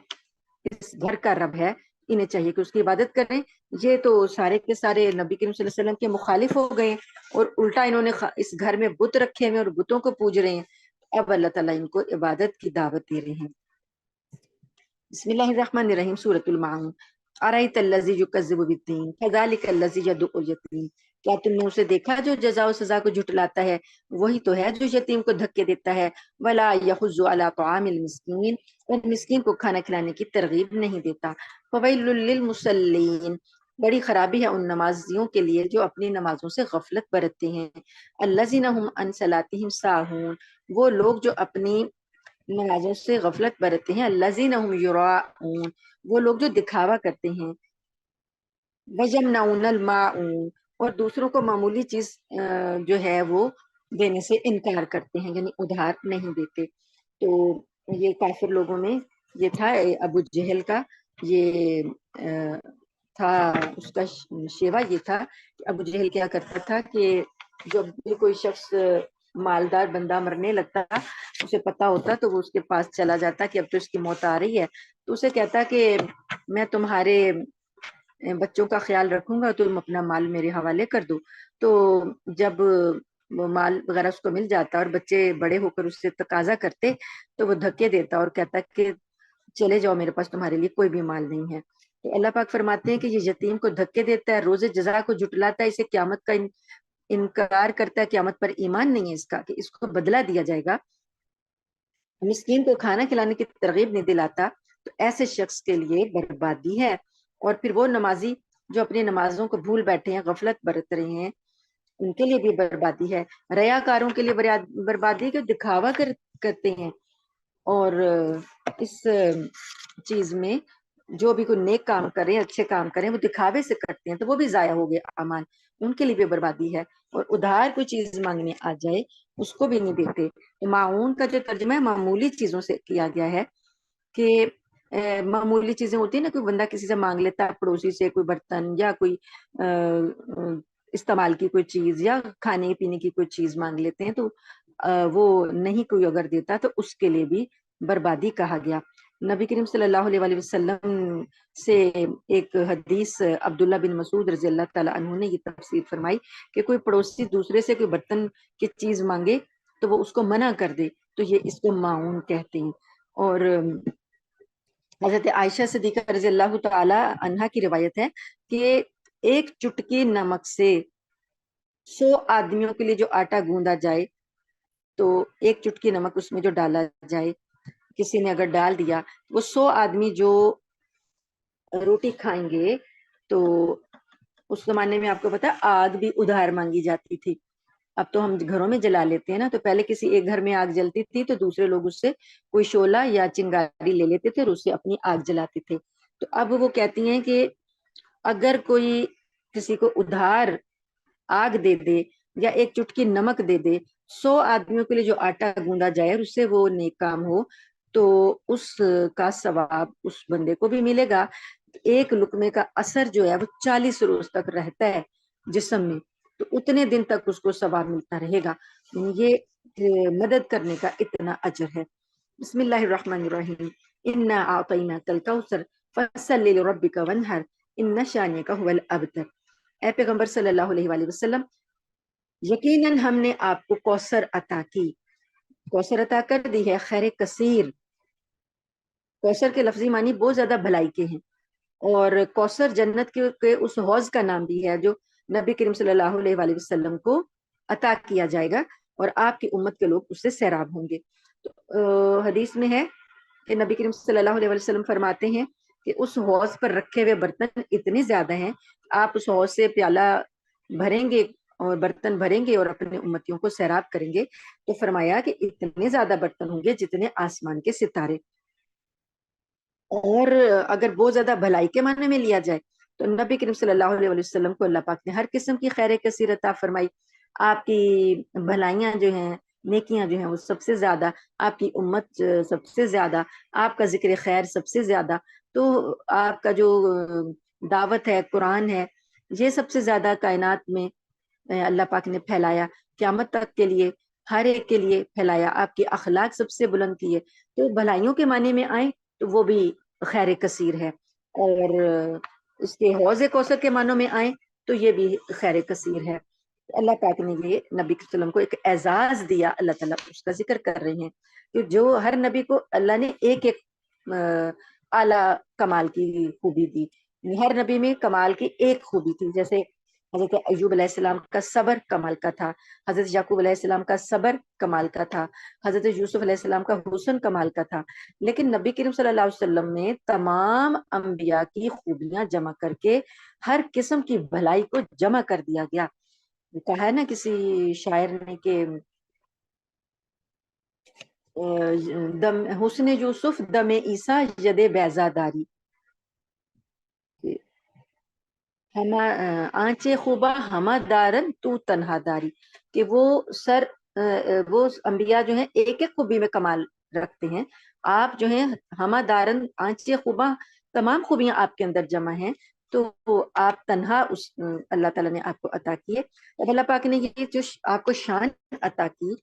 اس گھر کا رب ہے، انہیں چاہیے کہ اس کی عبادت کریں. یہ تو سارے کے سارے نبی کریم صلی اللہ علیہ وسلم کے مخالف ہو گئے اور الٹا انہوں نے اس گھر میں بت رکھے ہوئے اور بتوں کو پوج رہے ہیں. اب اللہ تعالیٰ ان کو عبادت کی دعوت دے رہے ہیں. بسم اللہ الرحمن الرحیم. سورۃ المعون. ارایت الذی یکذب بالدین فذلک الذی یدعو الیتیم. کیا تم نے اسے دیکھا جو جزا و سزا کو جھٹلاتا ہے؟ وہی تو ہے جو یتیم کو دھکے دیتا ہے. ولا یحض علی طعام المسکین، اور مسکین کو کھانا کھلانے کی ترغیب نہیں دیتا. فویل للمصلین، بڑی خرابی ہے ان نمازیوں کے لیے جو اپنی نمازوں سے غفلت برتتے ہیں. الذین هم عن صلاتهم ساہون، وہ لوگ جو اپنی نمازوں سے غفلت برتتے ہیں. الذین هم یراؤون، وہ لوگ جو دکھاوا کرتے ہیں. ویمنعون الماعون، اور دوسروں کو معمولی چیز جو ہے وہ دینے سے انکار کرتے ہیں، یعنی ادھار نہیں دیتے. تو یہ کافر لوگوں میں یہ تھا. ابو جہل کا یہ تھا، اس کا شیوا یہ تھا کہ ابو جہل کیا کرتا تھا کہ جب بھی کوئی شخص مالدار بندہ مرنے لگتا، اسے پتا ہوتا تو وہ اس کے پاس چلا جاتا کہ اب تو اس کی موت آ رہی ہے، تو اسے کہتا کہ میں تمہارے بچوں کا خیال رکھوں گا، تم اپنا مال میرے حوالے کر دو. تو جب وہ مال وغیرہ اس کو مل جاتا اور بچے بڑے ہو کر اس سے تقاضا کرتے تو وہ دھکے دیتا اور کہتا کہ چلے جاؤ، میرے پاس تمہارے لیے کوئی بھی مال نہیں ہے. تو اللہ پاک فرماتے ہیں کہ یہ یتیم کو دھکے دیتا ہے، روز جزا کو جھٹلاتا ہے، اسے قیامت کا انکار کرتا ہے، قیامت پر ایمان نہیں ہے اس کا کہ اس کو بدلہ دیا جائے گا. مسکین کو کھانا کھلانے کی ترغیب نہیں دلاتا تو ایسے شخص کے لیے بربادی ہے. اور پھر وہ نمازی جو اپنی نمازوں کو بھول بیٹھے ہیں، غفلت برت رہے ہیں، ان کے لیے بھی بربادی ہے. ریاکاروں کے لیے بربادی کہ دکھاوا کرتے ہیں، اور اس چیز میں جو بھی کوئی نیک کام کریں، اچھے کام کریں، وہ دکھاوے سے کرتے ہیں تو وہ بھی ضائع ہو گئے اعمال، ان کے لیے بھی بربادی ہے. اور ادھار کوئی چیز مانگنے آ جائے اس کو بھی نہیں دیتے. معاون کا جو ترجمہ ہے معمولی چیزوں سے کیا گیا ہے کہ معمولی چیزیں ہوتی ہیں نا، کوئی بندہ کسی سے مانگ لیتا ہے، پڑوسی سے کوئی برتن یا کوئی استعمال کی کوئی چیز یا کھانے پینے کی کوئی چیز مانگ لیتے ہیں، تو وہ نہیں کوئی اگر دیتا تو اس کے لیے بھی بربادی کہا گیا۔ نبی کریم صلی اللہ علیہ وسلم سے ایک حدیث عبداللہ بن مسعود رضی اللہ تعالیٰ عنہ نے یہ تفسیر فرمائی کہ کوئی پڑوسی دوسرے سے کوئی برتن کی چیز مانگے تو وہ اس کو منع کر دے تو یہ اس کو معاون کہتے ہیں۔ اور حضرت عائشہ صدیقہ رضی اللہ تعالی عنہا کی روایت ہے کہ ایک چٹکی نمک سے 100 آدمیوں کے لیے جو آٹا گوندا جائے تو ایک چٹکی نمک اس میں جو ڈالا جائے، کسی نے اگر ڈال دیا، وہ 100 آدمی جو روٹی کھائیں گے تو اس زمانے میں آپ کو پتا آگ بھی ادھار مانگی جاتی تھی۔ اب تو ہم گھروں میں جلا لیتے ہیں نا، تو پہلے کسی ایک گھر میں آگ جلتی تھی تو دوسرے لوگ اس سے کوئی شعلہ یا چنگاری لے لیتے تھے اور اس سے اپنی آگ جلاتے تھے۔ تو اب وہ کہتی ہیں کہ اگر کوئی کسی کو ادھار آگ دے دے یا ایک چٹکی نمک دے دے، 100 آدمیوں کے لیے جو آٹا گوندا جائے اور اس سے وہ نیک کام ہو تو اس کا ثواب اس بندے کو بھی ملے گا۔ ایک لقمے کا اثر جو ہے وہ 40 روز تک رہتا ہے جسم میں، تو اتنے دن تک اس کو ثواب ملتا رہے گا۔ یہ مدد کرنے کا اتنا اجر ہے۔ بسم اللہ الرحمن الرحیم، انا اعطیناک الکوثر فصلی لربک وانحر ان شانئک هو الابتر۔ اے پیغمبر صلی اللہ علیہ وآلہ وسلم، یقیناً ہم نے آپ کو کوثر عطا کی، کوثر عطا کر دی ہے، خیر کثیر۔ کوثر کے لفظی معنی بہت زیادہ بھلائی کے ہیں، اور کوثر جنت کے اس حوض کا نام بھی ہے جو نبی کریم صلی اللہ علیہ وآلہ وسلم کو عطا کیا جائے گا اور آپ کی امت کے لوگ اس سے سیراب ہوں گے۔ تو حدیث میں ہے کہ نبی کریم صلی اللہ علیہ وسلم فرماتے ہیں کہ اس حوض پر رکھے ہوئے برتن اتنے زیادہ ہیں، آپ اس حوض سے پیالہ بھریں گے اور برتن بھریں گے اور اپنے امتیوں کو سیراب کریں گے، تو فرمایا کہ اتنے زیادہ برتن ہوں گے جتنے آسمان کے ستارے۔ اور اگر بہت زیادہ بھلائی کے معنی میں لیا جائے تو نبی کریم صلی اللہ علیہ وسلم کو اللہ پاک نے ہر قسم کی خیر کثیر عطا فرمائی۔ آپ کی بھلائیاں جو ہیں، نیکیاں جو ہیں وہ سب سے زیادہ، آپ کی امت سب سے زیادہ، آپ کا ذکر خیر سب سے زیادہ، تو آپ کا جو دعوت ہے، قرآن ہے، یہ سب سے زیادہ کائنات میں اللہ پاک نے پھیلایا، قیامت تک کے لیے ہر ایک کے لیے پھیلایا۔ آپ کی اخلاق سب سے بلند کی ہے، تو بھلائیوں کے معنی میں آئیں تو وہ بھی خیر کثیر ہے، اور اس کے حوض کوثر کے معنوں میں آئیں تو یہ بھی خیر کثیر ہے۔ اللہ پاک نے یہ نبی صلی اللہ علیہ وسلم کو ایک اعزاز دیا، اللہ تعالیٰ اس کا ذکر کر رہے ہیں کہ جو ہر نبی کو اللہ نے ایک ایک اعلیٰ کمال کی خوبی دی، ہر نبی میں کمال کی ایک خوبی تھی۔ جیسے حضرت ایوب علیہ السلام کا صبر کمال کا تھا، حضرت یعقوب علیہ السلام کا صبر کمال کا تھا، حضرت یوسف علیہ السلام کا حسن کمال کا تھا۔ لیکن نبی کریم صلی اللہ علیہ وسلم نے تمام انبیاء کی خوبیاں جمع کر کے ہر قسم کی بھلائی کو جمع کر دیا گیا۔ کہا ہے نا کسی شاعر نے کہ دم حسن یوسف دم عیسیٰ ید بیضا داری، ہما آنچے خوبا ہما دارن تو تنہا داری، کہ وہ وہ انبیاء جو ہیں ایک ایک خوبی میں کمال رکھتے ہیں، آپ جو ہیں ہما دارن آنچے خوبا، تمام خوبیاں آپ کے اندر جمع ہیں، تو آپ تنہا اس اللہ تعالیٰ نے آپ کو عطا کیے۔ اب اللہ پاک نے یہ جو آپ کو شان عطا کی،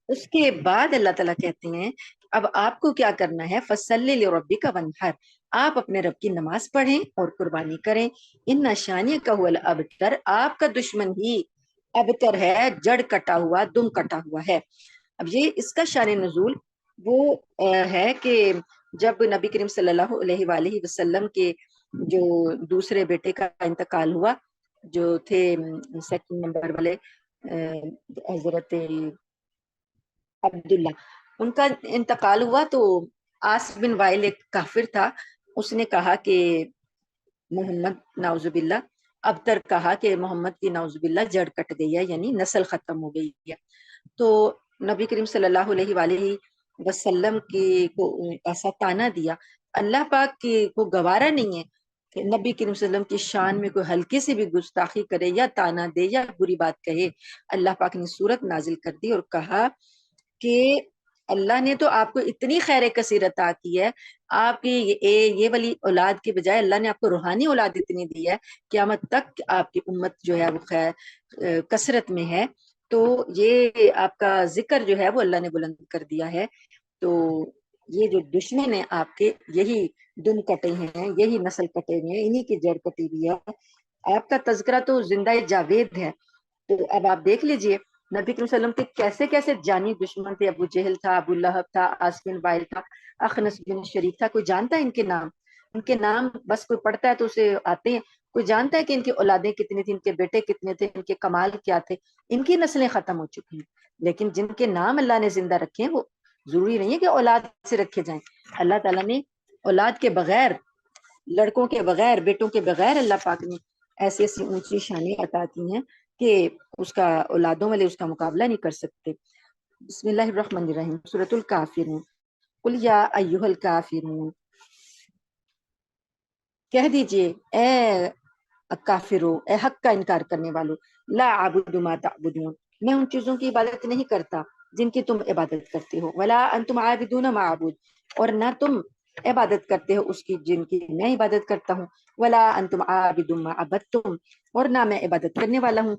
اس کے بعد اللہ تعالیٰ کہتے ہیں اب آپ کو کیا کرنا ہے، فصلی لربک وانحر، آپ اپنے رب کی نماز پڑھیں اور قربانی کریں، ان شانئک هو الابتر، آپ کا دشمن ہی ابتر ہے، جڑ کٹا ہوا، دم کٹا ہوا ہے۔ اب یہ اس کا شان نزول وہ ہے کہ جب نبی کریم صلی اللہ علیہ وآلہ وسلم کے جو دوسرے بیٹے کا انتقال ہوا، جو تھے سیکنڈ نمبر والے حضرت عبداللہ، ان کا انتقال ہوا تو آس بن وائل ایک کافر تھا، اس نے کہا کہ محمد نعوذ باللہ، ابتر کہا کہ محمد کی نعوذ باللہ جڑ کٹ گئی ہے، یعنی نسل ختم ہو گئی ہے۔ تو نبی کریم صلی اللہ علیہ وآلہ وسلم کی کو ایسا تانا دیا، اللہ پاک کی کو گوارا نہیں ہے کہ نبی کریم صلی اللہ علیہ وسلم کی شان میں کوئی ہلکی سی بھی گستاخی کرے یا تانا دے یا بری بات کہے۔ اللہ پاک نے سورت نازل کر دی اور کہا کہ اللہ نے تو آپ کو اتنی خیر کثیر عطا کی ہے، آپ کی یہ والی اولاد کے بجائے اللہ نے آپ کو روحانی اولاد اتنی دی ہے، قیامت تک آپ کی امت جو ہے وہ خیر کثرت میں ہے. تو یہ آپ کا ذکر جو ہے وہ اللہ نے بلند کر دیا ہے. تو یہ جو دشمن ہیں آپ کے، یہی دم کٹے ہیں، یہی نسل کٹے ہوئے ہیں، انہی کی جڑ کٹی ہوئی ہے. آپ کا تذکرہ تو زندہ جاوید ہے. تو اب آپ دیکھ لیجئے نبی کریم صلی اللہ علیہ وسلم کے کیسے کیسے جانی دشمن تھے. ابو جہل تھا، ابو لہب تھا، عاص بن وائل تھا، اخنس بن شریف تھا. کوئی جانتا ہے ان کے نام؟ ان کے نام بس کوئی پڑھتا ہے تو اسے آتے ہیں. کوئی جانتا ہے کہ ان کی اولادیں کتنی تھیں، ان کے بیٹے کتنے تھے، ان کے کمال کیا تھے؟ ان کی نسلیں ختم ہو چکی ہیں. لیکن جن کے نام اللہ نے زندہ رکھے ہیں وہ ضروری نہیں ہے کہ اولاد سے رکھے جائیں. اللہ تعالیٰ نے اولاد کے بغیر، لڑکوں کے بغیر، بیٹوں کے بغیر اللہ پاک نے ایسی ایسی اونچی شانیں عطا کی ہیں کہ اس کا اولادوں والے اس کا مقابلہ نہیں کر سکتے. بسم اللہ الرحمن الرحیم. سورۃ الکافرون. قل یا ایھا الکافرون، کہہ دیجئے اے کافرو، اے حق کا انکار کرنے والو، لا اعبد ما تعبدون، میں ان چیزوں کی عبادت نہیں کرتا جن کی تم عبادت کرتے ہو. ولا انتم عابدون ما اعبد، اور نہ تم عبادت کرتے ہو اس کی جن کی میں عبادت کرتا ہوں. ولا انتم عابدون ما عبدتم، اور نہ میں عبادت کرنے والا ہوں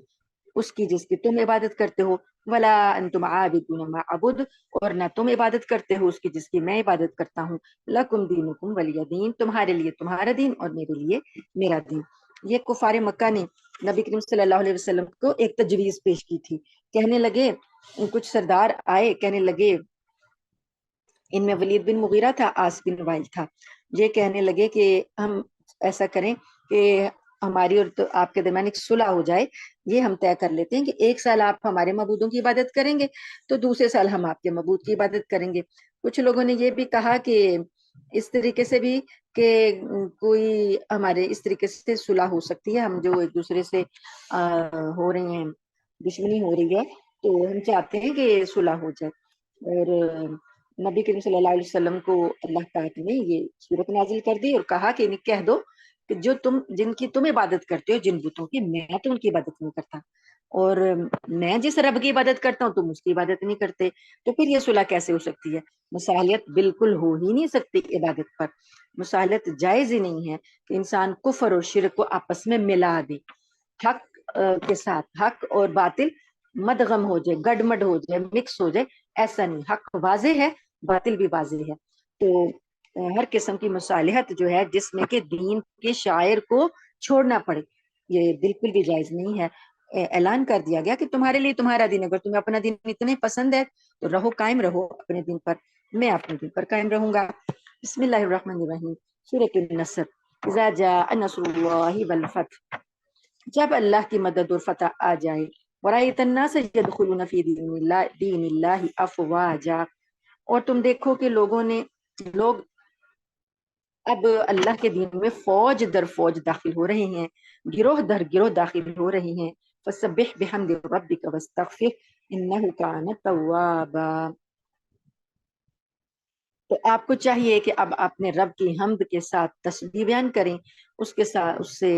اس کی جس کی تم عبادت کرتے ہو. ولا انتم عابدون ما اعبد، اور نہ تم عبادت کرتے ہو اس کی جس کی میں عبادت کرتا ہوں. لکم دینکم ولی دین، تمہارے لیے تمہارا دین اور میرے لیے میرا دین. یہ کفار مکہ نے نبی کریم صلی اللہ علیہ وسلم کو ایک تجویز پیش کی تھی. کہنے لگے، کچھ سردار آئے، کہنے لگے، ان میں ولید بن مغیرہ تھا، عاص بن وائل تھا. یہ کہنے لگے کہ ہم ایسا کریں کہ ہماری اور تو آپ کے درمیان ایک صلح ہو جائے. یہ ہم طے کر لیتے ہیں کہ ایک سال آپ ہمارے معبودوں کی عبادت کریں گے تو دوسرے سال ہم آپ کے معبود کی عبادت کریں گے. کچھ لوگوں نے یہ بھی کہا کہ اس طریقے سے بھی کہ کوئی ہمارے اس طریقے سے صلح ہو سکتی ہے، ہم جو ایک دوسرے سے ہو رہے ہیں، دشمنی ہو رہی ہے، تو ہم چاہتے ہیں کہ صلح ہو جائے. اور نبی کریم صلی اللہ علیہ وسلم کو اللہ پاک نے یہ صورت نازل کر دی اور کہا کہ انہیں کہہ دو کہ جو جن کی تم عبادت کرتے ہو، جن بتوں کی، میں تو ان کی عبادت نہیں کرتا، اور میں جس رب کی عبادت کرتا ہوں تم اس کی عبادت نہیں کرتے. تو پھر یہ صلح کیسے ہو سکتی ہے؟ مصالحت بالکل ہو ہی نہیں سکتی عبادت پر. مصالحت جائز ہی نہیں ہے کہ انسان کفر اور شرک کو آپس میں ملا دے. حق کے ساتھ حق اور باطل مدغم ہو جائے، گڈمڈ ہو جائے، مکس ہو جائے، ایسا نہیں. حق واضح ہے، باطل بھی واضح ہے. تو ہر قسم کی مصالحت جو ہے جس میں کہ دین کے شاعر کو چھوڑنا پڑے، یہ بالکل بھی جائز نہیں ہے. اعلان کر دیا گیا کہ تمہارے لیے تمہارا دین، اگر تمہیں اپنا دین اتنے پسند ہے تو رہو، قائم رہو اپنے دین پر، میں اپنے دین پر قائم رہوں گا. بسم اللہ الرحمن الرحیم. سورۃ النصر. اذا جاء نصر اللہ والفتح، جب اللہ کی مدد اور فتح آ جائے. ورأیت الناس يدخلون فی دین اللہ افواجا، اور تم دیکھو کہ لوگ اب اللہ کے دین میں فوج در فوج داخل ہو رہے ہیں، گروہ در گروہ داخل ہو رہے ہیں. فسبح بحمد ربک واستغفر انہ کان توابا. تو آپ کو چاہیے کہ اب اپنے رب کی حمد کے ساتھ تسبیح بیان کریں، اس کے ساتھ اس سے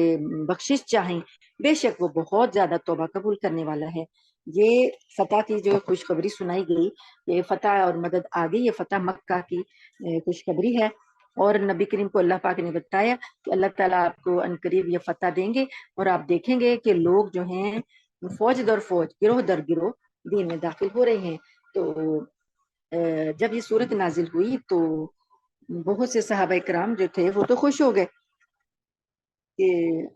بخشش چاہیں، بے شک وہ بہت زیادہ توبہ قبول کرنے والا ہے. یہ فتح کی جو خوشخبری سنائی گئی، یہ فتح اور مدد آ گئی، یہ فتح مکہ کی خوشخبری ہے. اور نبی کریم کو اللہ پاک نے بتایا کہ اللہ تعالیٰ آپ کو عنقریب یہ فتح دیں گے، اور آپ دیکھیں گے کہ لوگ جو ہیں فوج در فوج، گروہ در گروہ دین میں داخل ہو رہے ہیں. تو جب یہ صورت نازل ہوئی تو بہت سے صحابہ کرام جو تھے وہ تو خوش ہو گئے کہ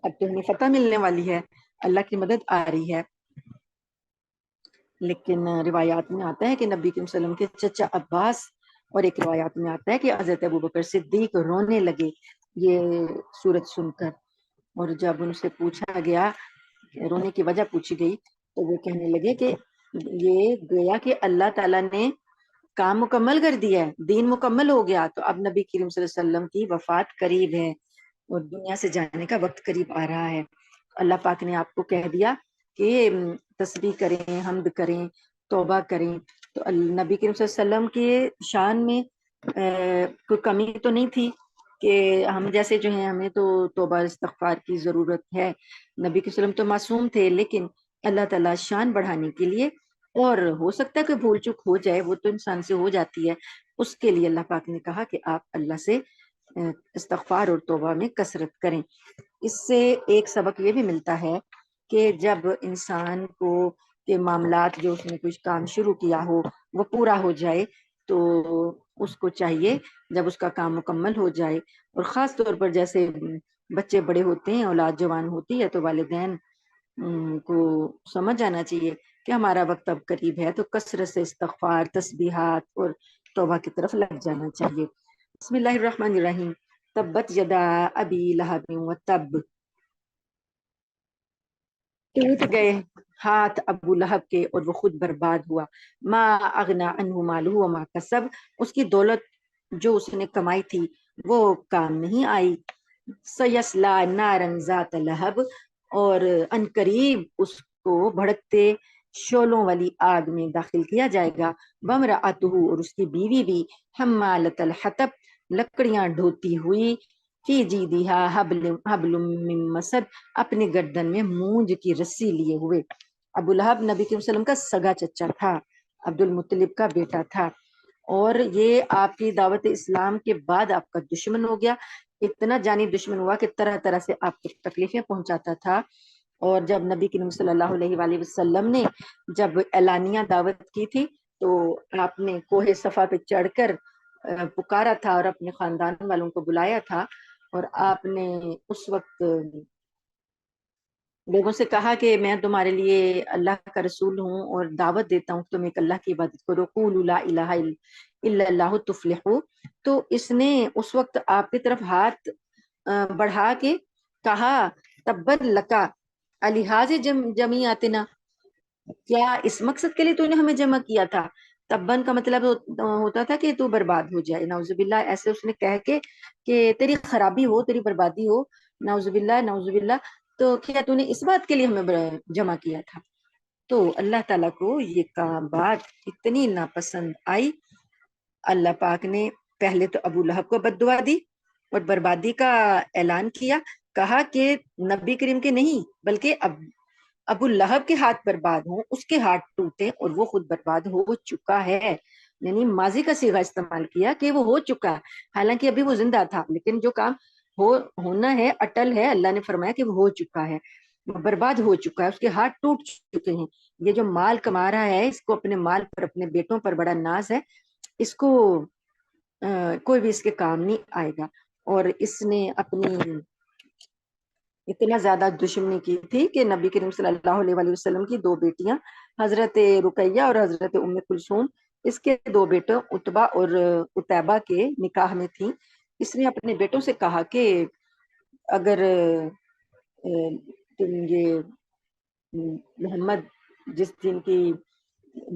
اب تو ہمیں فتح ملنے والی ہے، اللہ کی مدد آ رہی ہے. لیکن روایات میں آتا ہے کہ نبی کریم صلی اللہ علیہ وسلم کے چچا عباس، اور ایک روایات میں آتا ہے کہ حضرت ابوبکر صدیق رونے لگے یہ صورت سن کر. اور جب ان سے پوچھا گیا، رونے کی وجہ پوچھی گئی، تو وہ کہنے لگے کہ یہ گویا کہ اللہ تعالیٰ نے کام مکمل کر دیا ہے، دین مکمل ہو گیا. تو اب نبی کریم صلی اللہ علیہ وسلم کی وفات قریب ہے اور دنیا سے جانے کا وقت قریب آ رہا ہے. اللہ پاک نے آپ کو کہہ دیا کہ تسبیح کریں، حمد کریں، توبہ کریں. تو نبی کریم صلی اللہ علیہ وسلم کے شان میں کوئی کمی تو نہیں تھی کہ ہم جیسے جو ہیں ہمیں تو توبہ استغفار کی ضرورت ہے. نبی کے وسلم تو معصوم تھے، لیکن اللہ تعالیٰ شان بڑھانے کے لیے اور ہو سکتا ہے کہ بھول چک ہو جائے، وہ تو انسان سے ہو جاتی ہے، اس کے لیے اللہ پاک نے کہا کہ آپ اللہ سے استغفار اور توبہ میں کثرت کریں۔ اس سے ایک سبق یہ بھی ملتا ہے کہ جب انسان کو کے معاملات، جو اس نے کچھ کام شروع کیا ہو وہ پورا ہو جائے، تو اس کو چاہیے جب اس کا کام مکمل ہو جائے، اور خاص طور پر جیسے بچے بڑے ہوتے ہیں، اولاد جوان ہوتی ہے، تو والدین کو سمجھ آنا چاہیے کہ ہمارا وقت اب قریب ہے، تو کثرت سے استغفار، تسبیحات اور توبہ کی طرف لگ جانا چاہیے۔ بسم اللہ الرحمن الرحیم۔ تبت یدا ابی لہب وتب، ٹوٹ گئے ہاتھ ابو لہب کے اور وہ خود برباد ہوا۔ ما اغنا عنہ مالہ وما کسب، اس کی دولت جو اس نے کمائی تھی وہ کام نہیں آئی۔ سیسلا نارن ذات لہب، اور انقریب اس کو بھڑکتے شولوں والی آگ میں داخل کیا جائے گا۔ وامرأتہ، اور اس کی بیوی بھی، حمالۃ الحطب، لکڑیاں ڈھوتی ہوئی، فی جیدہا حبل من مسد، اپنے گردن میں مونج کی رسی لیے ہوئے۔ ابو لہب نبی کے وسلم کا سگا چچا تھا، عبد المطلب کا بیٹا تھا، اور یہ آپ کی دعوت اسلام کے بعد آپ کا دشمن ہو گیا، اتنا جانی دشمن ہوا کہ طرح طرح سے آپ کو تکلیفیں پہنچاتا تھا۔ اور جب نبی کریم صلی اللہ علیہ وآلہ وسلم نے جب اعلانیہ دعوت کی تھی، تو آپ نے کوہ صفا پہ چڑھ کر پکارا تھا اور اپنے خاندان والوں کو بلایا تھا، اور آپ نے اس وقت لوگوں سے کہا کہ میں تمہارے لیے اللہ کا رسول ہوں اور دعوت دیتا ہوں تم ایک اللہ کی عبادت کرو، قولوا لا الہ الا اللہ تفلحوا۔ تو اس نے اس وقت آپ کی طرف ہاتھ بڑھا کے کہا، تبت لکا الحاظ جمیعتنا، کیا اس مقصد کے لیے تو نے ہمیں جمع کیا تھا؟ تبن کا مطلب ہوتا تھا کہ تو برباد ہو جائے، نعوذ باللہ، ایسے اس نے کہہ کے کہ تیری خرابی ہو، تیری بربادی ہو، نعوذ باللہ نعوذ باللہ، تو کیا تو نے اس بات کے لیے ہمیں جمع کیا تھا؟ تو اللہ تعالیٰ کو یہ بات اتنی ناپسند آئی، اللہ پاک نے پہلے تو ابو لہب کو بد دعا دی اور بربادی کا اعلان کیا، کہا کہ نبی کریم کے نہیں بلکہ ابو لہب کے ہاتھ برباد ہوں، اس کے ہاتھ ٹوٹے اور وہ خود برباد ہو چکا ہے، یعنی ماضی کا صیغہ استعمال کیا کہ وہ ہو چکا ہے، حالانکہ ابھی وہ زندہ تھا، لیکن جو کام ہونا ہے اٹل ہے، اللہ نے فرمایا کہ وہ ہو چکا ہے، برباد ہو چکا ہے، اس کے ہاتھ ٹوٹ چکے ہیں۔ یہ جو مال کما رہا ہے، اس کو اپنے مال پر، اپنے بیٹوں پر بڑا ناز ہے، اس کو کوئی بھی اس کے کام نہیں آئے گا۔ اور اس نے اپنی اتنا زیادہ دشمنی کی تھی کہ نبی کریم صلی اللہ علیہ وآلہ وسلم کی دو بیٹیاں، حضرت رقیہ اور حضرت ام کلثوم، اس کے دو بیٹوں عتبہ اور عتیبہ کے نکاح میں تھیں۔ اس نے اپنے بیٹوں سے کہا کہ اگر تم یہ محمد جس دن کی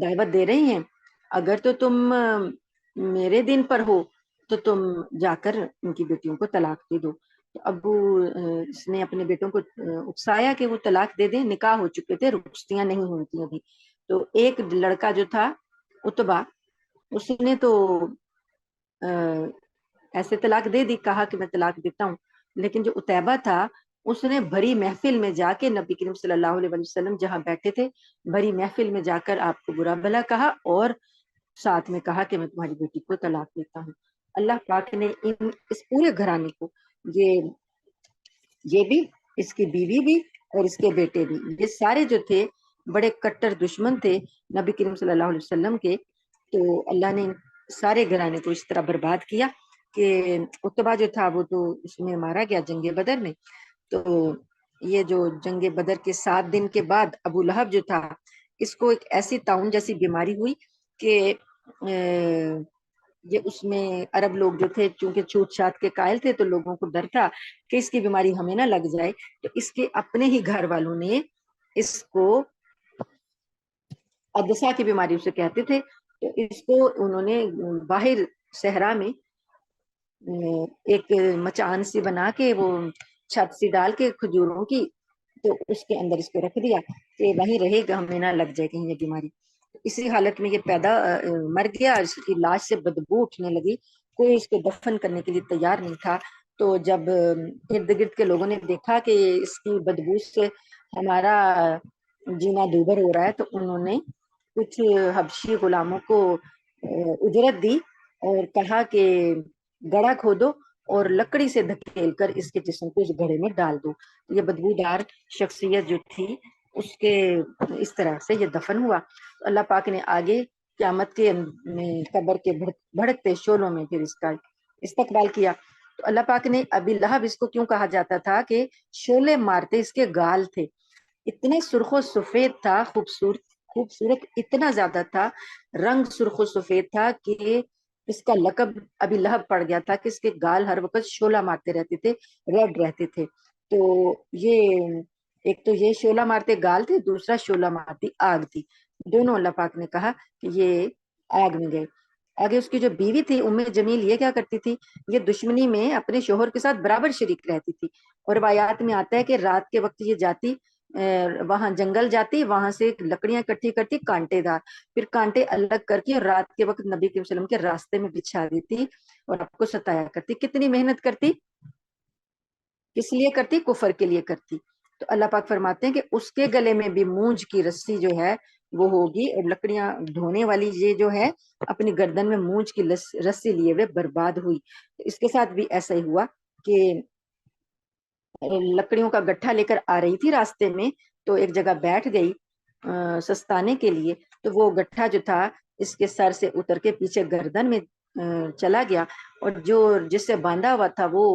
دعوت دے رہی ہیں، اگر تو تم میرے دن پر ہو تو تم جا کر ان کی بیٹیوں کو طلاق دے دو۔ تو ابو اس نے اپنے بیٹوں کو اکسایا کہ وہ طلاق دے دیں، نکاح ہو چکے تھے، رخصتیاں نہیں ہوئی تھیں ابھی۔ تو ایک لڑکا جو تھا عتبہ، اس نے تو ایسے طلاق دے دی، کہا کہ میں طلاق دیتا ہوں، لیکن جو عتیبہ تھا اس نے بھری محفل میں جا کے نبی کریم صلی اللہ علیہ وسلم جہاں بیٹھے تھے، بھری محفل میں جا کر آپ کو برا بھلا کہا اور ساتھ میں کہا کہ میں تمہاری بیٹی کو طلاق دیتا ہوں۔ اللہ پاک نے اس پورے گھرانے کو، یہ بھی، اس کی بیوی بھی اور اس کے بیٹے بھی، یہ سارے جو تھے بڑے کٹر دشمن تھے نبی کریم صلی اللہ علیہ وسلم کے، تو اللہ نے سارے گھرانے کو اس طرح برباد کیا کہ عتبہ جو تھا وہ تو اس میں مارا گیا جنگ بدر میں۔ تو یہ جو جنگ بدر کے 7 دن کے بعد ابو لہب جو تھا، اس کو ایک ایسی طاعون جیسی بیماری ہوئی کہ یہ اس میں عرب لوگ جو تھے چونکہ چھوٹ چھات کے قائل تھے، تو لوگوں کو ڈر تھا کہ اس کی بیماری ہمیں نہ لگ جائے، تو اس کے اپنے ہی گھر والوں نے اس کو ادسا کی بیماری اسے کہتے تھے، تو اس کو انہوں نے باہر صحرا میں ایک مچان سی بنا کے، وہ چھت سی ڈال کے کھجوروں کی، تو اس کے اندر اس کو رکھ دیا کہ وہیں رہے گا، ہمیں نہ لگ جائے کہیں یہ بیماری۔ اسی حالت میں یہ مر گیا، اس کی لاش سے بدبو اٹھنے لگی، کوئی اس کو دفن کرنے کے لیے تیار نہیں تھا۔ تو جب ارد گرد کے لوگوں نے دیکھا کہ اس کی بدبو سے ہمارا جینا دوبر ہو رہا ہے، تو انہوں نے کچھ حبشی غلاموں کو اجرت دی اور کہا کہ گڑھا کھودو اور لکڑی سے دھکیل کر اس کے جسم کو اس گڑھے میں ڈال دو. یہ بدبودار شخصیت جو تھی اس کے اس طرح سے یہ دفن ہوا. اللہ پاک نے آگے قیامت کے قبر کے بھڑکتے شعلوں میں پھر اس کا استقبال کیا. تو اللہ پاک نے ابی لہب اس کو کیوں کہا جاتا تھا کہ شعلے مارتے اس کے گال تھے، اتنے سرخ و سفید تھا، خوبصورت اتنا زیادہ تھا، رنگ سرخ و سفید تھا کہ اس کا لقب ابی لہب پڑ گیا تھا کہ اس کے گال ہر وقت شعلہ مارتے رہتے تھے، ریڈ رہتے تھے. تو یہ ایک تو یہ شعلہ مارتے گال تھے، دوسرا شعلہ مارتی آگ تھی. دونوں اللہ پاک نے کہا کہ یہ آگ میں گئے. آگے اس کی جو بیوی تھی ام جمیل، یہ کیا کرتی تھی، یہ دشمنی میں اپنے شوہر کے ساتھ برابر شریک رہتی تھی. اور روایات میں آتا ہے کہ رات کے وقت یہ جاتی وہاں جنگل جاتی، وہاں سے لکڑیاں اکٹھی کرتی کانٹے دار، پھر کانٹے الگ کر کے رات کے وقت نبی کریم صلی اللہ علیہ وسلم کے راستے میں بچھا دیتی اور آپ کو ستایا کرتی. کتنی محنت کرتی، کس لیے کرتی، کفر کے لیے کرتی. تو اللہ پاک فرماتے ہیں کہ اس کے گلے میں بھی مونج کی رسی جو ہے وہ ہوگی، اور لکڑیاں دھونے والی یہ جو ہے اپنی گردن میں مونج کی رسی لیے ہوئے برباد ہوئی. اس کے ساتھ بھی ایسا ہی ہوا کہ لکڑیوں کا گٹھا لے کر آ رہی تھی راستے میں، تو ایک جگہ بیٹھ گئی سستانے کے لیے. تو وہ گٹھا جو تھا اس کے سر سے اتر کے پیچھے گردن میں چلا گیا، اور جو جس سے باندھا ہوا تھا وہ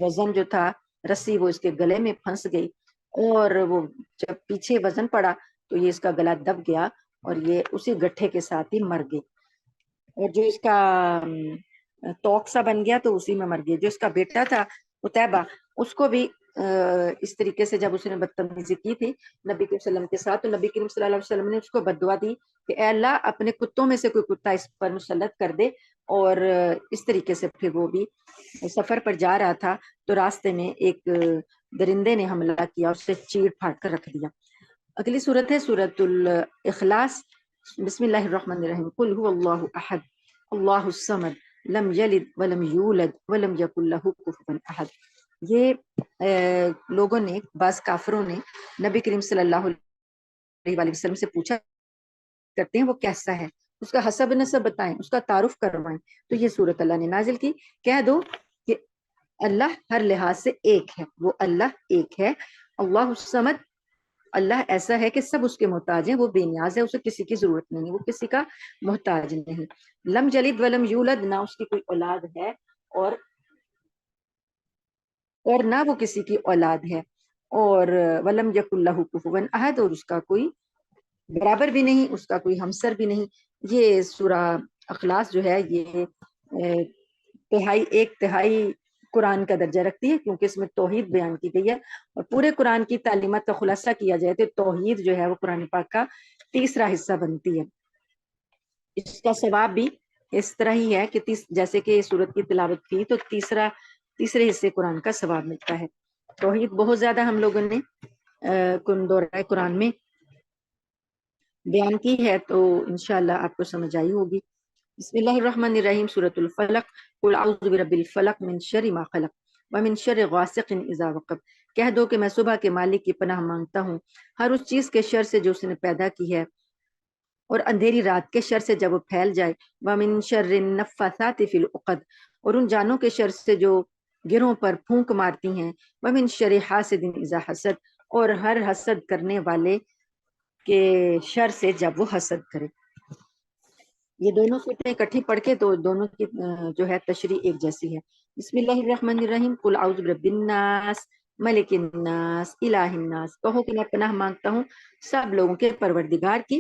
وزن جو تھا رسی وہ اس کے گلے میں پھنس گئی، اور وہ جب پیچھے وزن پڑا تو یہ اس کا گلا دب گیا اور یہ اسی گٹھے کے ساتھ ہی مر گئی. اور جو اس کا توق سا بن گیا تو اسی میں مر گیا. جو اس کا بیٹا تھا عتیبہ، اس کو بھی اس طریقے سے جب اس نے بدتمیزی کی تھی نبی کریم صلی اللہ علیہ وسلم کے ساتھ، تو نبی کریم صلی اللہ علیہ وسلم نے اس کو بد دعا دی کہ اے اللہ اپنے کتوں میں سے کوئی کتا اس پر مسلط کر دے. اور اس طریقے سے پھر وہ بھی سفر پر جا رہا تھا تو راستے میں ایک درندے نے حملہ کیا، اس سے چیر پھاڑ کر رکھ دیا. اگلی صورت ہے سورۃ الاخلاص. بسم اللہ الرحمن الرحیم. قل هو اللہ احد اللہ الصمد لم یلد ولم یولد ولم یکن لہ کفوا احد. یہ لوگوں نے، بعض کافروں نے نبی کریم صلی اللہ علیہ وآلہ وسلم سے پوچھا کرتے ہیں وہ کیسا ہے، اس کا حسب نسب بتائیں، اس کا تعارف کروائیں. تو یہ صورت اللہ نے نازل کی. کہہ دو کہ اللہ ہر لحاظ سے ایک ہے، وہ اللہ ایک ہے. اللہ الصمد، اللہ ایسا ہے کہ سب اس کے محتاج ہیں، وہ بے نیاز ہے، اسے کسی کی ضرورت نہیں، وہ کسی کا محتاج نہیں. لم یلد ولم یولد، نہ اس کی کوئی اولاد ہے اور نہ وہ کسی کی اولاد ہے. اور ولم یکن لہ کفوا احد، اور اس کا کوئی برابر بھی نہیں، اس کا کوئی ہمسر بھی نہیں. یہ سورہ اخلاص جو ہے یہ ایک تہائی قرآن کا درجہ رکھتی ہے، کیونکہ اس میں توحید بیان کی گئی ہے. اور پورے قرآن کی تعلیمات کا خلاصہ کیا جائے تو توحید جو ہے وہ قرآن پاک کا تیسرا حصہ بنتی ہے. اس کا ثواب بھی اس طرح ہی ہے کہ جیسے کہ سورت کی تلاوت کی تو تیسرے حصے قرآن کا ثواب ملتا ہے. توحید بہت زیادہ ہم لوگوں نے دورہ قرآن میں بیان کی ہے، تو انشاءاللہ آپ کو سمجھ آئی ہوگی. بسم اللہ الرحمن الرحیم. سورۃ الفلق. قل اعوذ برب الفلق من شر ما خلق ومن شر غاسق اذا وقب. کہہ دو کہ میں صبح کے مالک کی پناہ مانگتا ہوں ہر اس چیز کے شر سے جو اس نے پیدا کی ہے، اور اندھیری رات کے شر سے جب وہ پھیل جائے. ومن شر النفاثات فی العقد، اور ان جانوں کے شر سے جو گروں پر پھونک مارتی ہیں. ومن شر حاسد اذا حسد، اور ہر حسد کرنے والے کے شر سے جب وہ حسد کرے. یہ دونوں صورتیں اکٹھی پڑھ کے تو دونوں کی جو ہے تشریح ایک جیسی ہے. بسم اللہ الرحمن الرحیم. قل اعوذ برب الناس ملک الناس الہ الناس. کہو کہ میں پناہ مانگتا ہوں سب لوگوں کے پروردگار کی،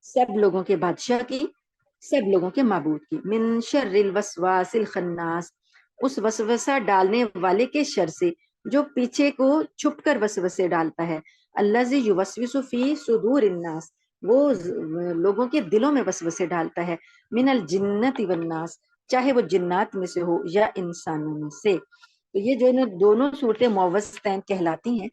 سب لوگوں کے بادشاہ کی، سب لوگوں کے معبود کی. من شر الوسواس الخناس، اس وسوسہ ڈالنے والے کے شر سے جو پیچھے کو چھپ کر وسوسے ڈالتا ہے. الذی یوسوس فی صدور الناس، وہ لوگوں کے دلوں میں وسوسے ڈالتا ہے. من الجنت والناس، چاہے وہ جنات میں سے ہو یا انسانوں میں سے. تو یہ جو دونوں صورتیں معوذتین کہلاتی ہیں.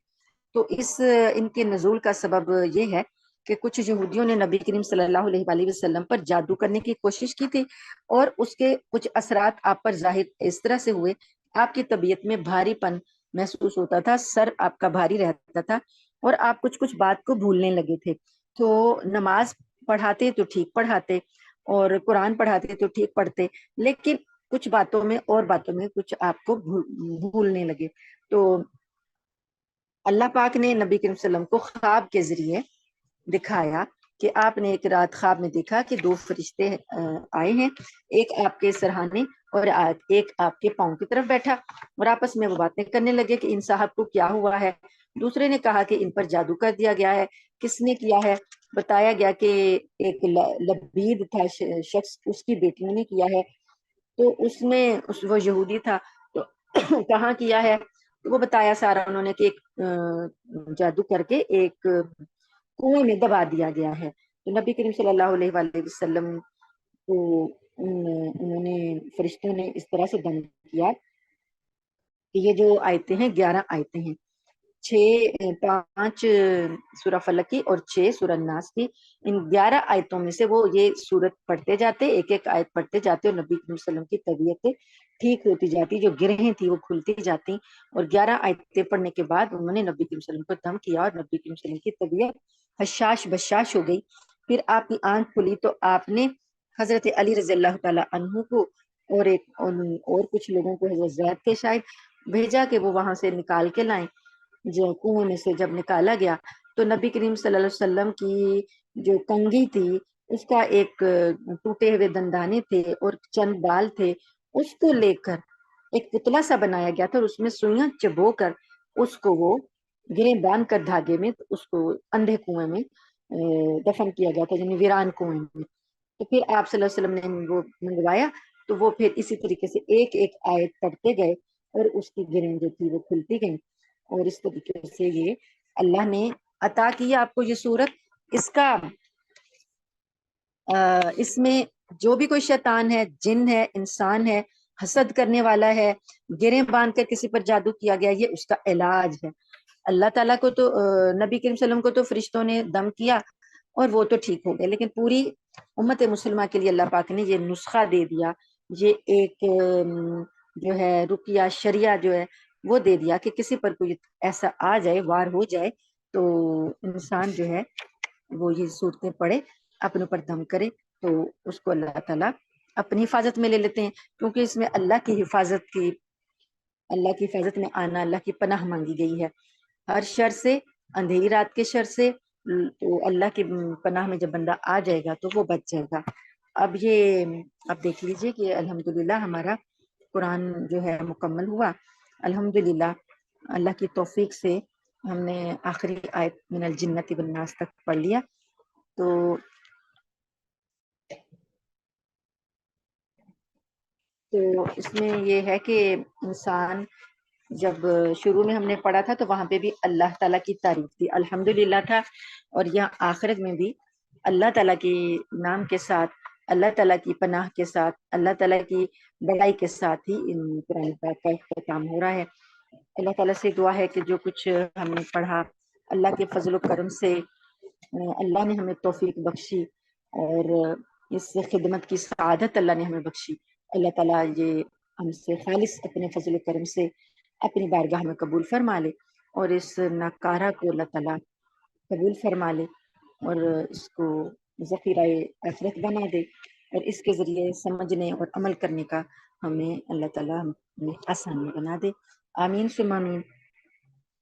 تو ان کے نزول کا سبب یہ ہے کہ کچھ یہودیوں نے نبی کریم صلی اللہ علیہ وآلہ وسلم پر جادو کرنے کی کوشش کی تھی، اور اس کے کچھ اثرات آپ پر ظاہر اس طرح سے ہوئے. آپ کی طبیعت میں بھاری پن محسوس ہوتا تھا، سر آپ کا بھاری رہتا تھا، اور آپ کچھ بات کو بھولنے لگے تھے. تو نماز پڑھاتے تو ٹھیک پڑھاتے اور قرآن پڑھاتے تو ٹھیک پڑھتے، لیکن کچھ باتوں میں اور باتوں میں کچھ آپ کو بھولنے لگے۔ تو اللہ پاک نے نبی کریم صلی اللہ علیہ وسلم کو خواب کے ذریعے دکھایا کہ آپ نے ایک رات خواب میں دیکھا کہ دو فرشتے آئے ہیں، ایک آپ کے سرہانے اور ایک آپ کے پاؤں کی طرف بیٹھا، اور آپس میں وہ باتیں کرنے لگے کہ ان صاحب کو کیا ہوا ہے۔ دوسرے نے کہا کہ ان پر جادو کر دیا گیا ہے۔ کس نے کیا ہے؟ بتایا گیا کہ ایک لبید تھا شخص، اس کی بیٹیوں نے کیا ہے۔ تو اس میں وہ یہودی تھا، تو کہاں کیا ہے؟ تو وہ بتایا سارا انہوں نے کہ ایک جادو کر کے ایک کنویں میں دبا دیا گیا ہے۔ تو نبی کریم صلی اللہ علیہ وآلہ وسلم کو انہوں نے فرشتوں نے اس طرح سے دم کیا کہ یہ جو آیتیں ہیں 11 آیتیں ہیں، 5 سورہ فلق کی اور 6 سورہ ناس کی، ان 11 آیتوں میں سے وہ یہ سورت پڑھتے جاتے، ایک ایک آیت پڑھتے جاتے، اور نبی کریم صلی اللہ علیہ وسلم کی طبیعت ٹھیک ہوتی جاتی، جو گرہیں تھی وہ کھلتی جاتی، اور 11 آیتیں پڑھنے کے بعد انہوں نے نبی کریم صلی اللہ علیہ وسلم کو دم کیا، اور نبی کریم صلی اللہ علیہ وسلم کی طبیعت حشاش بشاش ہو گئی۔ پھر آپ کی آنکھ کھلی تو آپ نے حضرت علی رضی اللہ تعالی عنہ کو اور کچھ لوگوں کو، حضرت زید کے شاید، بھیجا کہ وہ وہاں سے نکال کے لائیں۔ جو کنویں میں سے جب نکالا گیا تو نبی کریم صلی اللہ علیہ وسلم کی جو کنگھی تھی اس کا ایک ٹوٹے ہوئے دندانے تھے اور چند بال تھے، اس کو لے کر ایک پتلا سا بنایا گیا تھا، اور اس میں سوئیاں چبو کر اس کو وہ گریں باندھ کر دھاگے میں اس کو اندھے کنویں میں دفن کیا گیا تھا، یعنی ویران کنویں میں۔ تو پھر آپ صلی اللہ علیہ وسلم نے وہ منگوایا، تو وہ پھر اسی طریقے سے ایک ایک آیت پڑھتے گئے اور اس کی گریں جو تھی وہ کھلتی گئیں، اور اس طریقے سے یہ اللہ نے عطا کیا آپ کو یہ صورت۔ اس کا اس میں جو بھی کوئی شیطان ہے، جن ہے، انسان ہے، حسد کرنے والا ہے، گریں باندھ کر کسی پر جادو کیا گیا، یہ اس کا علاج ہے۔ اللہ تعالیٰ کو تو نبی کریم صلی اللہ علیہ وسلم کو تو فرشتوں نے دم کیا اور وہ تو ٹھیک ہو گئے، لیکن پوری امت مسلمہ کے لیے اللہ پاک نے یہ نسخہ دے دیا، یہ ایک جو ہے رقیہ شریعہ جو ہے وہ دے دیا کہ کسی پر کوئی ایسا آ جائے، وار ہو جائے، تو انسان جو ہے وہ یہ صورتیں پڑھے، اپنے اوپر دم کرے، تو اس کو اللہ تعالیٰ اپنی حفاظت میں لے لیتے ہیں، کیونکہ اس میں اللہ کی حفاظت میں آنا، اللہ کی پناہ مانگی گئی ہے ہر شر سے، اندھیری رات کے شر سے۔ تو اللہ کی پناہ میں جب بندہ آ جائے گا تو وہ بچ جائے گا۔ اب دیکھ لیجئے کہ الحمدللہ ہمارا قرآن جو ہے مکمل ہوا الحمدللہ، اللہ کی توفیق سے ہم نے آخری آیت من الجنت والناس تک پڑھ لیا۔ تو اس میں یہ ہے کہ انسان جب شروع میں ہم نے پڑھا تھا تو وہاں پہ بھی اللہ تعالیٰ کی تعریف تھی، الحمدللہ تھا، اور یہاں آخرت میں بھی اللہ تعالیٰ کی نام کے ساتھ، اللہ تعالیٰ کی پناہ کے ساتھ، اللہ تعالیٰ کی بڑائی کے ساتھ ہی ان قرآن پاک کا اختتام ہو رہا ہے۔ اللہ تعالیٰ سے دعا ہے کہ جو کچھ ہم نے پڑھا اللہ کے فضل و کرم سے اللہ نے ہمیں توفیق بخشی، اور اس خدمت کی سعادت اللہ نے ہمیں بخشی۔ اللہ تعالیٰ یہ ہم سے خالص اپنے فضل و کرم سے اپنی بارگاہ میں قبول فرما لے، اور اس ناکارہ کو اللہ تعالیٰ قبول فرما لے، اور اس کو ذخیرہ آخرت بنا دے، اور اس کے ذریعے سمجھنے اور عمل کرنے کا ہمیں اللہ تعالیٰ ہمیں آسانی بنا دے۔ آمین ثم آمین۔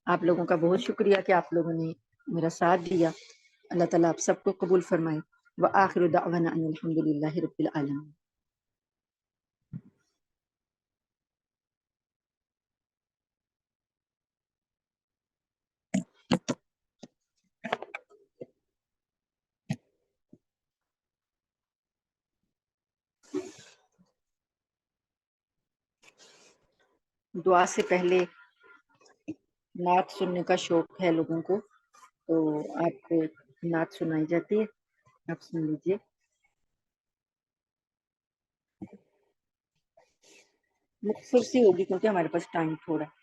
آپ لوگوں کا بہت شکریہ کہ آپ لوگوں نے میرا ساتھ دیا۔ اللہ تعالیٰ آپ سب کو قبول فرمائے۔ وآخر دعوانا ان الحمدللہ رب العالمین۔ دعا سے پہلے نعت سننے کا شوق ہے لوگوں کو، تو آپ کو نعت سنائی جاتی ہے، آپ سن لیجیے۔ مختصر سی ہوگی کیونکہ ہمارے پاس ٹائم تھوڑا ہے۔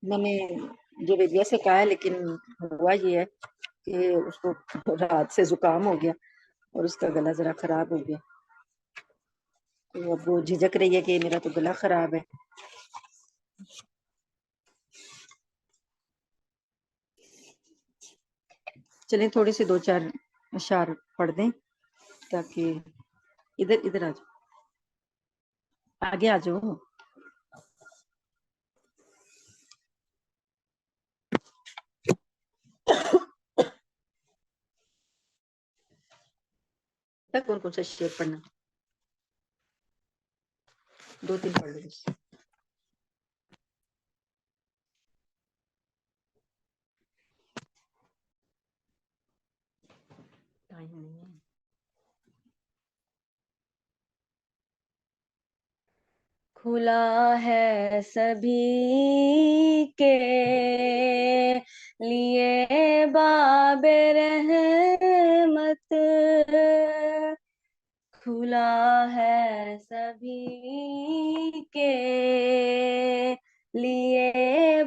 میں نے جو بیبیا سے کہا ہے، لیکن ہوا یہ ہے کہ اس کو رات سے زکام ہو گیا اور اس کا گلا ذرا خراب ہو گیا، تو اب وہ جھجک رہی ہے کہ میرا تو گلا خراب ہے. چلیں تھوڑی سی 2-4 اشعار پڑھ دیں تاکہ ادھر آ جاؤ، آگے آ جاؤ. کون کون سا شعر پڑھنا؟ 2-3 پڑھ لو بس. ٹائم نہیں ہے. کھلا ہے سبھی کے لیے باب رحمت، کھلا ہے سبھی کے لیے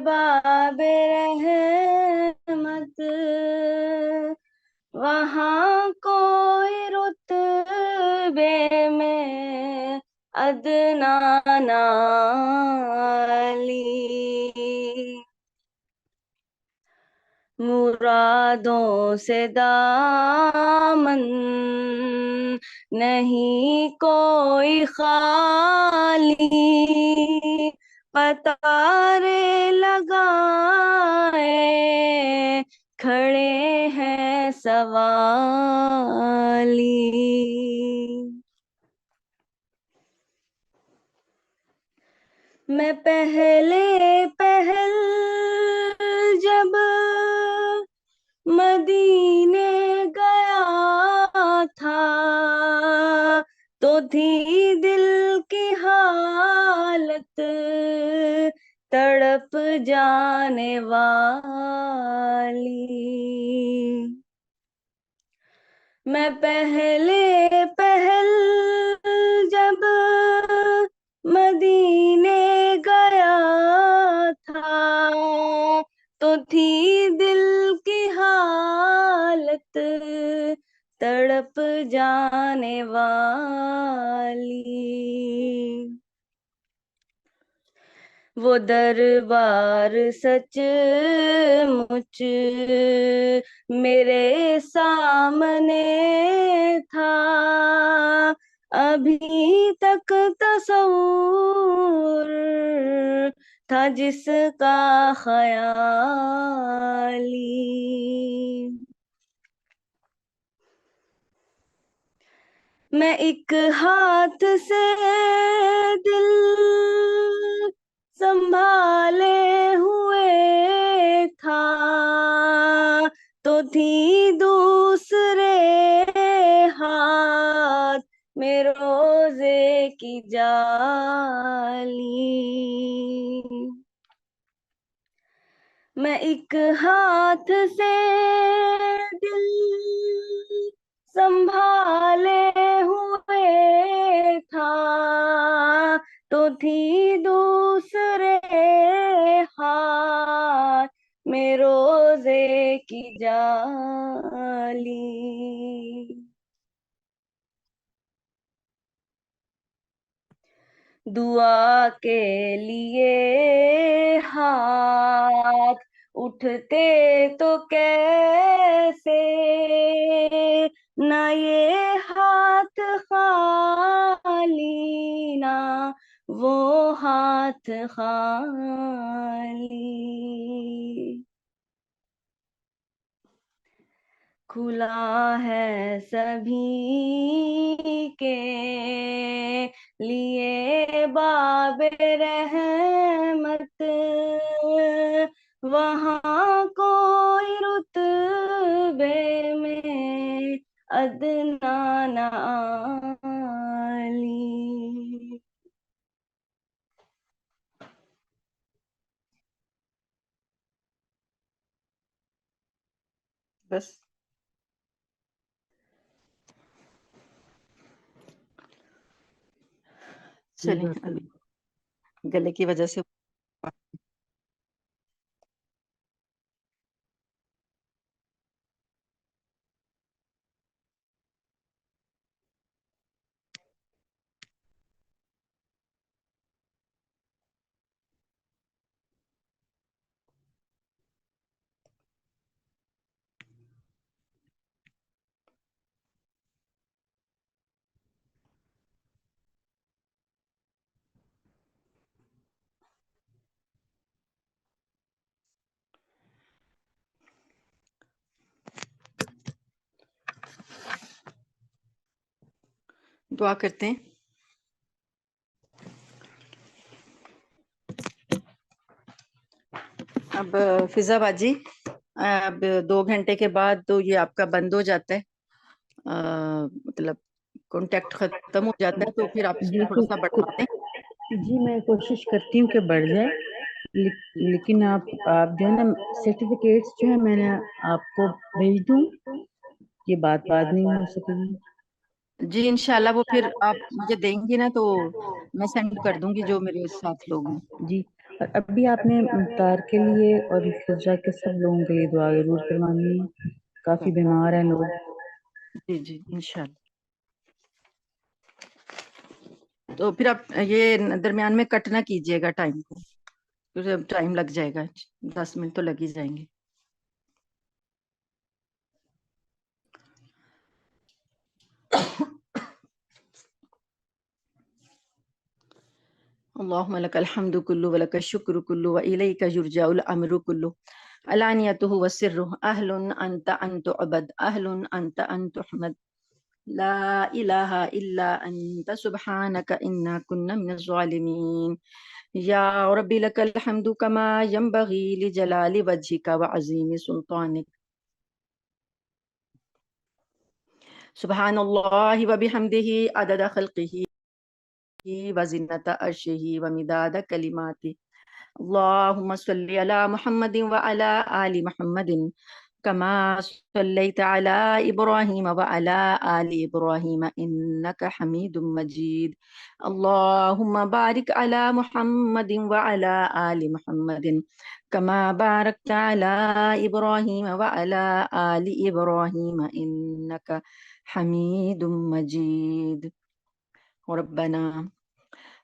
باب رحمت، وہاں کوئی رتبے میں ادنا نالی، مرادوں سے دامن نہیں کوئی خالی، قطاریں لگائے کھڑے ہیں سوالی، میں پہلے پہل جب مدینے گیا تھا تو تھی دل کی حالت تڑپ جانے والی، میں پہلے پہل جب مدینے گیا تھا تو تھی دل کی حالت تڑپ جانے والی، وہ دربار سچ مچ میرے سامنے تھا، ابھی تک تصور تھا جس کا خیالی، میں ایک ہاتھ سے دل سنبھالے ہوئے تھا تو تھی دوسرے ہاتھ میں روزے کی جالی، میں ایک ہاتھ سے دل سنبھالے ہوئے تھا تو تھی دوسرے ہاتھ میں روزے کی جالی، دعا کے لیے ہاتھ اٹھتے تو کیسے نہ یہ ہاتھ خالی نہ وہ ہاتھ خالی، کھلا ہے سبھی کے لیے باب رحمت، وہاں کوئی رتبے میں ادنا نالی، بس چلیں ابھی گلے کی وجہ سے دعا کرتے ہیں. اب فضا باجی، اب 2 گھنٹے کے بعد تو یہ آپ کا بند ہو جاتا ہے، مطلب کانٹیکٹ ختم ہو جاتا ہے، تو پھر آپ اس کو تھوڑا سا بڑھا دیں. جی میں کوشش کرتی ہوں کہ بڑھ جائے، لیکن آپ جو ہے نا سرٹیفکیٹس جو ہے میں نے آپ کو بھیج دوں، یہ بات بعد نہیں ہو سکے گی. جی انشاءاللہ وہ پھر آپ مجھے دیں گی نا تو میں سینڈ کر دوں گی جو میرے ساتھ لوگ ہیں. جی اور ابھی آپ نے مختار کے لیے اور فضا کے سب لوگوں کے لیے دعا ضرور کروانی ہے، کافی بیمار ہیں لوگ. جی جی انشاءاللہ. تو پھر آپ یہ درمیان میں کٹ نہ کیجیے گا ٹائم کو، کیونکہ ٹائم لگ جائے گا، 10 منٹ تو لگ ہی جائیں گے. اللهم لك الحمد كله ولك الشكر كله وإليك يرجع الأمر كله علانيته وسره. أهل أنت أن تعبد، أهل أنت أن تحمد، لا إله إلا أنت سبحانك إنا كنا من الظالمين. يا ربي لك الحمد كما ينبغي لجلال وجهك وعظيم سلطانك. سبحان الله وبحمده عدد خلقه وزنة عرشه ومداد كلماته. اللهم صل على محمد وعلى آل محمد كما صليت على إبراهيم وعلى آل إبراهيم إنك حميد مجيد. اللهم بارك على محمد وعلى آل محمد كما باركت على إبراهيم وعلى آل إبراهيم إنك حميد مجيد.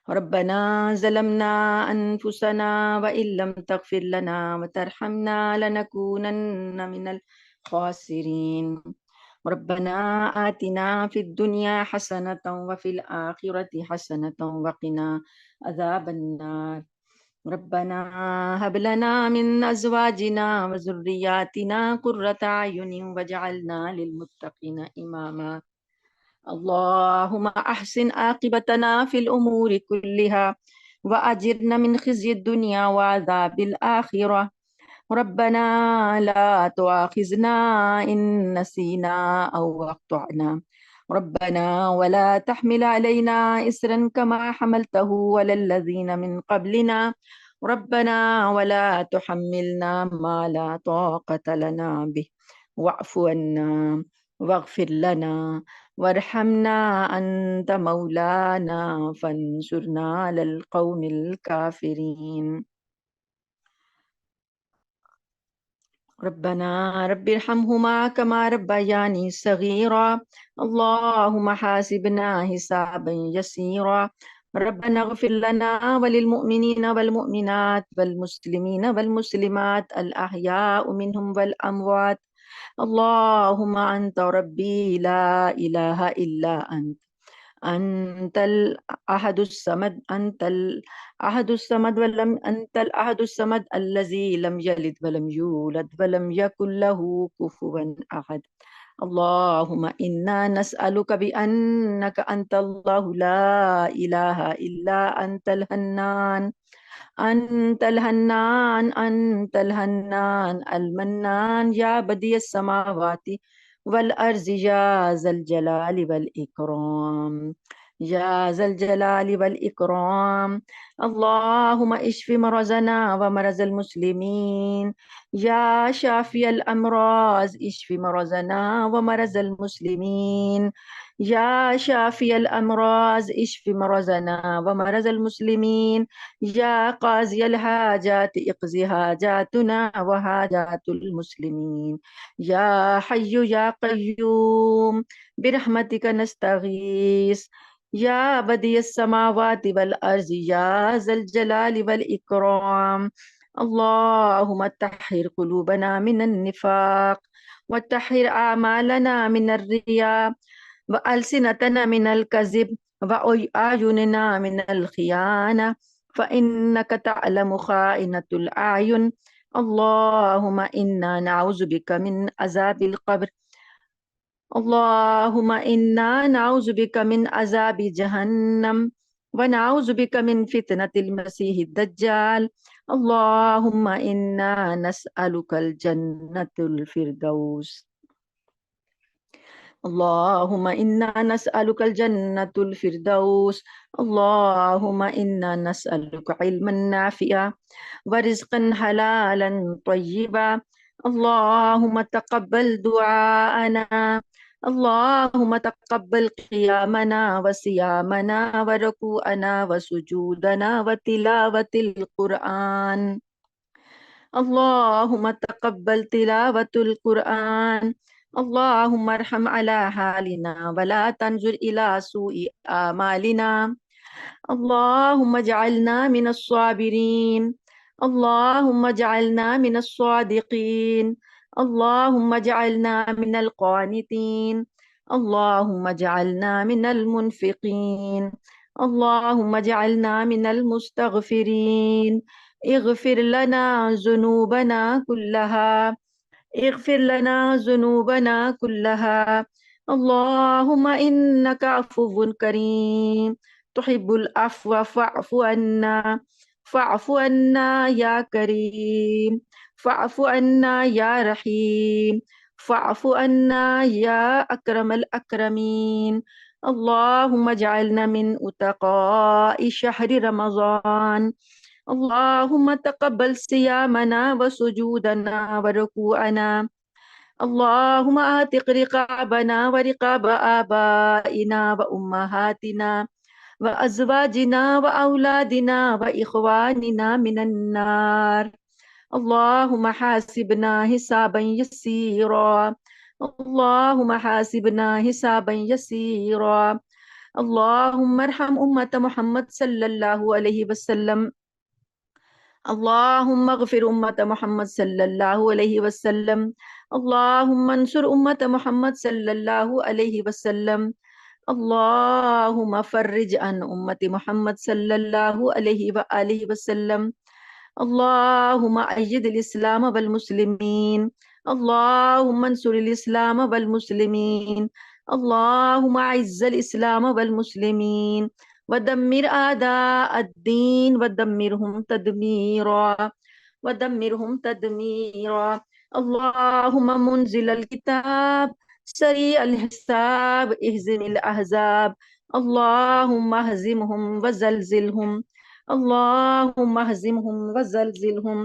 ربنا ظلمنا أنفسنا وإن لم تغفر لنا وترحمنا لنكونن من الخاسرين. ربنا آتنا في الدنيا حسنة وفي الآخرة حسنة وقنا عذاب النار. ربنا هب لنا من أزواجنا وذرياتنا قرة أعين واجعلنا للمتقين إماما. اللهم أحسن عاقبتنا في الأمور كلها وأجرنا من خزي الدنيا وعذاب الآخرة. ربنا لا تؤاخذنا إن نسينا أو أخطأنا. ربنا ولا تحمل علينا إسرا كما حملته على الذين من قبلنا. ربنا ولا تحملنا ما لا طاقة لنا به واعف عنا واغفر لنا وارحمنا أنت مولانا فانصرنا على القوم الكافرين. ربنا رب ارحمهما كما ربياني صغيرا. اللهم حاسبنا حسابا يسيرا. ربنا اغفر لنا وللمؤمنين والمؤمنات والمسلمين والمسلمات الأحياء منهم والأموات. اللهم أنت ربي لا إله إلا أنت. أنت الأحد الصمد، أنت الأحد الصمد أنت الأحد الصمد الذي لم يلد ولم يولد ولم يكن له كفوا أحد. اللهم إنا نسألك بأنك أنت الله لا إله إلا أنت الحنان، أنت الحنان، أنت الحنان المنان، يا بديع السماوات والأرض، يا ذا الجلال والإكرام، يا ذا الجلال والإكرام. اللهم اشف مرضنا ومرض المسلمين، يا شافي الأمراض اشف مرضنا ومرض المسلمين، يا شافي الأمراض اشف مرضنا ومرض المسلمين، يا قاضي الحاجات اقضي حاجاتنا وحاجات المسلمين، يا حي يا قيوم برحمتك نستغيث، يا بديع السماوات والأرض، يا ذا الجلال والإكرام. اللهم طهر قلوبنا من النفاق وطهر أعمالنا من الرياء وألسنتنا من الكذب وأعيننا من الخيانة، فإنك تعلم خائنة الأعين. اللهم إنا نعوذ بك من عذاب القبر اللهم إنا نعوذ بك من عذاب جهنم ونعوذ بك من فتنة المسيح الدجال. اللهم إنا نسألك الجنة الفردوس. اللهم إنا نسألك الجنة الفردوس. اللهم إنا نسألك علما نافعا ورزقا حلالا طيبا. اللهم تقبل دعاءنا. اللهم تقبل قيامنا وصيامنا وركوعنا وسجودنا وتلاوة القرآن. اللهم تقبل تلاوة القرآن. اللهم ارحم على حالنا ولا تنظر إلى سوء آمالنا. اللهم اجعلنا من الصابرين. اللهم اجعلنا من الصادقين. اللهم اجعلنا من القانتين. اللهم اجعلنا من المنفقين. اللهم اجعلنا من المستغفرين. اغفر لنا ذنوبنا كلها. اغفر لنا ذنوبنا كلها. اللهم إنك عفو كريم تحب العفو فاعف عنا. فاعف عنا يا كريم. فاعف عنا يا رحيم. فاعف عنا يا أكرم الأكرمين. اللهم اجعلنا من أتقاء شهر رمضان. اللهم تقبل صيامنا وسجودنا وركوعنا. اللهم اعتق رقابنا ورقاب آبائنا وأمهاتنا وأزواجنا وأولادنا وإخواننا من النار. اللهم حاسبنا حسابا يسيرا. اللهم حاسبنا حسابا يسيرا. اللهم ارحم أمة محمد صلى الله عليه وسلم. اللهم اغفر أمة محمد صلى الله عليه وسلم. اللهم انصر أمة محمد صلى الله عليه وسلم. اللهم فرج عن أمة محمد صلى الله عليه وآله وسلم. اللهم أيد الإسلام والمسلمين. اللهم انصر الإسلام والمسلمين. اللهم أعز الإسلام والمسلمين ودمر أعداء الدين ودمرهم تدميرا. ودمرهم تدميرا. اللهم منزل الكتاب سريع الحساب اهزم الأحزاب. اللهم اهزمهم وزلزلهم. اللهم اهزمهم وزلزلهم.